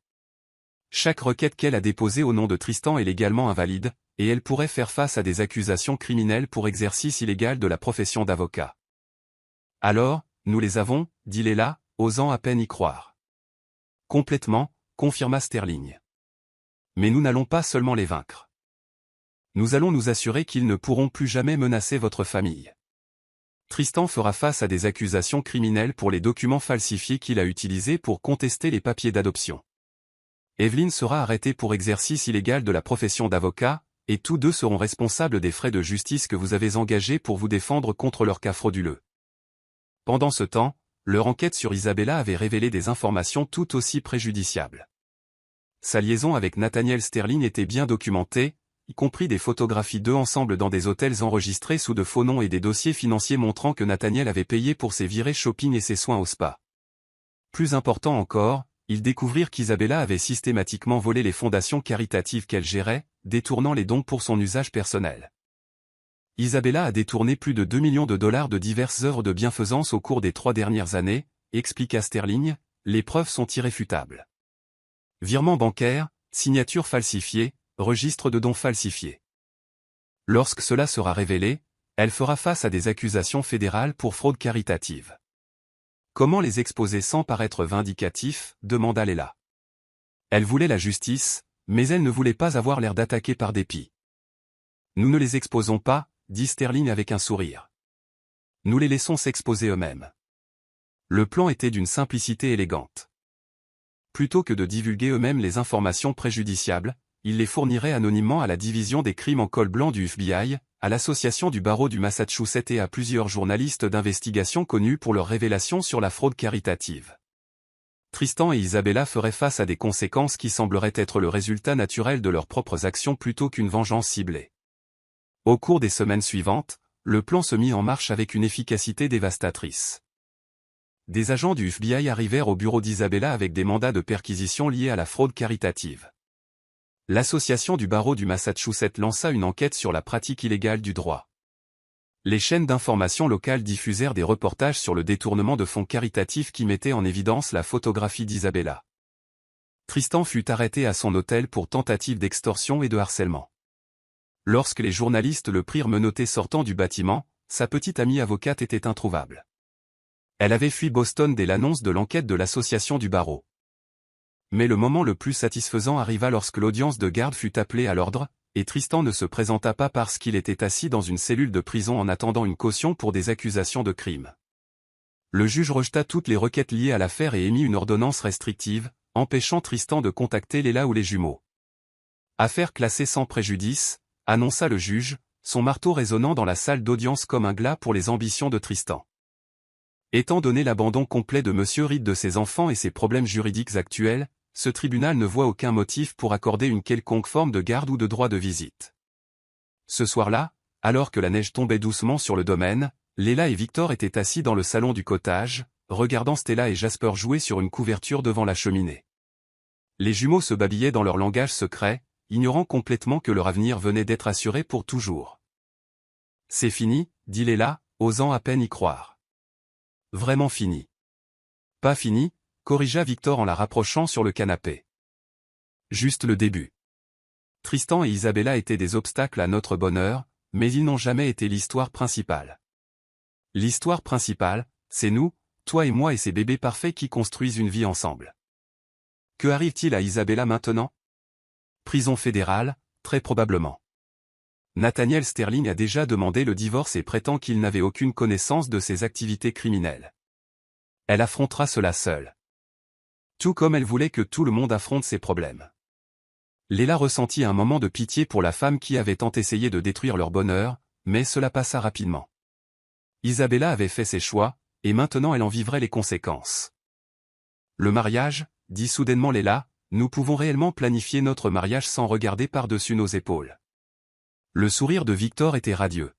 Chaque requête qu'elle a déposée au nom de Tristan est légalement invalide, et elle pourrait faire face à des accusations criminelles pour exercice illégal de la profession d'avocat. « Alors, nous les avons, » dit Léla, osant à peine y croire. « Complètement, » confirma Sterling. « Mais nous n'allons pas seulement les vaincre. Nous allons nous assurer qu'ils ne pourront plus jamais menacer votre famille. Tristan fera face à des accusations criminelles pour les documents falsifiés qu'il a utilisés pour contester les papiers d'adoption. Evelyn sera arrêtée pour exercice illégal de la profession d'avocat, et tous deux seront responsables des frais de justice que vous avez engagés pour vous défendre contre leur cas frauduleux. Pendant ce temps, leur enquête sur Isabella avait révélé des informations tout aussi préjudiciables. Sa liaison avec Nathaniel Sterling était bien documentée, y compris des photographies d'eux ensemble dans des hôtels enregistrés sous de faux noms et des dossiers financiers montrant que Nathaniel avait payé pour ses virées shopping et ses soins au spa. Plus important encore, ils découvrirent qu'Isabella avait systématiquement volé les fondations caritatives qu'elle gérait, détournant les dons pour son usage personnel. Isabella a détourné plus de 2 millions de dollars de diverses œuvres de bienfaisance au cours des 3 dernières années, expliqua Sterling, les preuves sont irréfutables. Virements bancaires, signatures falsifiées, registres de dons falsifiés. Lorsque cela sera révélé, elle fera face à des accusations fédérales pour fraude caritative. Comment les exposer sans paraître vindicatif, demanda Leila. Elle voulait la justice, mais elle ne voulait pas avoir l'air d'attaquer par dépit. Nous ne les exposons pas, dit Sterling avec un sourire. Nous les laissons s'exposer eux-mêmes. Le plan était d'une simplicité élégante. Plutôt que de divulguer eux-mêmes les informations préjudiciables, ils les fourniraient anonymement à la division des crimes en col blanc du FBI, à l'association du barreau du Massachusetts et à plusieurs journalistes d'investigation connus pour leurs révélations sur la fraude caritative. Tristan et Isabella feraient face à des conséquences qui sembleraient être le résultat naturel de leurs propres actions plutôt qu'une vengeance ciblée. Au cours des semaines suivantes, le plan se mit en marche avec une efficacité dévastatrice. Des agents du FBI arrivèrent au bureau d'Isabella avec des mandats de perquisition liés à la fraude caritative. L'association du barreau du Massachusetts lança une enquête sur la pratique illégale du droit. Les chaînes d'information locales diffusèrent des reportages sur le détournement de fonds caritatifs qui mettaient en évidence la photographie d'Isabella. Tristan fut arrêté à son hôtel pour tentative d'extorsion et de harcèlement. Lorsque les journalistes le prirent menotté sortant du bâtiment, sa petite amie avocate était introuvable. Elle avait fui Boston dès l'annonce de l'enquête de l'association du barreau. Mais le moment le plus satisfaisant arriva lorsque l'audience de garde fut appelée à l'ordre, et Tristan ne se présenta pas parce qu'il était assis dans une cellule de prison en attendant une caution pour des accusations de crime. Le juge rejeta toutes les requêtes liées à l'affaire et émit une ordonnance restrictive, empêchant Tristan de contacter Leila ou les jumeaux. Affaire classée sans préjudice, annonça le juge, son marteau résonnant dans la salle d'audience comme un glas pour les ambitions de Tristan. Étant donné l'abandon complet de M. Reed de ses enfants et ses problèmes juridiques actuels, ce tribunal ne voit aucun motif pour accorder une quelconque forme de garde ou de droit de visite. Ce soir-là, alors que la neige tombait doucement sur le domaine, Leila et Victor étaient assis dans le salon du cottage, regardant Stella et Jasper jouer sur une couverture devant la cheminée. Les jumeaux se babillaient dans leur langage secret, ignorant complètement que leur avenir venait d'être assuré pour toujours. « C'est fini, » dit Leila, osant à peine y croire. « Vraiment fini. »« Pas fini, » corrigea Victor en la rapprochant sur le canapé. « Juste le début. Tristan et Isabella étaient des obstacles à notre bonheur, mais ils n'ont jamais été l'histoire principale. L'histoire principale, c'est nous, toi et moi et ces bébés parfaits qui construisent une vie ensemble. Que arrive-t-il à Isabella maintenant? Prison fédérale, très probablement. Nathaniel Sterling a déjà demandé le divorce et prétend qu'il n'avait aucune connaissance de ses activités criminelles. Elle affrontera cela seule. Tout comme elle voulait que tout le monde affronte ses problèmes. Leila ressentit un moment de pitié pour la femme qui avait tant essayé de détruire leur bonheur, mais cela passa rapidement. Isabella avait fait ses choix, et maintenant elle en vivrait les conséquences. Le mariage, dit soudainement Leila, nous pouvons réellement planifier notre mariage sans regarder par-dessus nos épaules. Le sourire de Victor était radieux.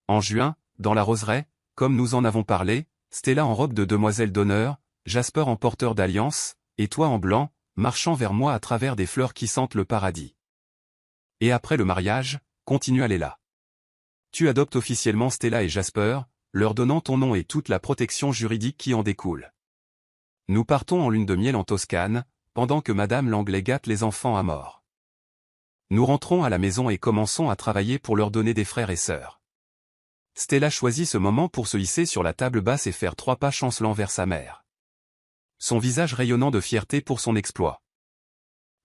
En juin, dans la roseraie, comme nous en avons parlé, Stella en robe de demoiselle d'honneur, Jasper en porteur d'alliance, et toi en blanc, marchant vers moi à travers des fleurs qui sentent le paradis. Et après le mariage, continua Leila. Tu adoptes officiellement Stella et Jasper, leur donnant ton nom et toute la protection juridique qui en découle. Nous partons en lune de miel en Toscane, pendant que Madame Langley gâte les enfants à mort. Nous rentrons à la maison et commençons à travailler pour leur donner des frères et sœurs. Stella choisit ce moment pour se hisser sur la table basse et faire 3 pas chancelant vers sa mère. Son visage rayonnant de fierté pour son exploit.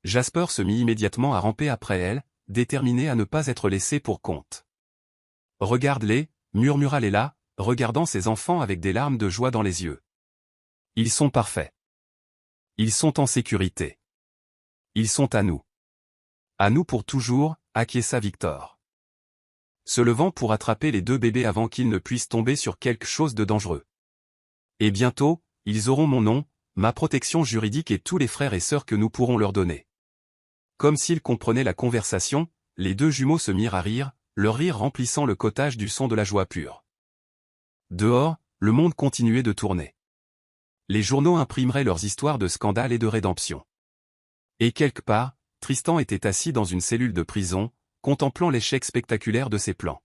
Jasper se mit immédiatement à ramper après elle, déterminé à ne pas être laissé pour compte. « Regarde-les » murmura Leila, regardant ses enfants avec des larmes de joie dans les yeux. « Ils sont parfaits. Ils sont en sécurité. Ils sont à nous. À nous pour toujours, » acquiesça Victor. Se levant pour attraper les 2 bébés avant qu'ils ne puissent tomber sur quelque chose de dangereux. Et bientôt, ils auront mon nom, ma protection juridique et tous les frères et sœurs que nous pourrons leur donner. Comme s'ils comprenaient la conversation, les 2 jumeaux se mirent à rire, leur rire remplissant le cottage du son de la joie pure. Dehors, le monde continuait de tourner. Les journaux imprimeraient leurs histoires de scandale et de rédemption. Et quelque part, Tristan était assis dans une cellule de prison, contemplant l'échec spectaculaire de ses plans.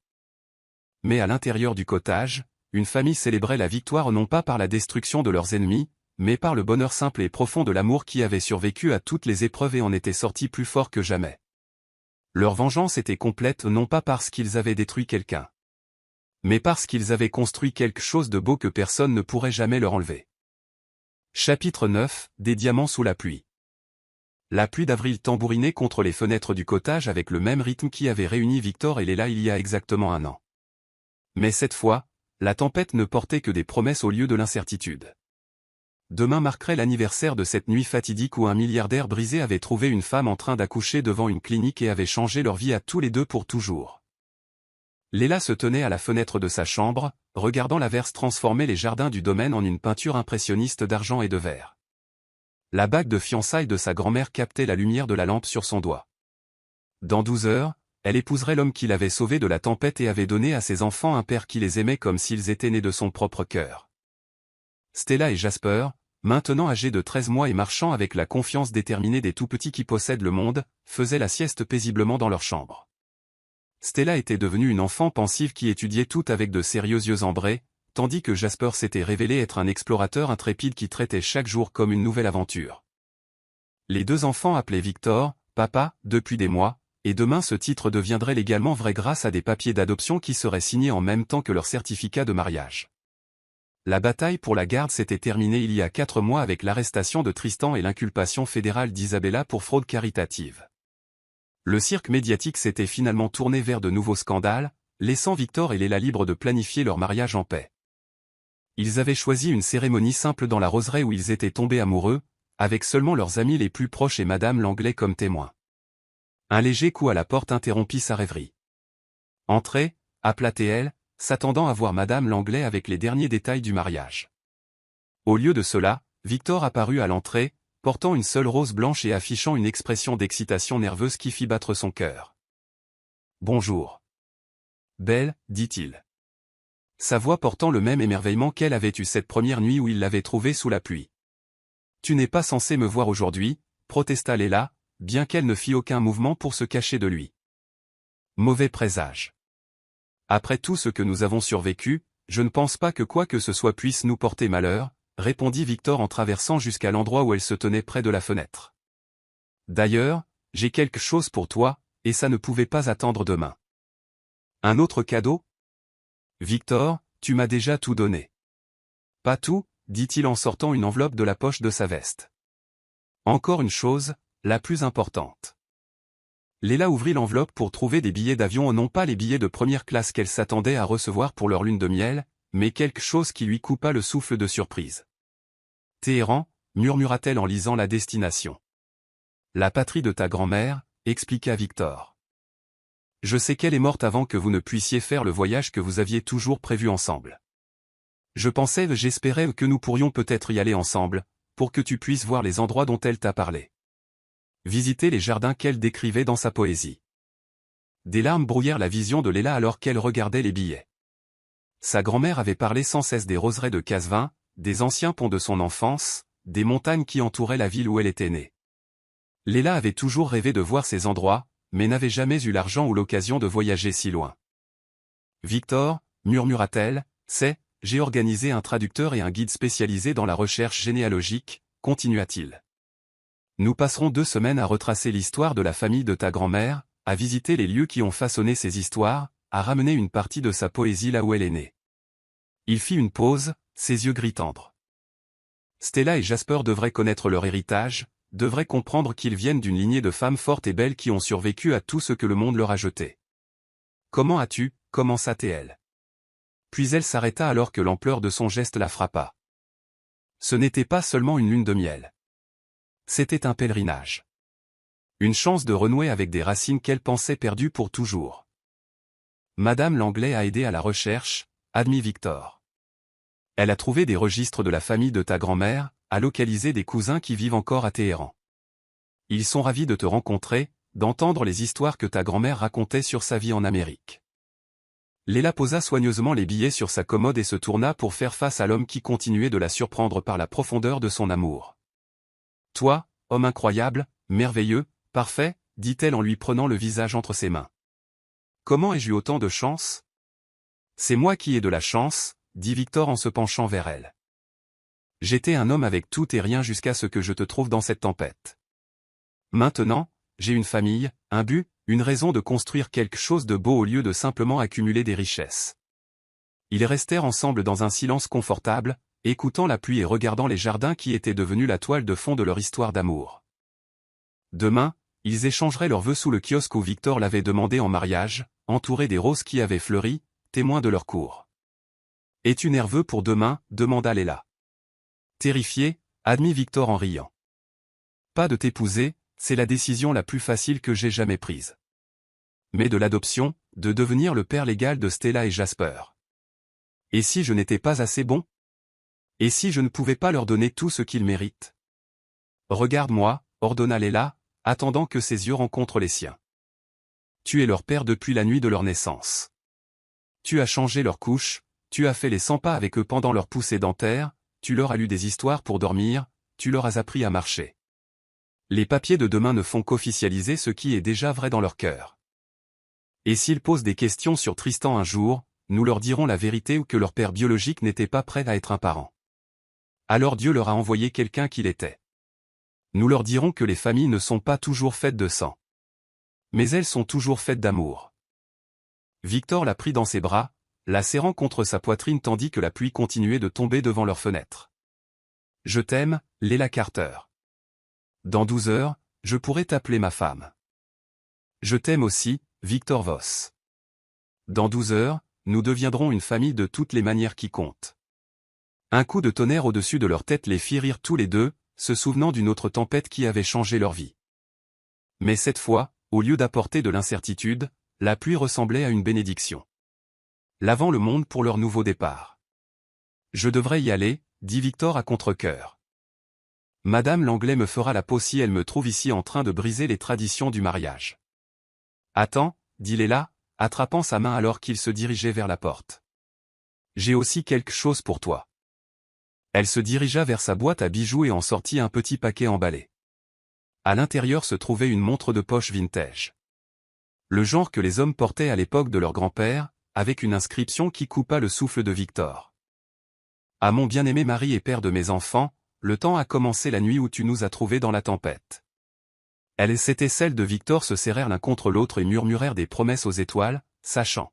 Mais à l'intérieur du cottage, une famille célébrait la victoire non pas par la destruction de leurs ennemis, mais par le bonheur simple et profond de l'amour qui avait survécu à toutes les épreuves et en était sorti plus fort que jamais. Leur vengeance était complète non pas parce qu'ils avaient détruit quelqu'un, mais parce qu'ils avaient construit quelque chose de beau que personne ne pourrait jamais leur enlever. Chapitre 9, des diamants sous la pluie. La pluie d'avril tambourinait contre les fenêtres du cottage avec le même rythme qui avait réuni Victor et Léla il y a exactement un an. Mais cette fois, la tempête ne portait que des promesses au lieu de l'incertitude. Demain marquerait l'anniversaire de cette nuit fatidique où un milliardaire brisé avait trouvé une femme en train d'accoucher devant une clinique et avait changé leur vie à tous les deux pour toujours. Léla se tenait à la fenêtre de sa chambre, regardant l'averse transformer les jardins du domaine en une peinture impressionniste d'argent et de verre. La bague de fiançailles de sa grand-mère captait la lumière de la lampe sur son doigt. Dans 12 heures, elle épouserait l'homme qui l'avait sauvée de la tempête et avait donné à ses enfants un père qui les aimait comme s'ils étaient nés de son propre cœur. Stella et Jasper, maintenant âgés de 13 mois et marchant avec la confiance déterminée des tout-petits qui possèdent le monde, faisaient la sieste paisiblement dans leur chambre. Stella était devenue une enfant pensive qui étudiait tout avec de sérieux yeux ambrés, tandis que Jasper s'était révélé être un explorateur intrépide qui traitait chaque jour comme une nouvelle aventure. Les deux enfants appelaient Victor, papa, depuis des mois, et demain ce titre deviendrait légalement vrai grâce à des papiers d'adoption qui seraient signés en même temps que leur certificat de mariage. La bataille pour la garde s'était terminée il y a 4 mois avec l'arrestation de Tristan et l'inculpation fédérale d'Isabella pour fraude caritative. Le cirque médiatique s'était finalement tourné vers de nouveaux scandales, laissant Victor et Léla libres de planifier leur mariage en paix. Ils avaient choisi une cérémonie simple dans la roseraie où ils étaient tombés amoureux, avec seulement leurs amis les plus proches et Madame Langlais comme témoin. Un léger coup à la porte interrompit sa rêverie. « Entrez » appela-t-elle, s'attendant à voir Madame Langlais avec les derniers détails du mariage. Au lieu de cela, Victor apparut à l'entrée, portant une seule rose blanche et affichant une expression d'excitation nerveuse qui fit battre son cœur. « Bonjour. »« Belle, dit-il. » Sa voix portant le même émerveillement qu'elle avait eu cette première nuit où il l'avait trouvée sous la pluie. « Tu n'es pas censé me voir aujourd'hui, » protesta Léla, bien qu'elle ne fît aucun mouvement pour se cacher de lui. Mauvais présage. Après tout ce que nous avons survécu, je ne pense pas que quoi que ce soit puisse nous porter malheur, répondit Victor en traversant jusqu'à l'endroit où elle se tenait près de la fenêtre. D'ailleurs, j'ai quelque chose pour toi, et ça ne pouvait pas attendre demain. Un autre cadeau ? Victor, tu m'as déjà tout donné. Pas tout, dit-il en sortant une enveloppe de la poche de sa veste. Encore une chose, la plus importante. Léla ouvrit l'enveloppe pour trouver des billets d'avion, non pas les billets de première classe qu'elle s'attendait à recevoir pour leur lune de miel, mais quelque chose qui lui coupa le souffle de surprise. Téhéran, murmura-t-elle en lisant la destination. La patrie de ta grand-mère, expliqua Victor. Je sais qu'elle est morte avant que vous ne puissiez faire le voyage que vous aviez toujours prévu ensemble. J'espérais que nous pourrions peut-être y aller ensemble, pour que tu puisses voir les endroits dont elle t'a parlé. Visiter les jardins qu'elle décrivait dans sa poésie. Des larmes brouillèrent la vision de Léla alors qu'elle regardait les billets. Sa grand-mère avait parlé sans cesse des roseraies de Casevin, des anciens ponts de son enfance, des montagnes qui entouraient la ville où elle était née. Léla avait toujours rêvé de voir ces endroits, mais n'avait jamais eu l'argent ou l'occasion de voyager si loin. Victor, murmura-t-elle, j'ai organisé un traducteur et un guide spécialisé dans la recherche généalogique, continua-t-il. Nous passerons 2 semaines à retracer l'histoire de la famille de ta grand-mère, à visiter les lieux qui ont façonné ces histoires, à ramener une partie de sa poésie là où elle est née. Il fit une pause, ses yeux gris tendres. Stella et Jasper devraient connaître leur héritage, devraient comprendre qu'ils viennent d'une lignée de femmes fortes et belles qui ont survécu à tout ce que le monde leur a jeté. Comment as-tu, commença-t-elle. Puis elle s'arrêta alors que l'ampleur de son geste la frappa. Ce n'était pas seulement une lune de miel. C'était un pèlerinage. Une chance de renouer avec des racines qu'elle pensait perdues pour toujours. Madame Langlais a aidé à la recherche, admit Victor. Elle a trouvé des registres de la famille de ta grand-mère, a localisé des cousins qui vivent encore à Téhéran. Ils sont ravis de te rencontrer, d'entendre les histoires que ta grand-mère racontait sur sa vie en Amérique. Léla posa soigneusement les billets sur sa commode et se tourna pour faire face à l'homme qui continuait de la surprendre par la profondeur de son amour. Toi, homme incroyable, merveilleux, Parfait, dit-elle en lui prenant le visage entre ses mains. Comment ai-je eu autant de chance? C'est moi qui ai de la chance, dit Victor en se penchant vers elle. J'étais un homme avec tout et rien jusqu'à ce que je te trouve dans cette tempête. Maintenant, j'ai une famille, un but, une raison de construire quelque chose de beau au lieu de simplement accumuler des richesses. Ils restèrent ensemble dans un silence confortable, écoutant la pluie et regardant les jardins qui étaient devenus la toile de fond de leur histoire d'amour. Demain, ils échangeraient leurs vœux sous le kiosque où Victor l'avait demandé en mariage, entouré des roses qui avaient fleuri, témoins de leur cour. « Es-tu nerveux pour demain » demanda Léla. Terrifié, admit Victor en riant. Pas de t'épouser, c'est la décision la plus facile que j'ai jamais prise. Mais de l'adoption, de devenir le père légal de Stella et Jasper. Et si je n'étais pas assez bon? Et si je ne pouvais pas leur donner tout ce qu'ils méritent? Regarde-moi, ordonna Léla, attendant que ses yeux rencontrent les siens. Tu es leur père depuis la nuit de leur naissance. Tu as changé leur couche, tu as fait les 100 pas avec eux pendant leur poussée dentaire, tu leur as lu des histoires pour dormir, tu leur as appris à marcher. Les papiers de demain ne font qu'officialiser ce qui est déjà vrai dans leur cœur. Et s'ils posent des questions sur Tristan un jour, nous leur dirons la vérité ou que leur père biologique n'était pas prêt à être un parent. Alors Dieu leur a envoyé quelqu'un qu'il était. Nous leur dirons que les familles ne sont pas toujours faites de sang. Mais elles sont toujours faites d'amour. Victor la prit dans ses bras, la serrant contre sa poitrine tandis que la pluie continuait de tomber devant leur fenêtre. Je t'aime, Léla Carter. Dans 12 heures, je pourrai t'appeler ma femme. Je t'aime aussi, Victor Voss. Dans 12 heures, nous deviendrons une famille de toutes les manières qui comptent. Un coup de tonnerre au-dessus de leur tête les fit rire tous les deux, se souvenant d'une autre tempête qui avait changé leur vie. Mais cette fois, au lieu d'apporter de l'incertitude, la pluie ressemblait à une bénédiction. Lavant le monde pour leur nouveau départ. Je devrais y aller, dit Victor à contre-cœur. Madame Langlais me fera la peau si elle me trouve ici en train de briser les traditions du mariage. Attends, dit Léla, attrapant sa main alors qu'il se dirigeait vers la porte. J'ai aussi quelque chose pour toi. Elle se dirigea vers sa boîte à bijoux et en sortit un petit paquet emballé. À l'intérieur se trouvait une montre de poche vintage. Le genre que les hommes portaient à l'époque de leur grand-père, avec une inscription qui coupa le souffle de Victor. À mon bien-aimé mari et père de mes enfants, le temps a commencé la nuit où tu nous as trouvés dans la tempête. Elle et c'était celle de Victor se serrèrent l'un contre l'autre et murmurèrent des promesses aux étoiles, sachant